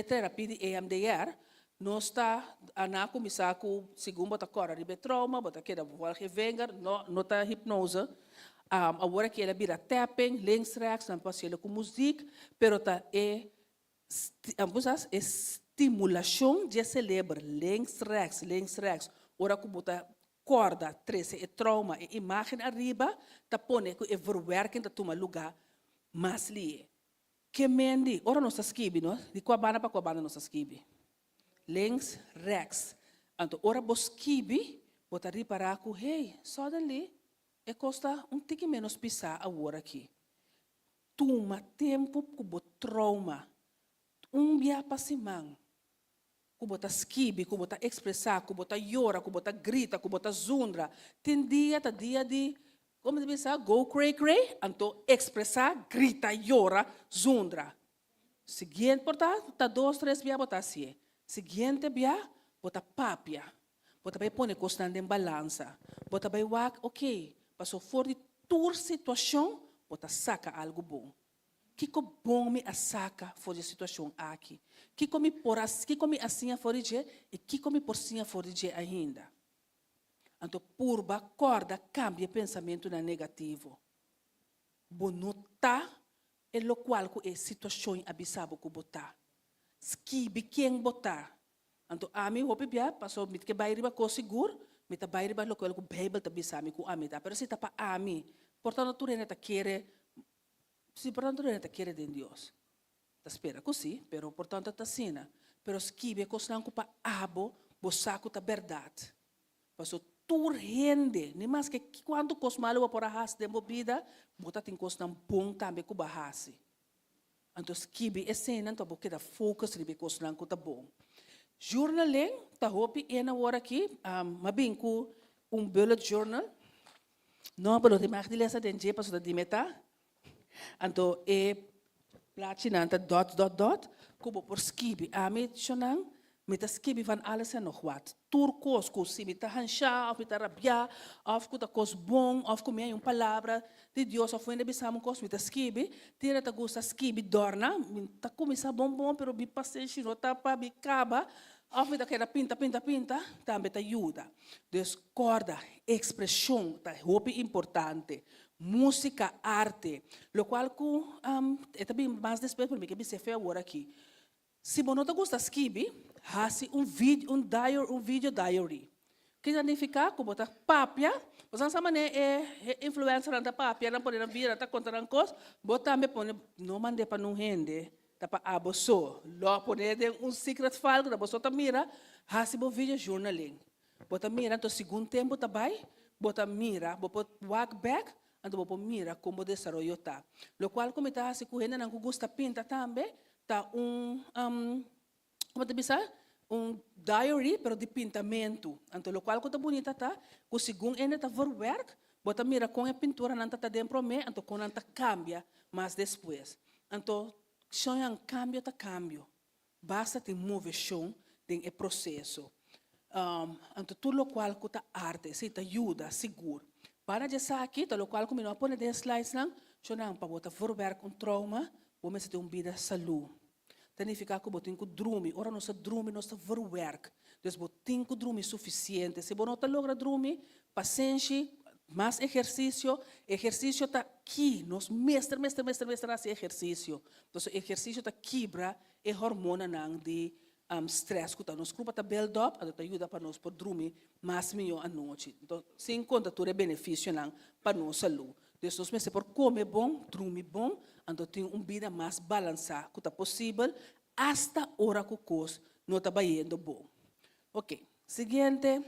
terapia de EMDR, nós está a começar com segundo bota cora de trauma, bota que da voal que venga, não tá hipnose, agora que ela vira tapping, links rechts, não passa ele com música, pero tá estimulação de cérebro, links rechts. Ora que bota corda, 13 e trauma, e imagem arriba, tá pone que é verwerking da toma lugar, mas li. Que mendi, ora nós esquibi, não? De quabana para quabana nós esquibi. Links, rechts. Então, ora bosquibi, bota reparar que, hey, suddenly, é costa tique menos pisar a hora aqui. Toma tempo que bota trauma. Dia para semana. Que bota esquibi, que bota expressar, que bota llora, que bota grita, que bota zundra. Tem dia de, como se diz, go cray, então expressar, grita, llora, zundra. Seguinte, portanto, tá 2, 3 dias bota assim. Seguinte dia, bota papia. Bota vai pôr constante em balança. Bota vai ok, passou fora de tua situação, bota saca algo bom. Que bom me saca fora de situação aqui. Que come assim fora de e que come por assim fora de ainda. Então, purba, corda, cambia pensamento na negativo. Bonota é o qual que é situação abissado que botar. Skibi quem botar. Então, a mim, hope bia, passou, me que vai riba com seguro, me tá vai riba o qual que o Bible tá bisami com a mim, tá? Pero se tá para a mim, portanto, tu rena tá querer. Se portanto não está querendo em Deus, está espera que sim, pero portanto está sina, pero esquive que não culpa abo, bosaco tá verdade, passo tu rende, nem mais que quando cosmalo por a raça de movida, bota tem coisa bom também que bahase, então esquive é cena, então porque da focus ribe coisa não que tá bom, journaling, tá hopi é na hora aqui, mabinco bullet journal, não pelo de mais de lesa dentro, passo da dimeta. Então, platinanta dot, como por skibi. A mim, chonang, me ta skibi van alles en nog wat. Turcos, se me ta hansha, of me ta rabia, of que ta cos bom, of que me palavra de Deus, of ainda bisamo cos me ta skibi, tira ta gusta skibi dorna, me ta começa bom, pero bi paciência, não ta pa bi caba, of me ta queda pinta, também ta ajuda. Descorda, expressão, ta hope importante. música, arte, lo cual é também mais después para mim que me se fez agora aqui. Se você não gosta de escrever, faça um vídeo diary. Que significa que você papia, você sabe é influencer da papia, não pode vir, está contando coisas, você também pode não mandar para não rende, tá para abosso, lá pode um secret file que você tá mira, faça um vídeo journaling. Você mira, então segundo tempo tá bem, você mira, você walk back, então você mira como desenvolve tá. Lo qual como está se correndo não gosta pinta também, tá como te bisa, diary pero de pintamento. Então lo qual coisa bonita tá, que segundo ele tá verwerk, você mira com a pintura não tá dentro me, então com não tá cambia, mas depois. Então sonha um cambio tá cambio. Basta te move chão tem o processo. Então tudo lo qual que tá arte, se te ajuda, seguro. Para já aqui, tá lo qual como não pode de slides não, sonha para você verwerk trauma, você ter vida saúde. Significa que você tem que dormir. Ora, nós dormimos, nós verwerk. Então, você tem que dormir suficiente. Se você não logra dormir, paciência, mais exercício. Exercício está aqui. Nós mestre esse exercício. Então, o exercício está quebra a hormona de stress. Então, nos grupo está build up, então ajuda para nós para dormir mais melhor à noite. Então, sem conta, tudo é benefício para nossa saúde. Então, nós mestre por comer bom, dormir bom, então tem vida mais balançada que é possível, hasta a hora que o coisa não está indo bom. Ok, seguinte.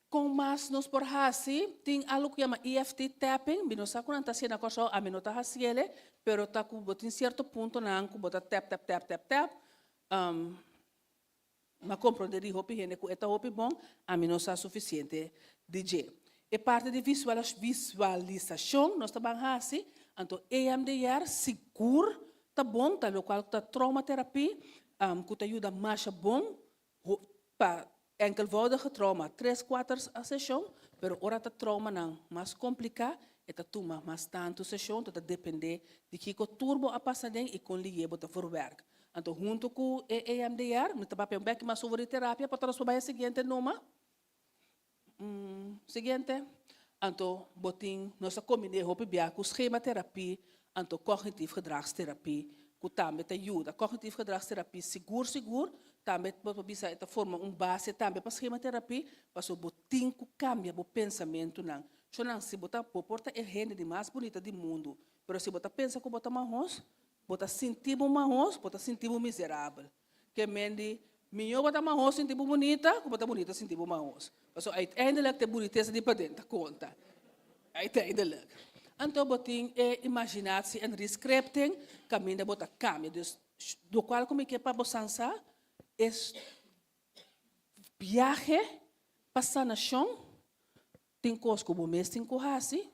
Com mais nos por hasi, tem algo que chama EFT tapping, não sei quando está sendo a coisa, a mim não está haciendo, pero está com em certo ponto não, com bota tap. Mas compreender que hopi gente que está hopi bom, a mim não está suficiente DJ. E parte de visualização, nós estamos assim, então EMDR seguro, tá bom, tá local tá traumaterapia, que te ajuda mais bom, para enkelvoudige trauma, 3-4 a sessão, pero ora tá trauma não, mais complicado, e tá toma mais tanto sessão, tá depender de que o turbo a passadem e com ligue bota verwerk. Então junto com EMDR, me tá papel back mais sobre terapia para transformar a seguinte noma. Seguinte, então, botin nossa combine hope bia com schema terapia, então cognitivo gedragsterapia, que também te ajuda. Cognitivo gedragsterapia seguro, também pode bisa esta forma base também para schema terapia, para so botin que cambia o pensamento não. Só não se botar porta é rende de mais bonita do mundo, mas se botar pensa que botar marros, botar sentir marros, botar sentir miserável. Que mende melhor botar marros sentir bonita, que botar bonita sentir marros. So uiteindelijk de boniteza de para dentro conta. Uiteindelijk. Então, botin imaginatie en rescripting, caminho bota cambia. Dus, do qual como que para bosança é viaje para sanação. Tem coisas que o mês tem que fazer.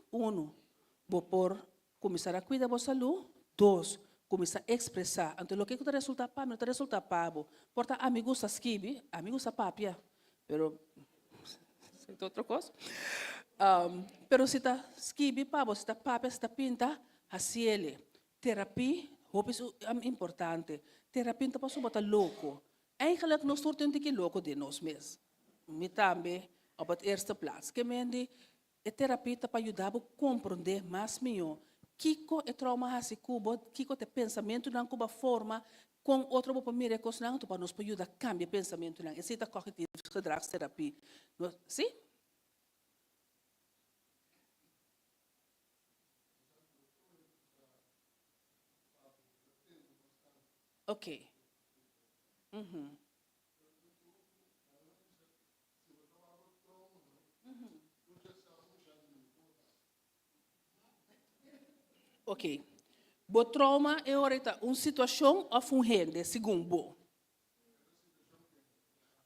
Vou por começar a cuidar da saúde. 2, começar a expressar. Então, o que está resulta para mim, está resulta para mim. Porta, amigos a escrever, amigos a papia. Pero outra coisa. Pero se está escrever para você, está papel, está pinta, assim ele. Terapia, é importante. Terapia não pode botar louco. Eigenlijk nós temos que louco de nós mesmos. Me também, op het eerste plaats. Que mende, a terapia para ajudar a compreender mais melhor. Kiko é trauma assim, cubo, kiko é pensamento não cuba forma com outro para mim recursos não para nos ajudar a cambiar pensamento não. Esse é cognitivo gedragsterapia. Sim? Ok. Ok. O trauma é ahorita uma situação ou rende, segundo.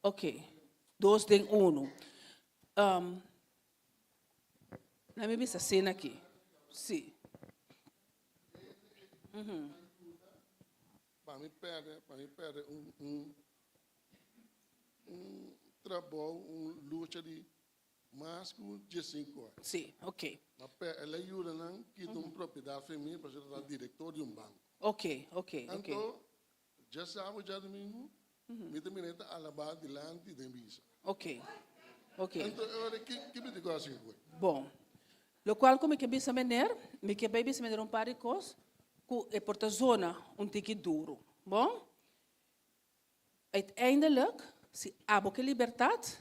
Ok. 2 de 1. Na minha vista, cena aqui. Sim. Para mim perde trabalho, luta de mais de 5 horas. Sim, ok. Mas ela ajuda não que tem propriedade feminina para ser diretor de banco. Ok. Então, já sabe já domingo, me terminei a alabar delante de mim. Ok. Ok. Então, agora, que me digo assim, foi? Bom, lo qual como que bisa mener, me que baby se mener um par de coisas, que é porta zona um tique duro. Bom, uiteindelijk, se abo que liberdade,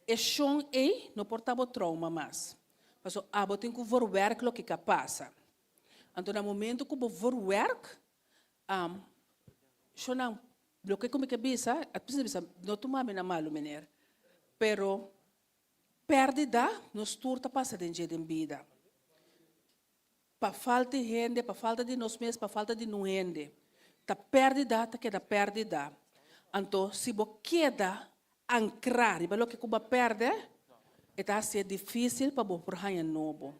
é chão ei, não portava trauma mais. Mas o abo tem que verwerk lo que passa. Então, no momento que o verwerk, chão lo que como que bisa, at bisa, não tomame na malo, mener, pero perdida, nos turta passa dentro da vida. Para falta de gente, para falta de nós mesmos, para falta de não gente. Tá perdida, tá queda perdida. Então, se você queda ancrar, e pelo que você perde, está ser difícil para você porrar novo.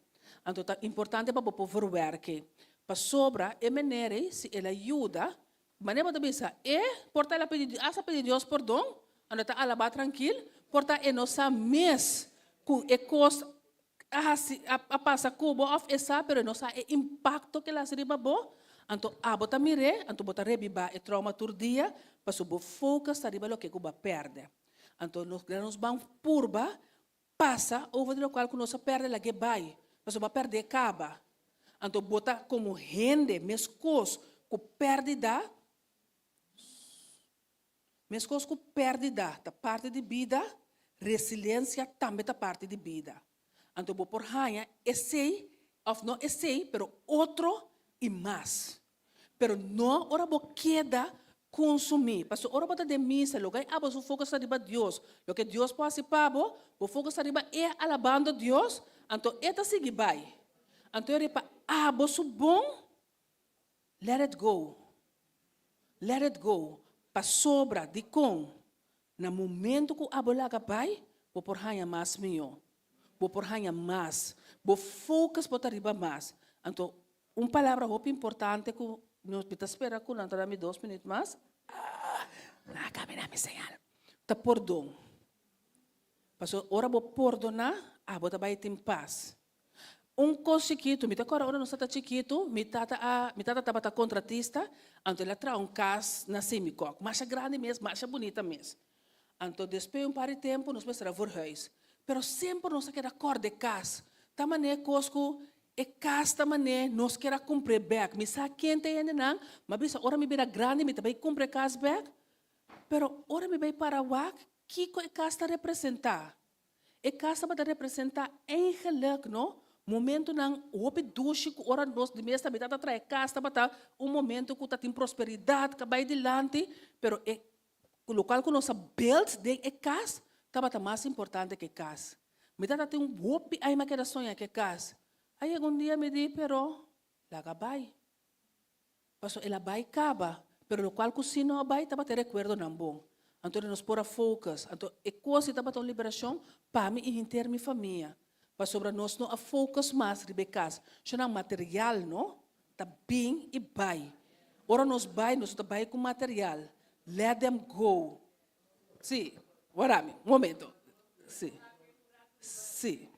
Então, é importante para você verwerken. Para sobra, é maneira, se ele ajuda, maneira de pensar, porta ela pedir, asa pedir Deus perdão, ando tá alabar tranquilo, porta é nossa mês, com é coisa a passa cubo of essa, pero nossa é impacto que ela se riba bo, então a bota mire, então bota rebiba e trauma tur dia, para subo focus ta riba lo que cuba perde. Então nos granos ban purba passa over de lo qual que nossa perde la que vai, para suba perde caba. Então bota como rende, mescos com perdida, mescos com perdida, da parte de vida, resiliência também da parte de vida. Então, vou por hanha, esse, ou não esse, pero outro e mais. Pero não, ora vou queda consumir. Porque ora vou de missa, logo aí, vou focar riba Deus. Lo que Deus pode ser para vou focar riba é alabando Deus. Então, eta sigue vai. Então, eu repa, vou bom, let it go. Let it go. Para sobra de com, no momento que a bola vai, vou por hanha mais melhor. Vou por hanha mais, vou focus por arriba mais. Então, palavra muito importante que nós espera que não me 2 minutos mais. Acaba na minha señal. Tá perdão. Passo ora vou perdonar, vou vai ter paz. Coisa chiquito, me tá agora não está chiquito, me tata estava contratista, então ela traz caso na semicoc, mais grande mesmo, mais bonita mesmo. Então, depois de par de tempo, nós vamos verhuis. Pero sempre nós queremos cor de casa. Da maneira cosco e casa da maneira nós queremos comprar back. Me sabe quem tem ainda não, mas bisa ora me vira grande, me também comprar casa back. Pero ora me vai para o que a casa representa. E casa vai representar eigenlijk no momento não o duche que ora nós de mês também tá traz casa para momento que tá tem prosperidade que vai dilante, pero o local que nós build de casa estava mais importante que casa. Me dá até whoop aí me queda sonhar que casa. Aí algum dia me diz, pero lá vai. Passo ela vai acaba, pero o qual que se não vai estava te recuerdo não bom. Então nós pôr a focus. Então é coisa estava tão liberação para mim e inter minha família. Para sobre nós não a focus mais de casa. Já não material não, tá bem e vai. Ora nós vai com material. Let them go. Sim. Guardami, un momento. Sí. Sí.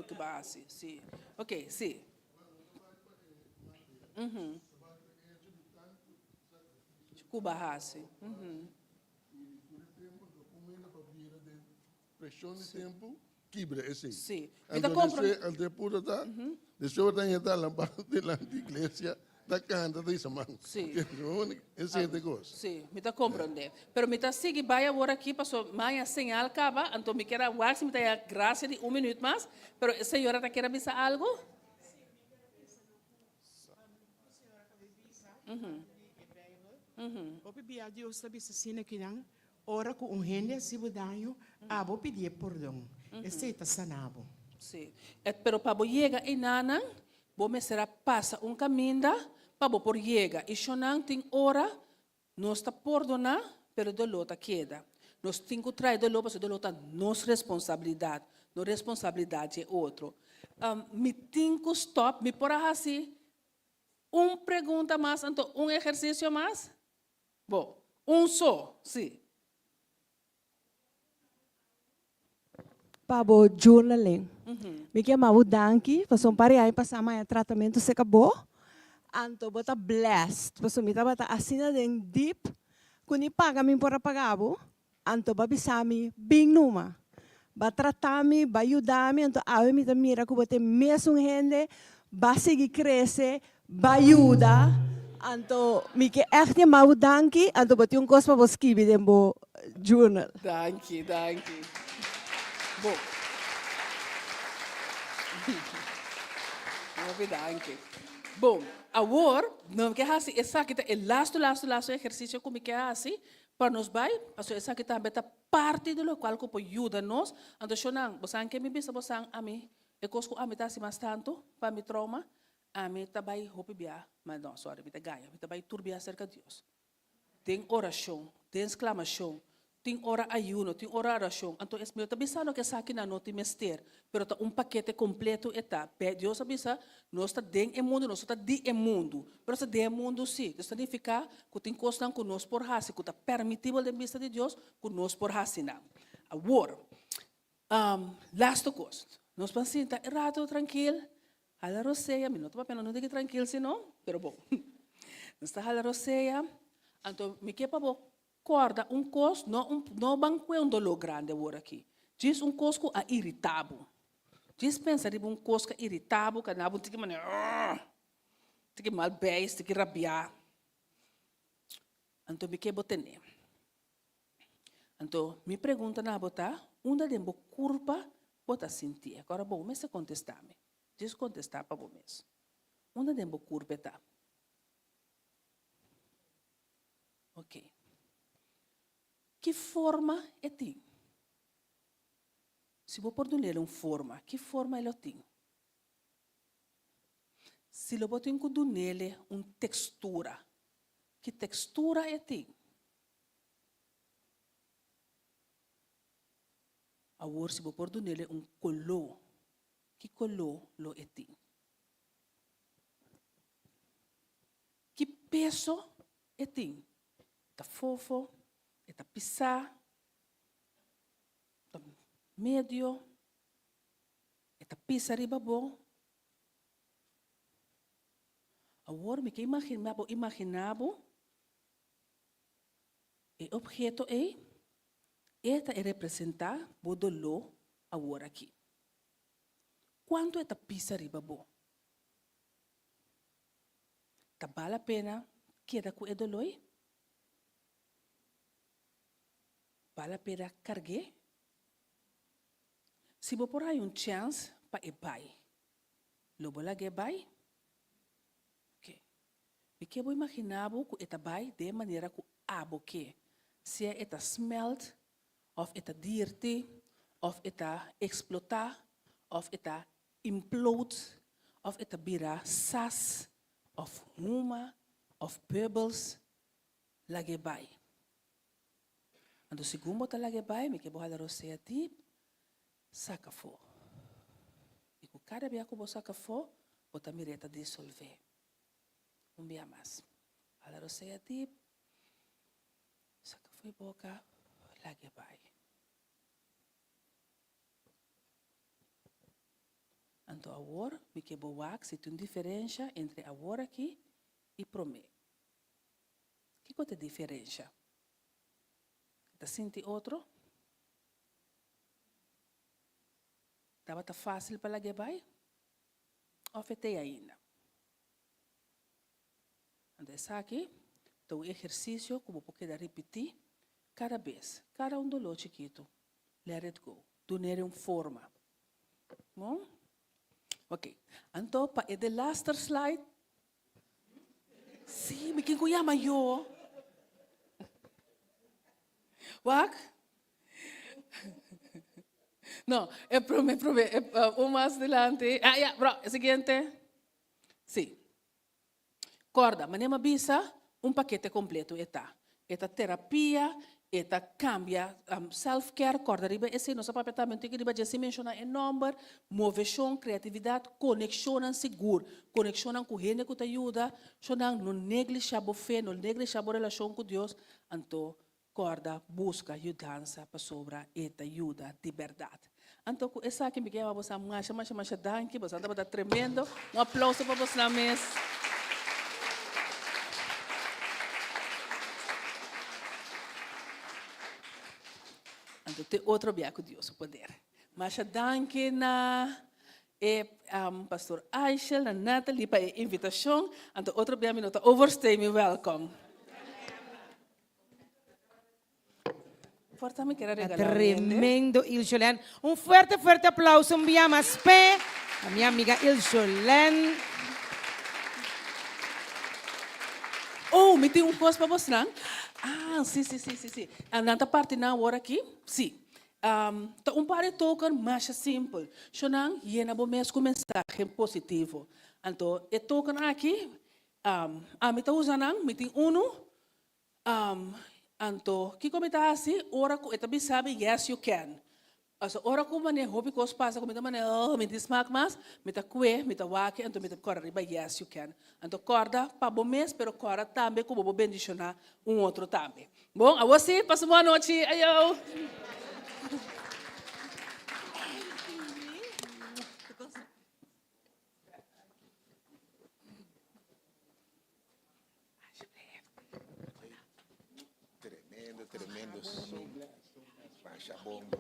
Que base, sim. Ok, sim. Cuba Hassi. Pressão de tempo, quebra, esse. Sim. Então, depois da, depois da entrar lá na igreja, da canta da semana. Sim. Esse é de gosto. Sim, me está compreendendo. Pero me está seguindo, vai agora aqui, passou manhã señal acaba, então me quer aguardar, se me dá graça de 1 minuto mais, pero a senhora está querendo avisar algo? Vou pedir a Deus sabe se que não, ora com gente se budanho, vou pedir perdão. Esse está sanado. Sim. Pero para chegar em nana, vou me será passa caminho para por chegar. E chonan tem hora, nós está perdonar, pero do lota queda. Nós temos que trazer do lota, porque do lota nossa responsabilidade. no responsabilidade é outro. Me tenho stop, me por assim, pergunta mais, então, exercício mais? Bom, só, sim. Pabo journaling. Me chama o Danki, passou um pare aí passar mais tratamento se acabou. Anto bota blessed, passou me bota assina den deep, kuni paga me por pagabo. Anto babisami bing numa. Ba tratar-me, ba ajudar-me, anto ave me mira que bote mesmo gente, ba seguir crescer, ba ajuda. Anto me que echt mau danki, anto bote coisa para vos escrever den bo journal. Danke. Bom. Danke. Bom, agora, não quer assim, essa aqui é o exercício como que é assim, para nós vai, porque essa aqui também é parte do qual que pode ajudar nós. Então, Shonan, você que me bisa, você a mim, é coisa que a mim tá se mais tanto, para me trauma, a mim tá vai hope bia, mas não, sorry, me tá ganha, me tá vai turbia acerca de Deus. Tem oração, tem exclamação, tem hora ayuno, tem hora oração. Então, es meu também sabe que essa aqui não tem mister, pero tá paquete completo eta. Deus avisa, nós está dentro do mundo, nós está de mundo. Pero essa de mundo sim, isso significa que tem coisas que nós por hasi, que está permitido de vista de Deus, que nós por hasi não. Agora, last coisa, nós pensamos, tá errado, tranquilo, a la roceia, me não estou apenas não digo tranquilo, senão, pero bom, nós está a la roceia, então me quer para corda cos não banco é dolor grande agora aqui. Diz cosco a irritável. Diz pensa de cosco irritável, que não tem que maneira, tem que mal bem, tem que rabiar. Então me quer botar. Então me pergunta na botar, onde de curva bota sentir. Agora bom, me se contestar me. Diz contestar para bom mesmo. Onde de curva está? Ok. Que forma é tem? Se vou pôr nele forma, que forma ele tem? Se eu botar nele textura, que textura é tem? Agora se vou pôr nele color, que color lo é tem? Que peso é tem? Tá fofo? Está pisar, está medio, está pisar riba bom. Agora me que imaginabo, o objeto esta é representar o dolor agora aqui. Quanto está pisar riba bom? Tá vale a pena queda com o dolor? Vale a pena carregar? Se você por aí chance para ir bai, lo vou lá que bai? Ok. E que eu imaginava que eta bai de maneira que abo que se eta smelt, of eta dirty, of eta explotar, of eta implode, of eta bira sas, of huma, of pebbles, lá que bai. Ando segundo botar lá que vai, me que boa da roceia tip, saca fo. E com cada vez que eu saca fo, botar mireta dissolver. Dia mais. A la roceia tip, saca fo e boca, lá que vai. Ando agora, me que boa se tem diferença entre agora aqui e promê. Que qual é a diferença? Tá senti outro? Estava tá fácil para lá vai? Ou fetei ainda? Então, aqui, então, o exercício, como porque da repetir, cada vez, cada dolor chiquito, let it go, do nele forma. Bom? Ok. Então, para the last slide, sim, me quem conhece maior. Wak? No, promete. Más adelante. Bro, siguiente. Sí. Corda, manema bisa, paquete completo está. Esta terapia, eta cambia self-care, corda riba, esse nossa papel também tem que riba, já se menciona em número, moveção, criatividade, conexão seguro, conexão com gente que te ajuda, não negligencia a fé, não negligencia a relação com Deus, então, corda, busca ajudança para sobra eta ajuda de verdade. Então, essa aqui me quer você mais danke, você anda tremendo, aplauso para você na mesa. Então, tem outro biaco Deus, o poder. Mas danke na pastor Aichel, na Natalie, para a invitação. Então, outro biaco minuto, overstay me welcome. Forte me quer regalar. Tremendo, Iljolen. Un fuerte, fuerte aplauso enviamos a mi amiga Iljolen. Oh, me tem coisa para você, não? Sim. Nanta parte na hora aqui? Sim. Tá par de token mais simples. Xonang, yena bo mes com mensagem positivo. Então, e token aqui, me tá usando, me tem então, que como tá assim, ora que também sabe, yes you can. Also, ora que mané hobby cos passa, como tá mané, me diz mas, me tá cue, me tá wake, então me tá corre riba, yes you can. Então, corda para bom mês, pero corda também como vou bendicionar outro também. Bom, a você, passa boa noite, ayo. Tremendo. Baixa bomba.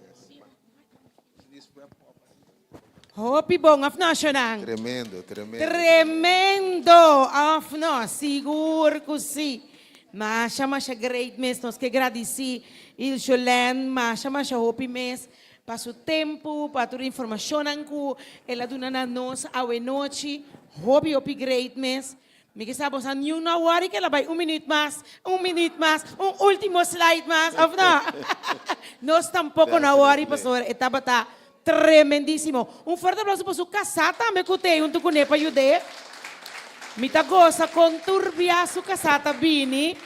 Hopi bom, afnacionang. Tremendo. Tremendo, afno, seguro que sim. Mas great mes, nós que agradeci Iljolen, mas hopi mes. Passo tempo, para toda informação que ela dona na nós a noite, hopi great mes. Me que sabemos a new na worry que ela vai minuto mais, último slide mais, of não? Nós tampouco na worry, pastor, etapa tá tremendíssimo. Forte aplauso para sua casata, me cutei junto com ele para ajudar. Me tá gosta com turbia sua casata bini,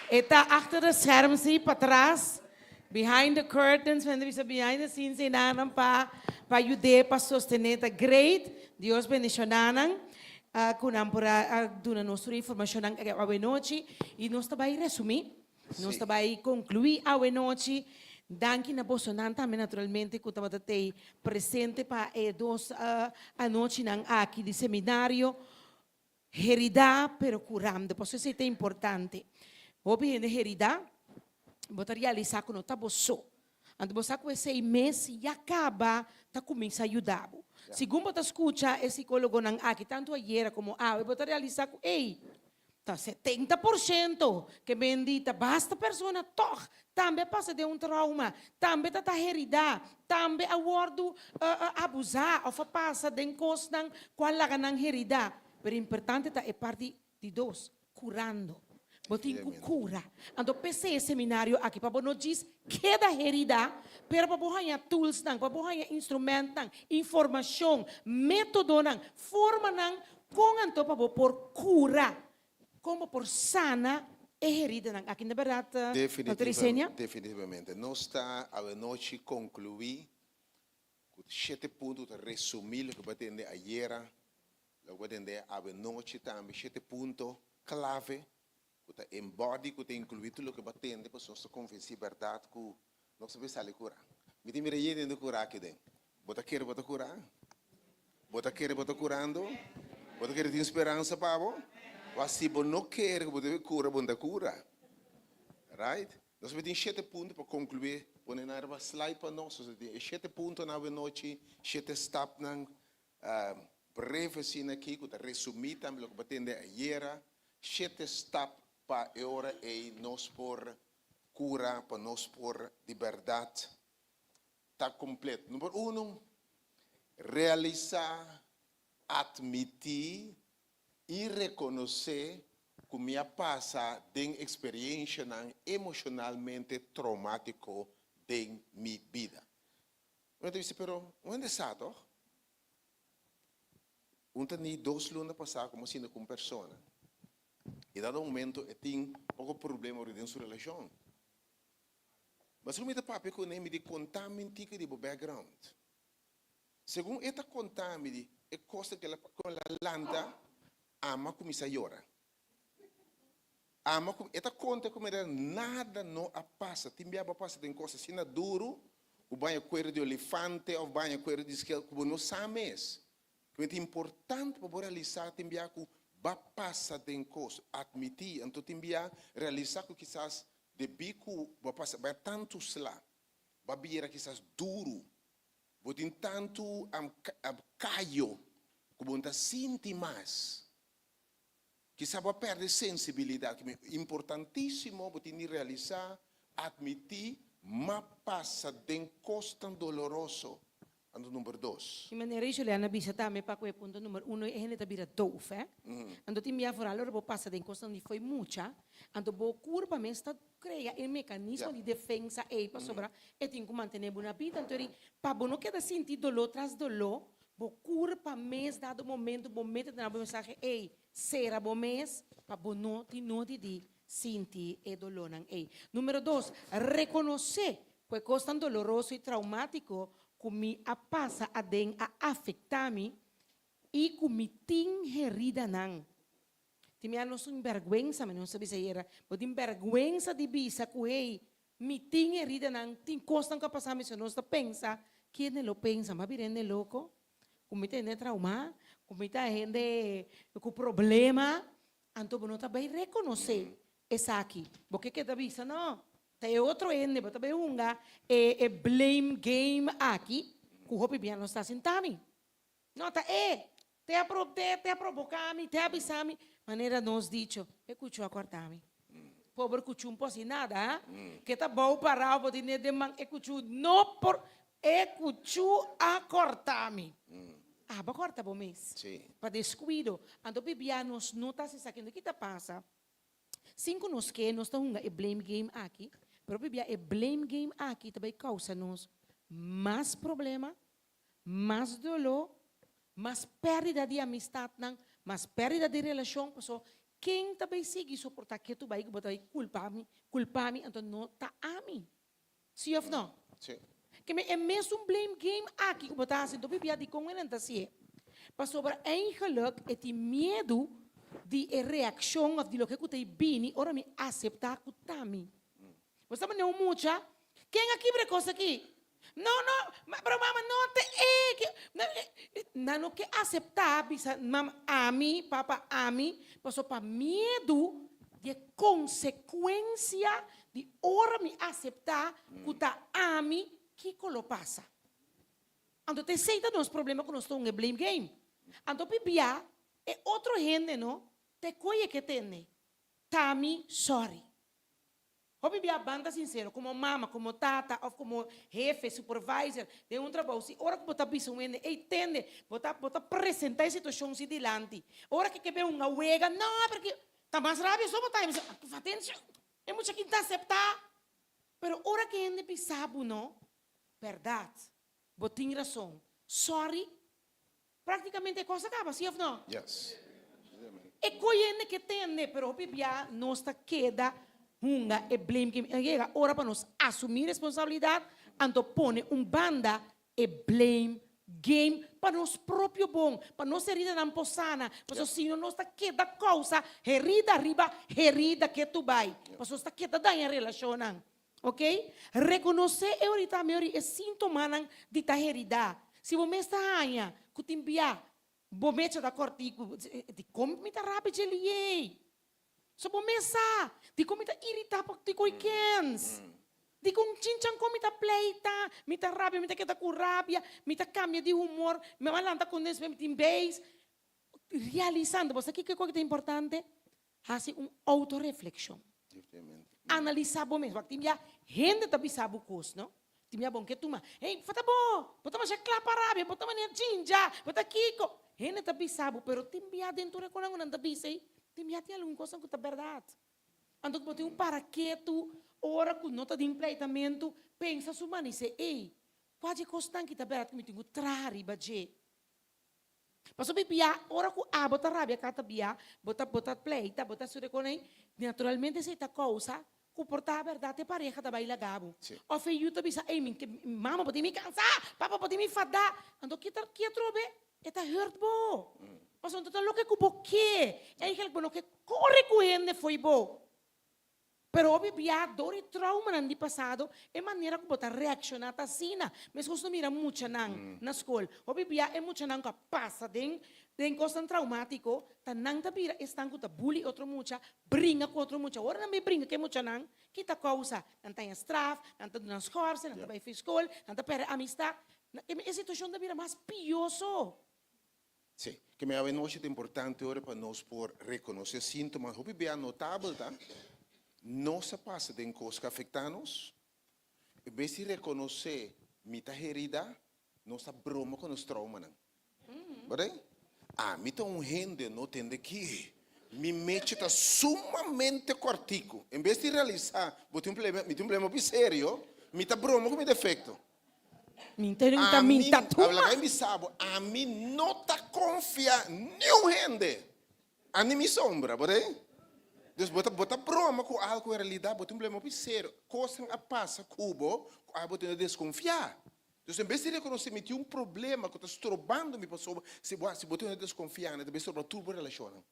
eta achter de scherm sim para trás, behind the curtains, quando você behind the scenes, e nada para ajudar, para sostener, tá great, Deus bendicionanan. Kunam para dona nossa informação a noite e nós também resumir, nós também concluir a noite. Danke na Bolsonaro também naturalmente que estava até presente para dos a noite aqui de seminário herida pero curando, por isso é importante. Hoje em herida, botar realizar quando tá bosso. Ando bossa com esse mês e acaba tá começa a ajudar. Segundo você escuta, esse psicólogo não aqui tanto ayer como eu vou realizar com tá 70% que bendita basta pessoa toch também passa de trauma, também tá herida, também a wordo abusar ou passa de coisa qual lá não herida, pero importante tá é parte de dois curando. Botin cura. Então, pensei seminário aqui para não diz que da herida, pero para bohanya tools para bohanya instrumento, informação, método forma com anto para por cura, como por sana herida aqui na verdade. Definitivamente. Nós está a noite concluir com 7 pontos de resumir o que vai atender ayer, o que vai atender a noite também 7 pontos clave. Que embody, que inclui tudo o que batende, para nós convencer a verdade que nós sabemos sair curar. Me tem meio de curar aqui dentro. Bota querer bota curar. Bota querer bota curando. Bota querer ter esperança para você. Mas se você não quer que você cura, bota cura. Right? Nós temos 7 pontos para concluir. Põe na slide para nós. 7 pontos na noite, 7 steps breve assim aqui, que resumir também o que batende ayer. 7 steps para agora é nós por cura, para nós por liberdade. Está completo. Número 1, realizar, admitir e reconhecer que minha passa de experiência emocionalmente traumático de minha vida. Eu disse, pero onde está, toch? Tem 2 lunas passadas como sendo com pessoa. E dado momento, tem pouco problema dentro da sua relação. Mas como está papo com ele de contaminante de background. Segundo esta contaminante, é coisa que ela com a landa ama começar a chorar. Ama esta conta como era nada não a passa. Timbia a passa tem coisa assim duro, o banho coelho de elefante ou banho coelho de esquilo como não sabes. Que é importante para realizar timbia que ba passa tem coisa admitir, então timbia realizar que quizás de bico ba passa ba tanto slá, ba biera quizás duro, botin tanto am caio, como não sente mais. Quizás va a perder sensibilidad, que é importantíssimo para realizar, admitir, mas passa de costa doloroso. Ando número 2. De maneira Juliana bisa também para o ponto número 1 é gente vira doof, eh? Ando tem minha foral, eu passa de costa onde foi muita, ando bo curva mesmo está cria um mecanismo de defesa aí para sobrar, e tem que manter boa vida, então para não queda sentir dolor tras dolor, bo curva mesmo dado momento da mensagem, ei, será bom mês, para não te sentir e dolor não ei. Número 2, reconhecer que coisa doloroso e traumático que a passa a den a afetar-me e que me tem herida não. Timia não sou vergonha, mas não sabe se era, mas tem vergonha de bisa que ei, me tem herida não, tem coisa que passar me se não está pensa, quem não pensa, mas virando louco, como tem trauma, como tem gente com problema, então não está bem reconhecer essa aqui, porque que da bisa não. Tem outro ende, mas também é blame game aqui, que o Hopi Bian não está sentando. Não, tá, te provocar-me, te avisar-me, maneira nos dicho, escutou a cortar-me. Pobre cuchum posse nada, que tá bom para o poder de man, escutou, não por, escutou a cortar-me. Ah, vai cortar bom mês. Sim. Para descuido, então Bian nos não está se sacando, o que tá passa? Cinco nos que nós estamos é blame game aqui. Pero Bíblia é blame game aqui também causa-nos mais problema, mais dolor, mais perda de amistade, mais perda de relação. Pessoal, quem também segue suportar que tu vai culpar-me, então não está a mim. Sim ou não? Sim. Que é mesmo um blame game aqui que botar assim, então Bíblia diz como ele está assim. Para sobre eigenlijk é de medo de reação of de lo que eu tenho bem, ora me aceitar que tá mim. Você não mucha? Quem aqui precoce aqui? Não, mas mama não te não que aceitar, mama a mim, papa a mim, passou para medo de consequência de ora me aceitar que tá a mim que colo passa. Então te aceita nos problemas que nós estamos em blame game. Então Bíblia é outro gente, não? Te coie que tem. Tami sorry. Hopi bia banda sincero, como mama, como tata, ou como jefe, supervisor, de um trabalho, se ora que botar bicho um entende, botar apresentar a situação se dilante. Ora que vê uma uega, não, porque tá mais rápido, só botar, atenção, é muito que tá aceitar. Pero ora que ende pisabo, não, verdade, botin razão, sorry, praticamente a coisa acaba, sim ou não? Yes. E coisa que tem, pero hopi bia não está queda hunga e blame game. Llega ora para nós assumir responsabilidade, então pone banda e blame game para nós próprio bom, para nós herida não possana, para se não está queda causa, herida arriba, herida que tu vai, para se está queda da em relação, ok? Reconhecer é ahorita melhor é sintoma de ta herida. Se você está aí, que te envia, você da corte de como me tá rápido ele so pomesa, di ko mita irita pag di ko ikens. Di kong chinchan ko mita pleita, mita rabia, mita kita ko rabia, mita cambia de humor, me malanta com isso, mita base. Realizando, você que coisa é importante? Hace autorreflexão. Analisar bom mesmo. Timia gente tá bisabo cos, não? Timia bom que tuma. Ei, fata bo, bota mais clapa rabia, bota mais jinja, bota kiko. Gente tá bisabo, pero timia dentro de colang não tá bisei. Timia tinha alguma coisa que é verdade. Então, botem paraqueto, ora com nota de empreitamento, pensa sumani e diz, ei, quase costan que está verdade que me tenho trari, baje. Passo bia, ora com a bota rabia, cata bia, bota pleita, bota sure com naturalmente se está causa, comportar a verdade pareja da baila gabo. Sim. Ou foi YouTube bisa, ei, mama pode me cansar, papa pode me fadar. Então que trobe, eta hurt bo. Mas então lo que cubo que, é que lo que corre correndo foi bo. Pero obvio já dor e trauma no passado é maneira como botar reaccionar assim, mas você mira muito na escola. Obvio já é muito não que passa den coisa traumático, tá não tá vira estão com tá bully outro mucha, brinca com outro mucha. Ora não me brinca que muito não, que tá causa, não tem straf, não tá dando esforço, não tá vai fiscal, não tá perde amistade. É situação da vira mais pioso. Sim, que me avem noite é importante agora para nós por reconhecer sintomas, o bem notável, tá? Não se passa de coisas que afetam nos. Em vez de reconhecer mita herida, não se broma com os traumas. Verdade? Me tá gente não tem que me mete tá sumamente cortico. Em vez de realizar, botar um problema bem sério, me tá broma com meu defeito. Minta Habla me sabe, a mim não tá confia nenhum gente. A mim me sombra, verdade? Dus bota broma com algo em realidade, bota um problema bem sério. Coisa a passa cubo, aí bota desconfiar. Dus em vez de reconhecer que tem um problema que está estrobando minha pessoa, se bota desconfiar, deve sobrar tudo por relação.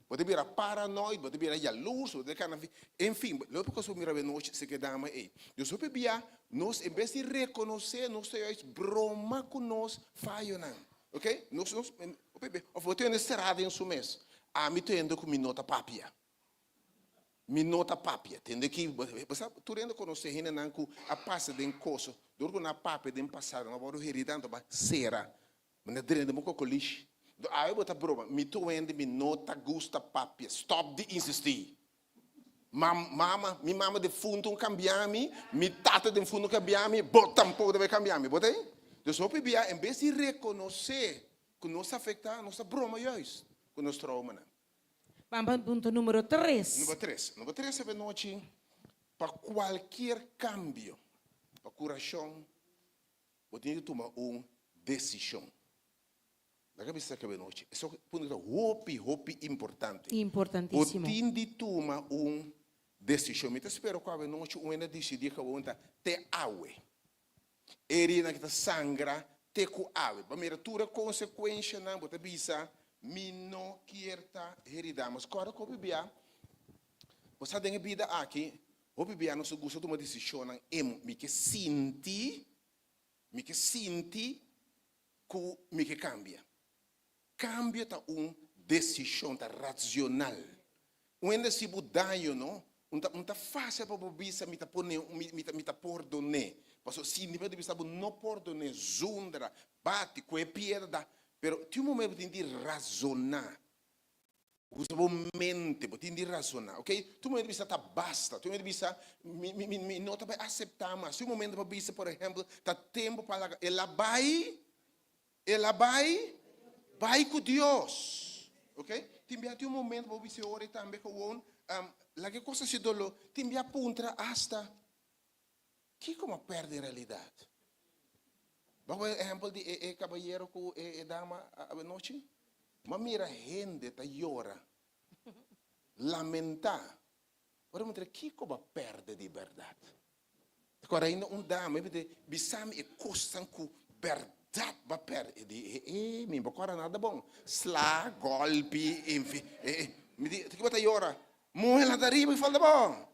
Pode virar paranoide, pode virar jaloux, pode virar, enfim, logo que eu mira bem noite, se quedamos aí. Dus eu bebia, nós em vez de reconhecer, nós temos broma com nós, falho não, ok? Nós, eu vou ter uma estrada em seu mês. Me tendo com minha nota papia. Minota papia, tende que você tu rende conhecer gente não que a passa de coisa, dor na papia de passado, não vou heritando ba cera, mas drende muito coliche. Aí bota broma, me tu rende minota gusta papia, stop de insistir. Mama de fundo cambiami, mi tata de fundo cambiami, bota tampoco deve cambiami, bota aí? Então o pibia em vez de reconhecer que nos afeta, nossa broma isso, com nosso trauma. Vamos para o ponto número 3. Número 3 é noite para qualquer cambio, para coração, você tem que tomar uma decisão. Da cabeça que é noite. Isso é um ponto importante. Importantíssimo. Você tem que tomar uma decisão. Eu espero que a noite uma decidir que você te aue. Erina que te sangra, te com aue. Para mira consequência não, você bisa. Mi não quer estar heredar, mas quando eu bebia, você tem vida aqui, o bebia não se gosta de uma decisão, me que senti que me que cambia. Cambia tá decisão tá racional. Quando se budaio não, tá fácil para bobisa me tá perdonar. Porque se nível de vista não perdonar, zundra, bate, com piedra. Pero tem momento que tem de razonar. Usa mente, tem de razonar, ok? Tu momento vista tá basta, tu momento vista me não tá vai aceitar mais. Se o momento para vista, por exemplo, tá tempo para ela vai com Deus, ok? Tem momento para vista ora também com lá que coisa se dolo, tem apunta hasta que como perde a realidade. Vamos ver exemplo de caballero com dama a noite. Mas mira gente tá llora, lamenta. Ora mostra que como perde de verdade. Agora ainda dama de bisam e costan com verdade vai perder. Me bocora nada bom. Slá, golpe, enfim. Me diz que bota llora. Morre lá da riba e fala bom.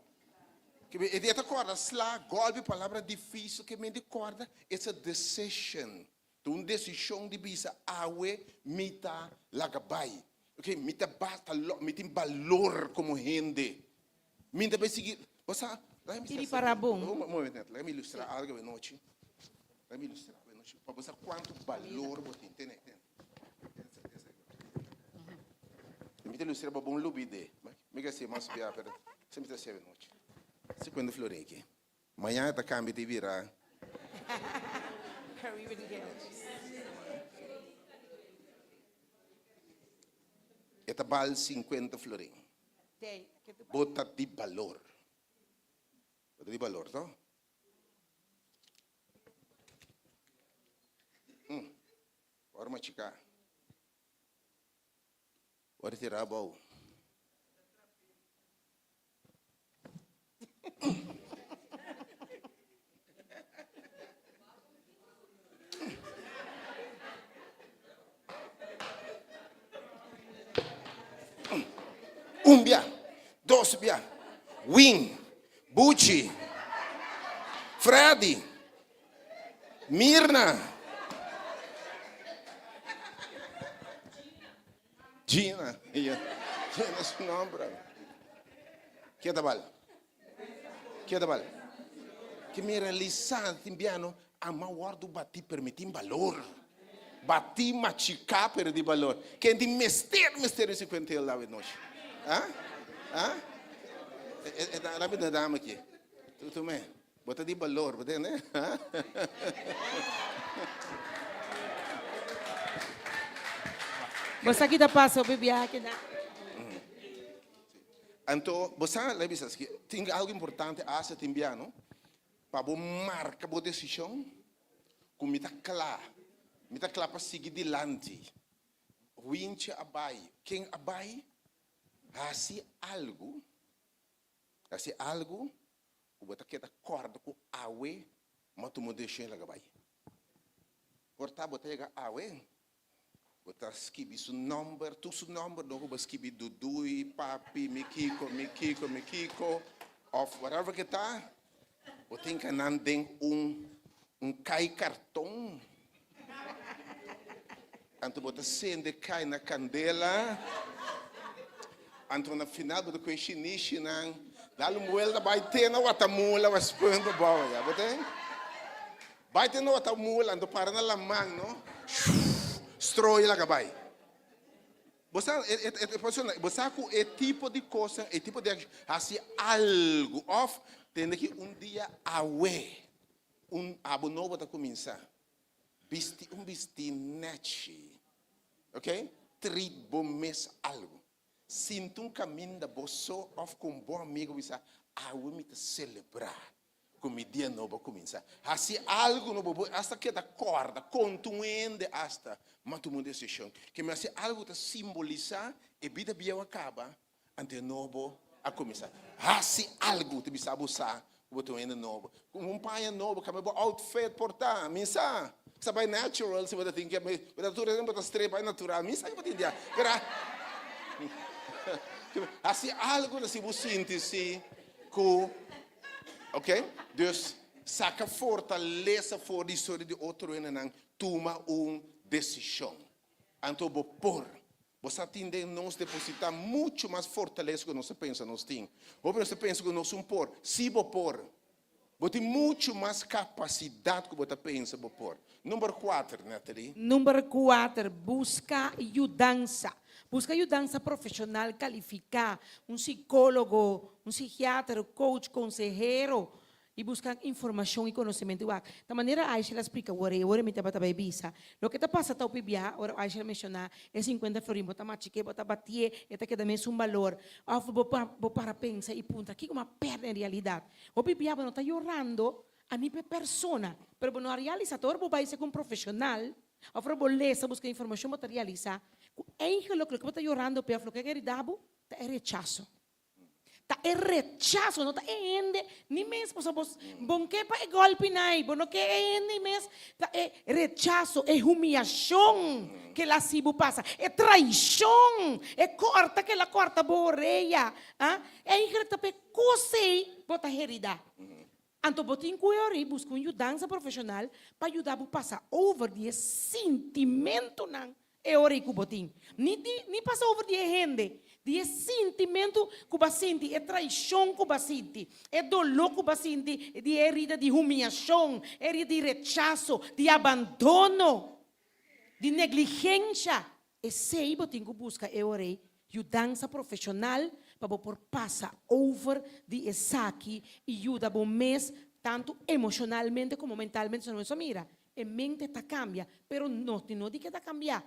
E de acorda, slá, golpe, palavra difícil que me decorda, it's a decision. Uma decisão de bisa, awe, mita, lagabay. Ok, mita basta, mita valor como gente. Mita vai seguir, você, Tiri para bom. Um momento, let me ilustrar algo de noite. Let me ilustrar, para você quanto valor você tem. Me ilustrar para bom lubide. Me quer ser mais pior, pero sempre está sendo noite. Se quando florei aqui. Amanhã está câmbio de virar. Esta bal 50 florim. Bota de valor. Bota de valor, não? Ora chica. Ora tirar a boa. bia, dos bia, Win, Bucci, Freddy, Mirna, Gina, Gina é seu nome, bro. Que tabal? Que tabal? Que me realizar timbiano, a maior do bati permitir valor. Bati machicar perdi valor. Quem tem mistério 50 lá de nós. Hã? Hã? É da vida dama aqui. Tu me, bota de valor, bota né? Você aqui da passa o bebê aqui da. Então, você lembra que tem algo importante a ser timbiano para você marcar a decisão com me claro para seguir adiante. Winche abai, quem abai, assim algo, o você quer acorda com awe, mas tu não deixa ele abai. Porta você chega awe. Bota skibi su number, tu su number, no ba skibi dudui, papi, mikiko, of whatever que tá. Bota em canan den cai cartão. Anto bota sende cai na candela. Anto na final bota com chinichi nang, dalo muela vai ter na watamula was pando bola, já bota. Vai ter na watamula, anto para na lamang, no? Strói lá gabai. Você com esse tipo de coisa, esse tipo de assim algo off, tem que dia away, abo novo tá começar. Bisti nechi, ok? Treat bom mês algo. Sinto caminho da bosso off com bom amigo bisa, awe me te celebrar. Como dia novo começa. Assim algo novo, hasta que da corda, continuando hasta, mas tu muda decisão. Que me assim algo te simboliza e vida biau acaba, ante novo a começar. Assim algo te bisa abusar, o tu ainda novo. Como pai novo, que me bo outfit portar, minsa. Sabe natural, se você tem que, mas tu não pode estrepa natural, minsa que pode entender. Assim algo te simboliza com ok? Dus saca fortaleza for de história de outro e não toma decisão. Então, você tem de nos depositar muito mais fortaleza que nós pensa nós tem. Ou você pensa que nós por, se por, você tem muito mais capacidade que você pensa por. Número 4, Nathalie. Número 4, busca ajudança. Busca ajudança profissional qualificada, psicólogo, psiquiatra, coach, consejero, e buscar informação e conhecimento. Da maneira a ela explica, agora me estava também visa. O que está passando ao PBA, agora a ela mencionar, é 50 florim, bota machique, bota batie, e está que também é valor. Vou para pensar e punta, aqui uma perda em realidade. O PBA não está chorando a nível persona, mas não realiza, todo vai ser com um profissional. Agora vou ler, buscar informação, vou realizar. Lo que está llorando, pero lo que é dabo, é rechazo. É rechazo, não é ende, nem mesmo, bom que é golpe nai, bom que é ende mesmo, é rechazo, é humilhação que ela se passa, é traição, é corta que ela corta borreia, é que tá cosei, bota herida. Então, botin cuiori busca ajudança profissional para ajudar a passar over de sentimento não. É hora que botin. Nem passa over de gente. De sentimento que você sente, é traição que você sente, é dolor que você sente, é de herida de humilhação, herida de rechazo, de abandono, de negligência. Esse aí botin que busca é hora ajudança profissional para por passar over de aqui e ajuda bom mês tanto emocionalmente como mentalmente. Não é mira, a mente está cambia, pero não de que está cambiar.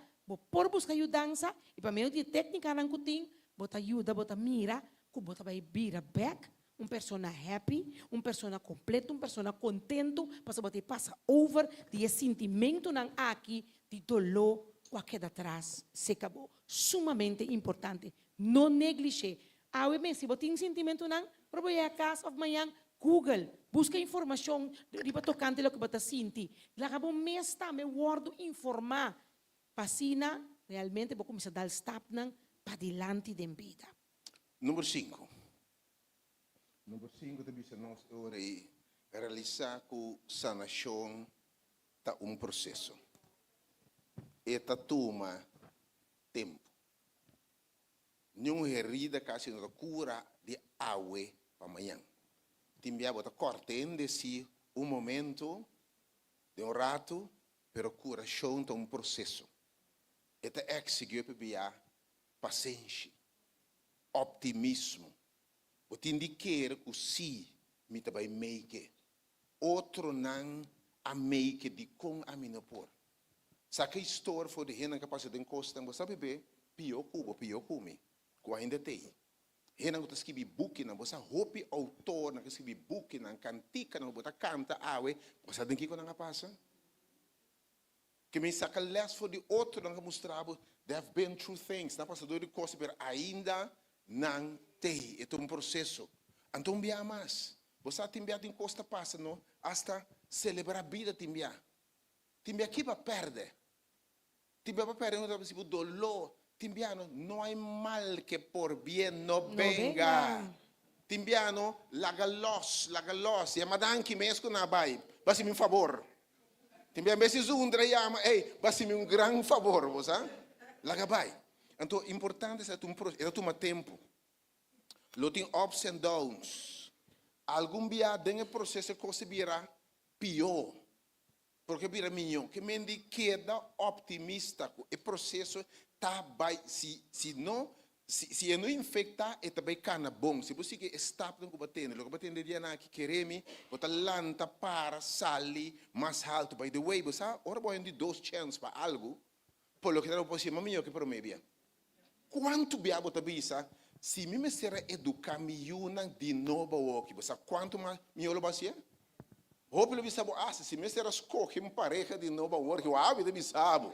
Por buscar ajudança e para meio de técnica não tem, bota ajuda, bota mira, que bota vai vira back, persona happy, persona completo, persona contento, para você passa over de sentimento não aqui de dolor o que dá atrás se acabou. Sumamente importante, não negliger. Se você tem sentimento não, provavelmente a casa of manhã Google, busca informação riba tocante lo que você sente. Lá acabou mês tá me guardo informar. Pasina realmente vou começar a dar step para diante da vida. Número 5. Número 5 também se nós realizar com sanação tá processo. Eta toma tempo. Nenhuma herida casi não cura de água para amanhã. Timbia bota cortende si momento de rato, pero curação tá processo. Eta exigir para paciência, optimismo. O te indicar que sim, me também make. Outro não a make de com a minha por. Saca história foi de rena capaz de encostar, você sabe bem, pior come, que ainda tem. Rena que escrevi book na você hope autor na que escrevi book na cantica na você canta awe, você tem que quando passa. Que me saca less for de outro não mostrava, they have been through things, na passador de coisa, mas ainda não tem, é um processo. Então bia mais, você tem bia de encosta passa, não? Hasta celebrar a vida tem bia. Timbia aqui para perder. Timbia para perder não é dolor. Timbiano, não há mal que por bem não venga. Timbiano, lagalos. E a madan que mesmo na bai, basta-me favor. Timbia vezes chama, basta-me grande favor, você? Lagabai. Então, importante é tomar tempo. Lo tem ups and downs. Algum dia tem processo que se vira pior. Porque vira minho, que me queda optimista, o processo tá vai se não infectar, é também cana bom. Se você que está com o batendo, o batendo dia na que queremos, bota lanta para sali mais alto. By the way, você ora boa de 2 chances para algo, por lo que não pode ser minho que promedia. Quanto bia bota bisa, se me será educar miúna de novo o que você quanto mais miolo vai ser? Hope que sabe, se me será escolher uma pareja de novo work, o hábito de sabe.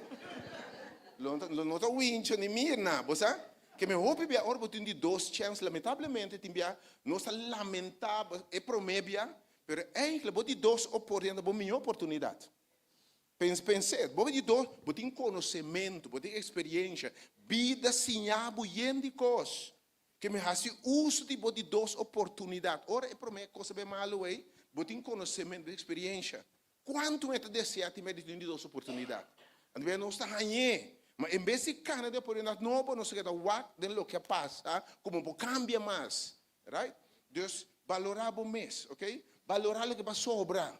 Não está wincho nem mirna, você? Que me hope bia ora botin de 2 chances, lamentavelmente timbia, não está lamentável, é promébia, pero eigenlijk botin 2 oportunidades, boa minha oportunidade. Pensei, botin 2, botin conhecimento, botin experiência, vida sinhabo yendicos, que me hace uso de botin 2 oportunidades. Ora é promé coisa bem malo aí. Botin conhecimento, experiência. Quanto é que deseja ter mais de 2 oportunidades? Então, não está ganhando. Mas em vez de cana de oportunidade, não se queda what de lo que passa, como cambia mais. Right? Deus valorar o mês, ok? Valorar o que vai sobrar.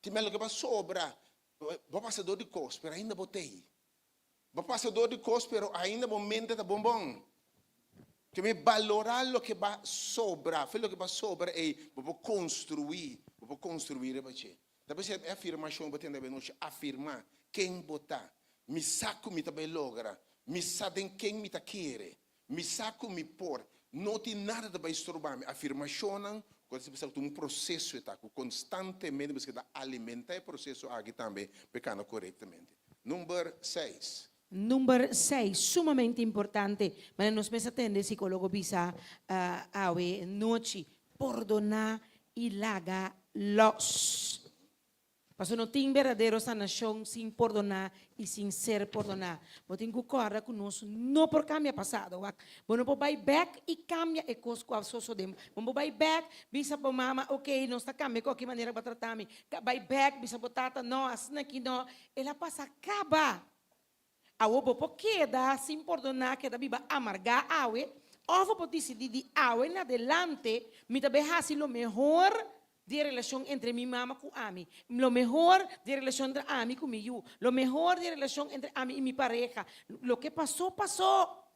Tem o que vai sobrar. Vai passar dor de coisa, mas ainda botei. Vai passar dor de coisa, mas ainda momento da bombom. Que me valorar o que vai sobrar. O que vai sobrar é vou construir a baixo. Depois a afirmação vai ter afirmar quem botar. Me saco me também logra. Me sabe quem me quer. Me saco me por. Não tem nada de estorbar. Afirmação quando você precisa de processo constantemente você alimentar o processo aqui também pecando corretamente. Número 6. Número 6, sumamente importante, mas nos meses atende psicólogo bisa awe noche, perdonar y laga los. Paso no tem verdadeiro sanação sem perdonar e sem ser perdonar. Vou ter que correr com nós, não por cambia passado. Vamos por buy back e cambia e coisa com a socio dem. Vamos buy back, bisa por mama, ok, não está cambia de qualquer maneira para tratar-me. Buy back, bisa por tata, não, assim aqui não. Ela passa acaba. A obo queda sem perdonar que da biba amargar awe, ovo por decidir de awe en adelante, me também hace lo mejor de relação entre mi mamá com Ami, lo mejor de relação entre Ami com mi yo, lo mejor de relação entre Ami y mi pareja. Lo que pasó, pasó.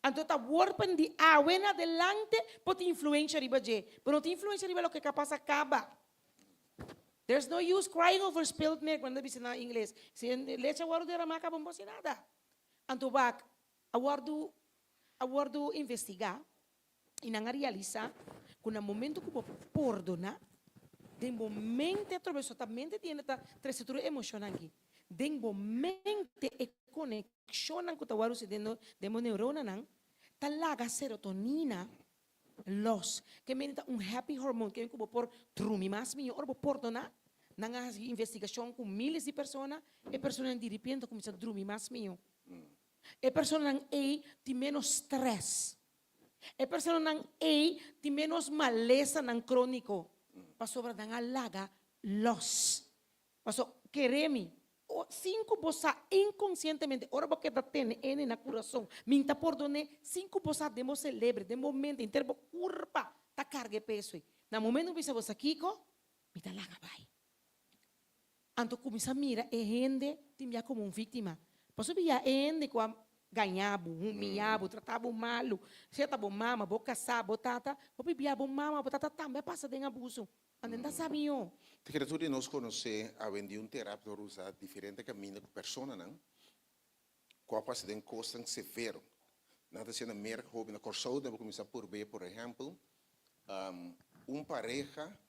Então tá warpen de awe en adelante pode influencia riba je, pero não tem influência riba lo que capaz acaba. There's no use crying over spilled milk quando diz na inglês. Se leche aguardo de ramaca bom sem nada. Anto bak aguardo investigar e não realizar quando no momento que vou perdonar, de momento atravessamente tem esta estrutura emocional aqui. De momento e conexão com o aguardo se dentro de neurona não, talaga serotonina los que me da happy hormone que eu vou por trumi mais minha hora vou perdonar na investigação com milhares de pessoas e pessoas de repente começam a trumi mais minha e pessoas aí tem menos stress E persona nang ei, ti menos maleza nang crónico. Pasobra nang alaga, los. Paso, queremi. O 5 bosa inconscientemente, ora porque da tene ene na coração, minta perdone 5 bosa demo celebre, de momento interbo curva, ta cargue peso. Na momento bisa bosa kiko, mita laga vai. Anto começa mira e rende timia como vítima. Paso bia ende com ganhabo, humilhabo, tratava malo, se tava mama, boca sa, botata, o bia mama, botata também passa de abuso. Andando sabio. Te quero tudo nós conhecer a vender terapeuta usar diferente caminho com persona não. Qual passa de custo severo. Nada sendo merk hobby na corso, deve começar por ver, por exemplo, pareja,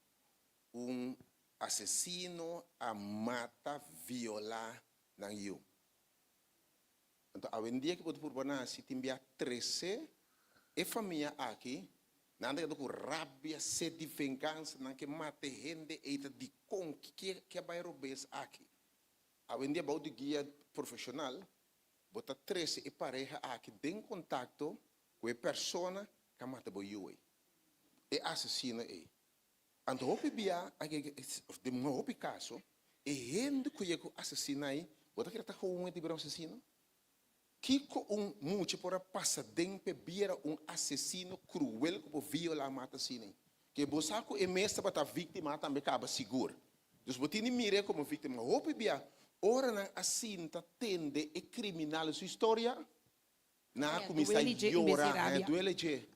assassino a mata, violar na you. Então, a vendia que pode por banar se timbia 13 e família aqui. Nada é do rabia, sede de vingança, não que mate gente e de com que vai roubar aqui. A vendia bom de guia profissional, bota 13 e pareja aqui em contato com a pessoa que mata boi e assassina e. Então hopi bia, de um hopi caso, e gente que assassina aí, bota que está com de um assassino. Kiko muito para passar dentro vira assassino cruel que viola mata assim. Que bosaco é mesmo para a vítima também acaba seguro. Então você nem mira como vítima. Hope bia, ora na assim tá tende é criminal sua história. Na começa a chorar, duele.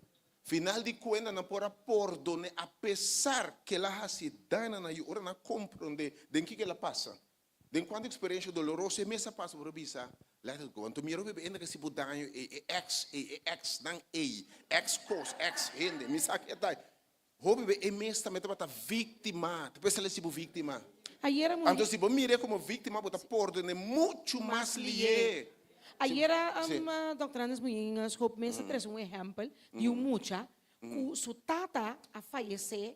Final de contas não pode perdonar apesar que ela ha se dana na ora na compreender de que ela passa. De quando experiência dolorosa é mesmo passa por bisa. Laat het gewoon. Toen meer op in de sibudanyo ex nang ex cos ex hende. Misak etai. Hobe e mesta met bata víctima. Tu pensa le sibu víctima. Ayer Anto sibu mire como víctima bota pordone muito mais lié. Ayer doutora Anes Munhinhas, hope mensen traz exemplo de mucha que su tata a falecer.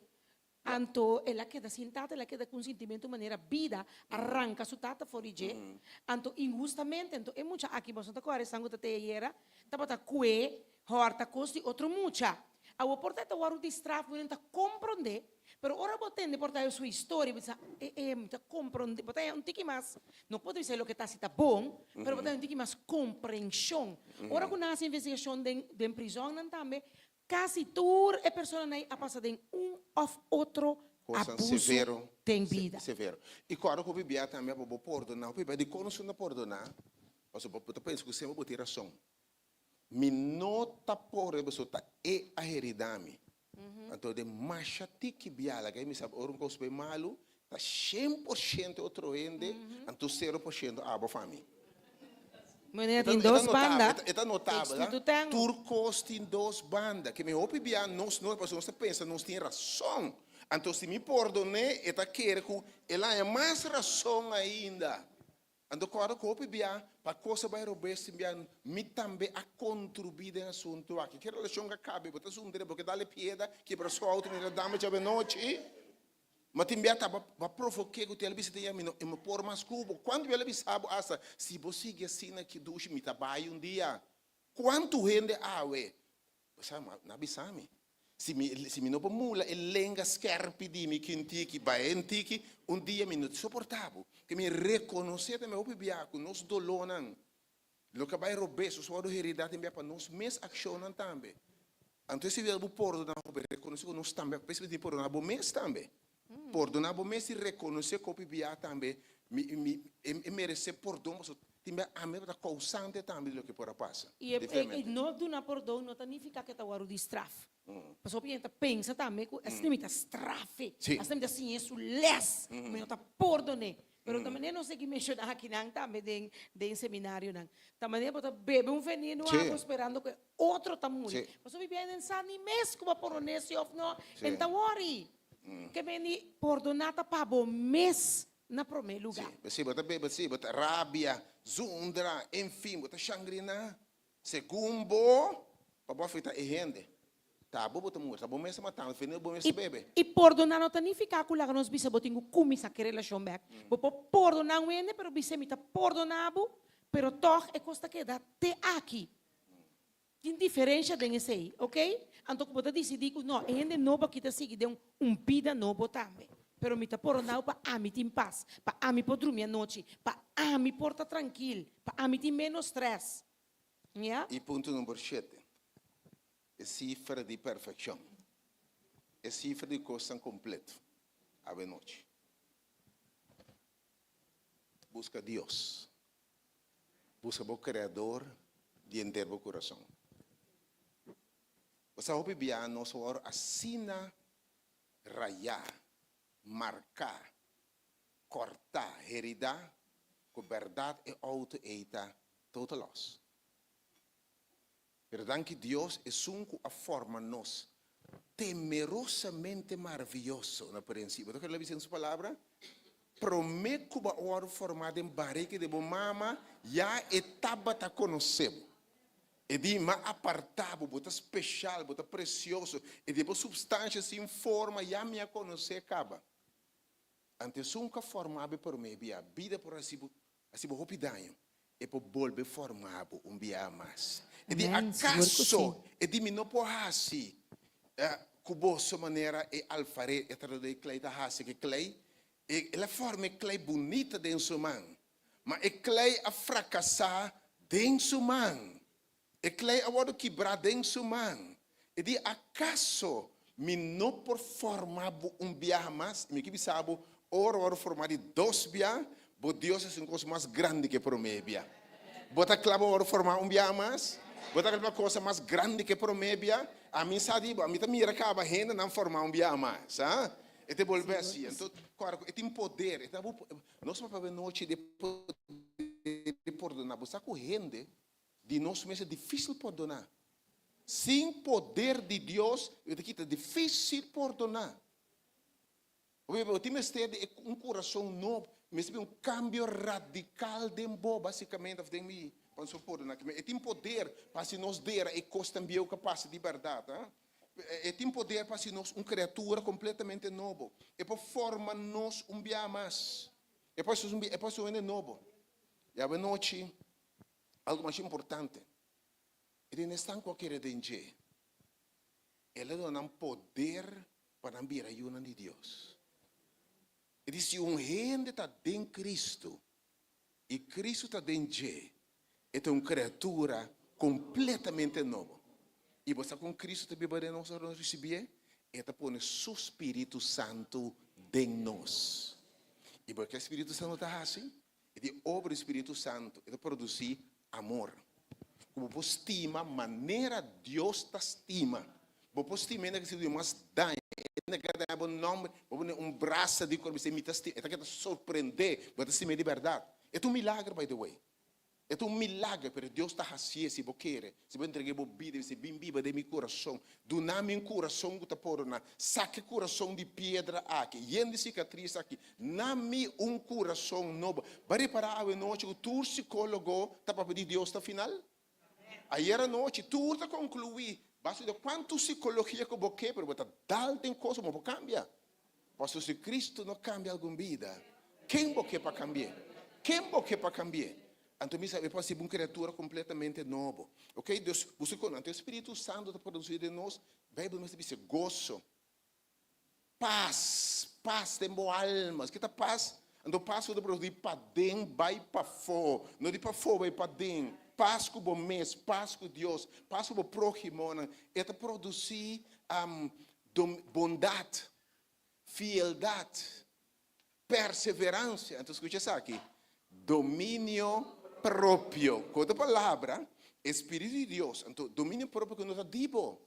Anto ela queda sentada, ela queda com sentimento de maneira vida arranca sua tata forige. Anto injustamente, anto é muita aqui você tá com a sangue da teira, tá bota cue, horta costi outro mucha. A oportunidade o de straf não tá compreender, pero ora botende portar sua história, bisa tá compreender, botar tique mais. Não pode dizer o que tá se tá bom, pero botar tique mais compreensão. Ora com a investigação de prisão não também quase toda a pessoa a passar em ou outro abuso severo, tem vida. Severo. E claro que o bebê também pode perdonar, o bebê de conhecer não perdonar, mas eu penso que sempre pode ter razão. Me nota por isso tá a heredame. Então de macha tiki biala que me sabe orum cos bem malo, tá 100% outro ende, então 0% a família. Maneira tem 2 bandas. É notável, né? Turcos tem 2 bandas. Que me ouve bem, nós pessoas pensam, nós tem razão. Então, se me perdone, é querer que ela é mais razão ainda. Então, quando eu ouve bem, para coisa vai roubar, me também a contribuir no assunto aqui. Que relação que cabe, botar assunto, porque dá-lhe pieda, que para sua auto, me dá mais a noite. Mas também estava provocar que ele disse que me por mais cubo. Quando ele sabe essa, se você sigue assim que duche me trabalha dia, quanto rende a we? Você não bisame. Se me não mula, ele lenga scarpe de me que vai entiki, dia me não suportável. Que me reconhecer também o biaco, nos dolonan. Lo que vai roubar, sua heredade também para nós mes acionam também. Então se ele por não reconhecer que nós também, pensa que por não mes também. Perdonar, mas se reconhecer que o PBA também merece perdão, mas também a mim está causante também o que pode passar. E não do na perdão não significa que está o de straf. Mas o cliente pensa também que assim me está strafe, assim me assim isso less, mas não está perdonar. Pero também não sei que mencionar aqui não também de seminário não. Também é para beber veneno água esperando que outro está morrendo. Mas o PBA não sabe nem mesmo como perdonar se ou não, então worry. Que vem perdonata para o mês na primeiro lugar. Sim, bota rabia, zundra, enfim, bota xangrina, segundo, para boa feita e rende. Tá bom, bota muito, tá bom mês matando, final bom mês bebe. E perdonar não significa que nós bisa botinho começa a relação back. Porque perdonar um ende, pero bisa mita perdonado, pero toch é costa que dá te aqui. Que diferença tem esse aí, ok? Então, como eu decidi que não, ainda não para kita seguir de vida novo também. Pero me tá por não para a mim ter paz, para a mim poder dormir à noite, para a mim portar tranquilo, para a mim ter menos stress. Yeah? E ponto número 7. É cifra de perfeição. É cifra de coisa completa. A noite. Busca Deus. Busca o Criador de inteiro coração. Você vai ver nosso hora assina, rayar, marcar, cortar, heredar, com verdade e auto-eita, todos nós. Verdade que Deus é um que forma nós temerosamente maravilhoso no princípio. Então, ele diz em sua palavra, promete que a hora formada em barriga de mama já etapa tá conhecendo. E de mais apartado, bota especial, bota precioso, e depois substância sem forma já me conhecer acaba. Antes nunca formado por mim, a vida por assim rapidinho, e por volver formado dia mais. E de acaso, e de não por assim, cuboso maneira e alfaré, e tra de clay da hasi que clay, e ela forma clay bonita dentro sua mão, mas é clay a fracassar dentro sua mão. E clay agora quebrar dentro sua mão. E de acaso, me não por formar dia mais, me que sabe, ora formar de 2 dia, mas Deus é uma coisa mais grande que por mim, dia. Bota claro ora formar dia mais, bota uma coisa mais grande que por mim, dia. A mim sabe, a mim também acaba renda não formar dia mais, ah? E te volver assim, então, claro, tem poder, nós vamos para a noite de perdonar, você correndo, de nós mesmo é difícil perdonar. Sem poder de Deus, é difícil perdonar. O time é um coração novo, mas é um cambio radical de boa, basicamente, de mim. E tem poder para se nos der e costa também capaz de verdade. E tem poder para se nós uma criatura completamente nova. E para formar nós dia mais. E para isso é novo. E a noite, algo mais importante. Ele não está em qualquer danger. Ele dá poder para vir a ajuda de Deus. Ele diz: se gente está dentro de Cristo, e Cristo está dentro de é uma criatura completamente nova. E você com Cristo também vai nós receber, e está pondo seu Espírito Santo dentro de nós. E porque o Espírito Santo está assim, ele obra o Espírito Santo, ele produz amor. Como você estima, maneira Deus te estima. Você estima que se Deus mais dá, um nome, um braço de corpo, você me estima, é que surpreender, você estima de verdade. É um milagre, by the way. É um milagre, porque Deus está assim, se você quer. Se você entregar a vida, você bem viva de meu coração. Dá-me um coração que está por na. Saque coração de pedra aqui. Yende cicatriz aqui. Dá-me um coração novo. Vai para a noite, o teu psicólogo está para pedir Deus no final? Ayer à noite, tudo está concluído. Basta de quanto psicologia que você quer, mas tal tem coisa que você cambia. Porque se Cristo não cambia alguma vida, quem você quer para cambiar? Quem você quer para cambiar? Então, você pode ser uma criatura completamente nova. Ok? Deus, você conhece. O Espírito Santo está produzindo em nós. A Bíblia diz gozo, paz, paz de boa alma. Que está paz? Então, paz pode produzir para dentro, vai para fora. Não de para fora, vai para dentro. Paz com o mês, paz com Deus, paz com o próximo. É produzir bondade, fieldade, perseverança. Então, escute isso aqui. Domínio próprio. Com outra palavra, Espírito de Deus. Então, domínio próprio que não está dibo.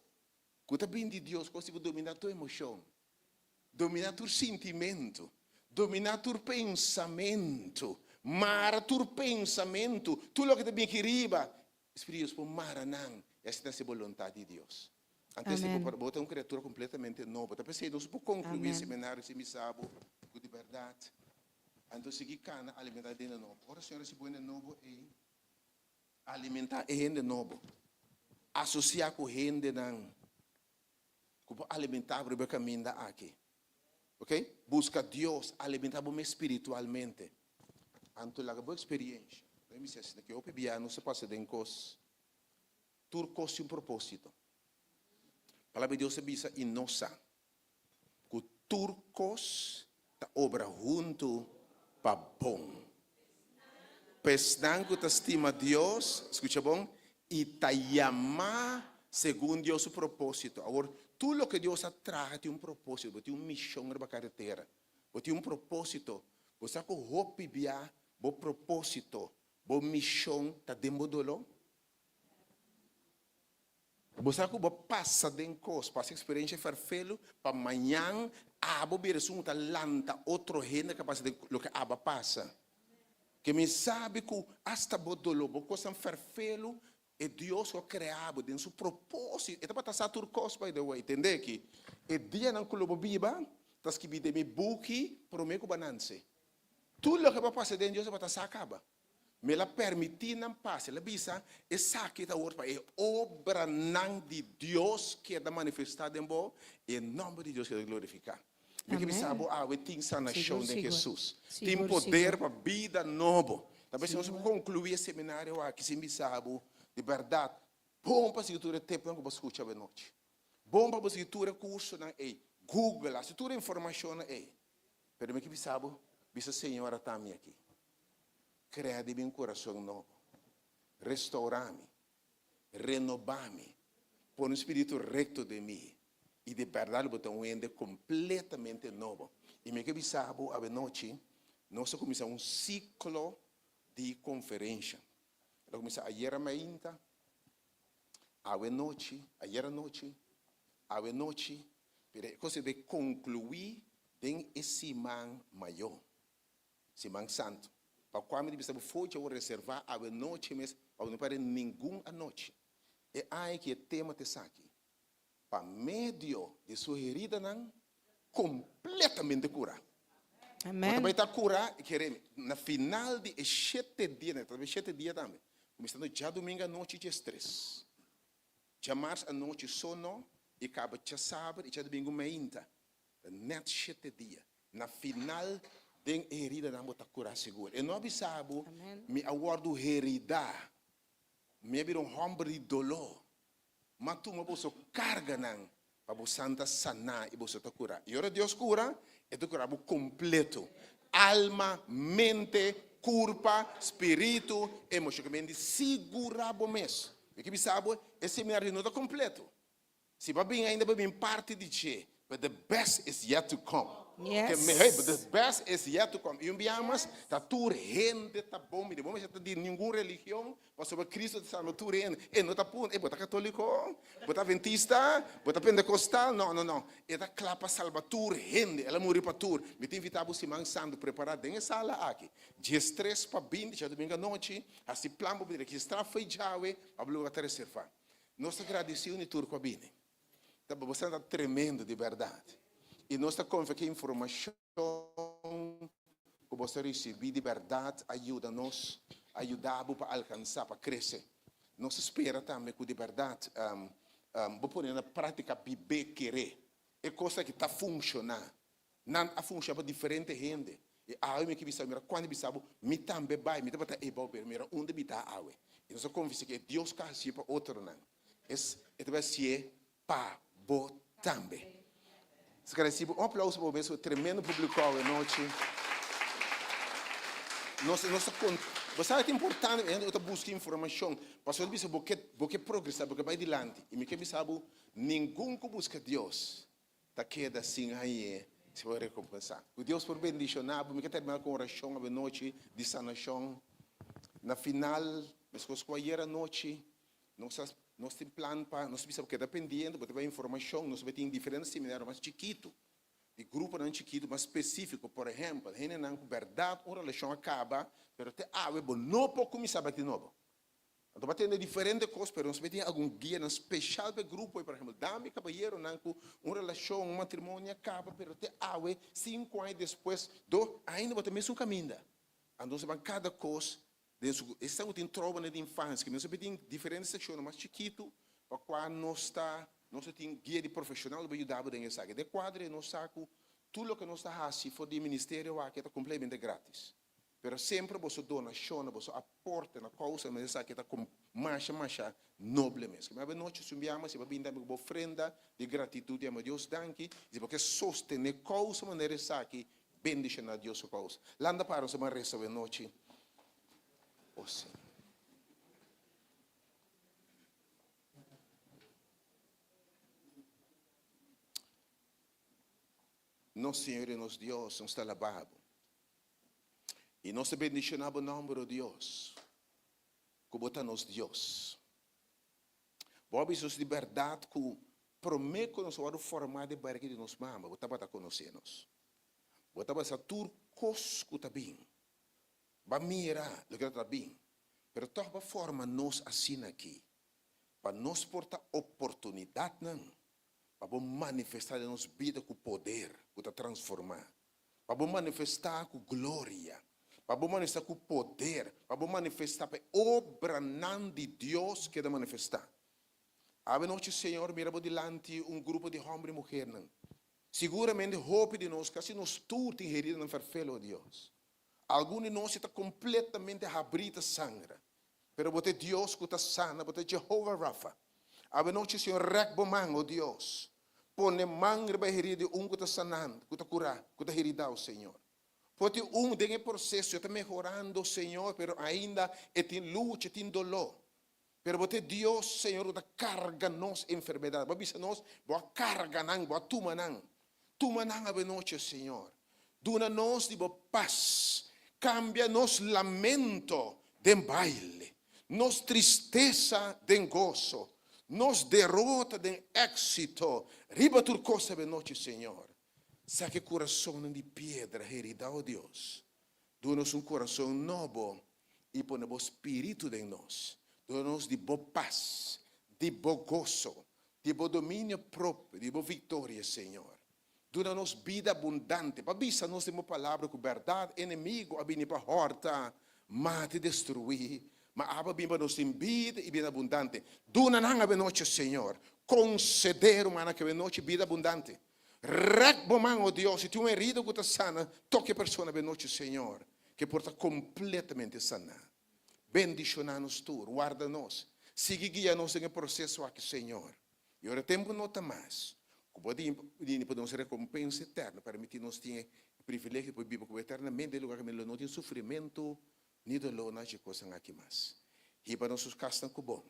Que está bem de Deus, consigo dominar a tua emoção, dominar teu sentimento, dominar teu pensamento, mara teu pensamento, tudo o que te bem queriba. Espírito de Deus, por mara não. Essa é a vontade de Deus. Antes de botar uma criatura completamente nova. Então, pensei, nós podemos concluir o seminário, se me sabe, de verdade. Então, seguir cana, alimentar de novo. Ora, senhora, se põe de novo e alimentar gente de novo. Associar com gente não. Como alimentar para o caminho aqui. Ok? Busca Deus, alimentar espiritualmente. Então, lá boa experiência. Eu me disse que eu não se passa de coisas. turcos sin propósito. Palabra de Dios avisa y no sa. Que turcos ta obra junto pa bom. Pesnan que ta estima Dios, escucha bom, y ta llama según Dios su propósito. Ahora, tú lo que Dios atrae tiene un propósito, tiene una misión en la carretera, tiene un propósito. Vos saco hopi bia, bo propósito, bo misión ta dembo dolo. Vos saco bo passa den cos, passa experiência farfelo, pa amanhã abo bir um talanta outro gente capaz de lo que aba passa. Que me sabe que hasta bo dolo, bo coisa farfelo, e Deus o criado dentro seu propósito. E tá para passar turcos by the way, entende que? E dia não clube biba, tas que bide me buki, prometo bananse. Tudo lo que vai passar dentro Deus vai passar acaba. Me la permitir não passe, la bisa e saque da outra é obra não de Deus que é da manifestada em bo, e em nome de Deus que é glorificar. Porque sabe a we tem sanação de Jesus. Tem poder para vida novo. Talvez se nós concluir esse seminário aqui, se me sabe de verdade, bom para a escritura tempo não você escuta a noite. Bom para a escritura curso não é. Google, a escritura informação é. Pero me que sabe, bisa Senhora também aqui. Crea de meu coração novo. Restaurar-me. Renovar-me. Põe um espírito recto de mim. E de verdade, botar um ende completamente novo. E me que sabe, a noite, nós começamos ciclo de conferência. Nós começamos ayer a mainta, a noite, ayer a noite, pero coisa de concluir em esse man maior, Simão Santo. Para quando ele precisa foi eu reservar a noite, mas não para nenhum a noite. É aí que o tema te saque. Para meio de sua herida não completamente curar. Amém. Quando vai estar curar, queremos na final de 7 dias, talvez 7 dias também. Começando já domingo à noite de estresse. Já março à noite sono e acaba já sábado e já domingo mainta. Net 7 dias. Na final de herida não vou curar seguro. E não sabe, me aguardo herida. Me abrir hombre de dolor. Mas tu me posso carga não para você santa sanar e você curar. E ora Deus cura, é tu curar completo. Alma, mente, corpo, espírito, emocionalmente segurado mesmo. E que sabe, esse seminário não está completo. Se vai bem ainda vai bem parte de che, but the best is yet to come. Yes. But the best is yet to come. E um biamas, tá tu gente tá bom, me bom, já tá de nenhuma religião, mas sobre Cristo tá no tu rende. E não tá pun, e bota católico, bota adventista, bota pentecostal, não. E tá clapa salva tu rende, ela morre para tu. Me tem invitado Simão Santo preparar dentro sala aqui. De estresse para 20, já domingo à noite, assim plan para que está foi jawe, a blua tá reservar. Nós agradecemos no turco a bine. Tá bastante tremendo de verdade. E nós estamos com informação que você recebeu de verdade, ajuda-nos, ajudar para alcançar, para crescer. Nós esperamos também que de verdade, vou pôr na prática, viver, querer. É coisa que está funcionando. Não a funcionar para diferente gente. E a água que você mira, quando você sabe, me também vai, me também é bom, mira, onde me dá água. E nós confiamos que Deus quer ser para outro não. É vai ser para você também. Se quer receber um aplauso para o tremendo público à noite. Você sabe que é importante, eu busco informação, para saber se você progressar, porque vai adiante. E me que sabe, ninguém que busca Deus, está queda assim aí, se vai recompensar. O Deus por bendicionar, me que terminar com oração à noite de sanação. Na final, mas com a noite, nós temos plano para, nós precisamos que dependendo, porque vai informação, nós vamos ter diferentes seminários mais chiquitos, de grupo não chiquito, mais específico, por exemplo, a gente não verdade, uma relação acaba, mas até não pode começar de novo. Então, vai ter diferentes coisas, mas nós vamos ter algum guia especial para o grupo, por exemplo, dame caballeiro, uma relação, um matrimônio acaba, mas até 5 anos depois, ainda vai ter o mesmo caminho. Então, você vai cada coisa. Estamos em trova de infância, que nós temos diferentes secções, mas chiquito, para quando nós temos guia de profissional para ajudar a essa área. De quadro, nós sacamos tudo o que nós fazemos, se for de ministério, aqui é completamente grátis. Mas sempre você donação, você aporta na causa, mas essa aqui está Masha, noble mesmo. Mas a noite subiamos, se vai vir uma ofrenda de gratitude a Deus, danke, e porque sostener causa maneira aqui, bendição a Deus causa. Landa para os resta da noite. Oh, sim. Nosso Senhor e nosso Deus, nos está alabado. E nós te bendicionamos o nome de Deus. Como está nosso Deus. Bob, isso é liberdade que promete que nós vamos formar de barriga de nós mama. Você vai conhecer-nos. Você vai saber tudo que está bem. Vai mirar o que está bem. Mas toch vai formar nós assim aqui. Para nós portar oportunidade, não. Para manifestar em nossa vida com poder, para transformar. Para manifestar com glória. Para manifestar com poder. Para manifestar a obra de Deus que é manifestar. A noite, Senhor, miramos delante grupo de homens e mulheres. Seguramente, hope de nós, que se nós tudo tem herido no farfelo de Deus. Alguns de nós está completamente abrido sangue. Pero você Deus que está sana, você Jehovah Rafa. A noite, Senhor, recbo mango, Deus. Põe mangue para herir que está sanando, que está curado, que está herido, Senhor. Porque tem processo, está melhorando, Senhor, pero ainda tem luta, tem dolor. Pero você Deus, Senhor, está carga nos enfermidade. Você nós, boa carga nang, boa tumanang. Tumanang a noite, Senhor. Duna nos de paz. Cambia nos lamento de baile. Nos tristeza de gozo. Nos derrota de éxito. Riba tu coisa de noite, Senhor. Saque coração de pedra, herida, oh Deus. Dá-nos coração novo e põe o espírito em nós. Dá-nos de boa paz, de bom gozo, de bom domínio próprio, de boa vitória, Senhor. Dá-nos vida abundante. Avisa-nos de uma palavra com verdade. Inimigo a vir para a horta, mate, destruir. Mas a vir para nos vida e vida abundante. Dá-nos a noite, Senhor. Conceder uma noite vida abundante. Recbo mão, Deus, se tu uma herida que está sana, toque a pessoa a noite, Senhor, que porta completamente sana. Bendicionar-nos tu, guarda-nos. Siga guia-nos em processo aqui, Senhor. E ora tempo não está mais. Podemos recompensa eterna, permitir-nos ter o privilégio de viver eternamente, lugar que não tem sofrimento, nem dolor, não de coisa aqui mais. E para nossos castas com bom.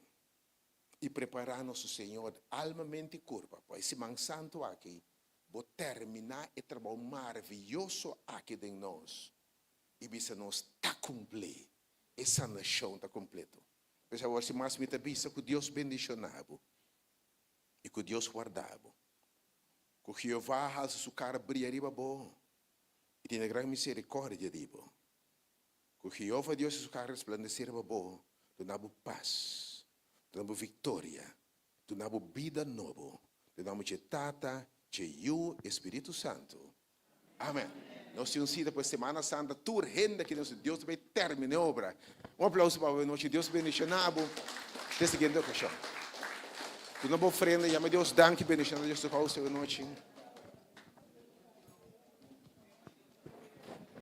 E preparar nosso Senhor, alma, mente e corpo, para esse man santo aqui, vou terminar e trabalho maravilhoso aqui em nós. E bisa nós está completo. Essa nação está completa. Por favor, se mais me avisa que Deus bendicionava e que Deus guardava. Que Jeová alça sua cara brilharia bom e tem grande misericórdia de bom. Que Jeová Deus sua cara resplandecer bom, donava paz, donava vitória, donava vida nova, donava tata, cheio Espírito Santo. Amém. Nós temos sido para a Semana Santa, toda renda que Deus vai terminar a obra. Aplauso para a noite. Deus bendicionado. Até a seguinte ocasião. Tu não vou ofrenda, chama Deus, danke, bendicionado Deus, a noite.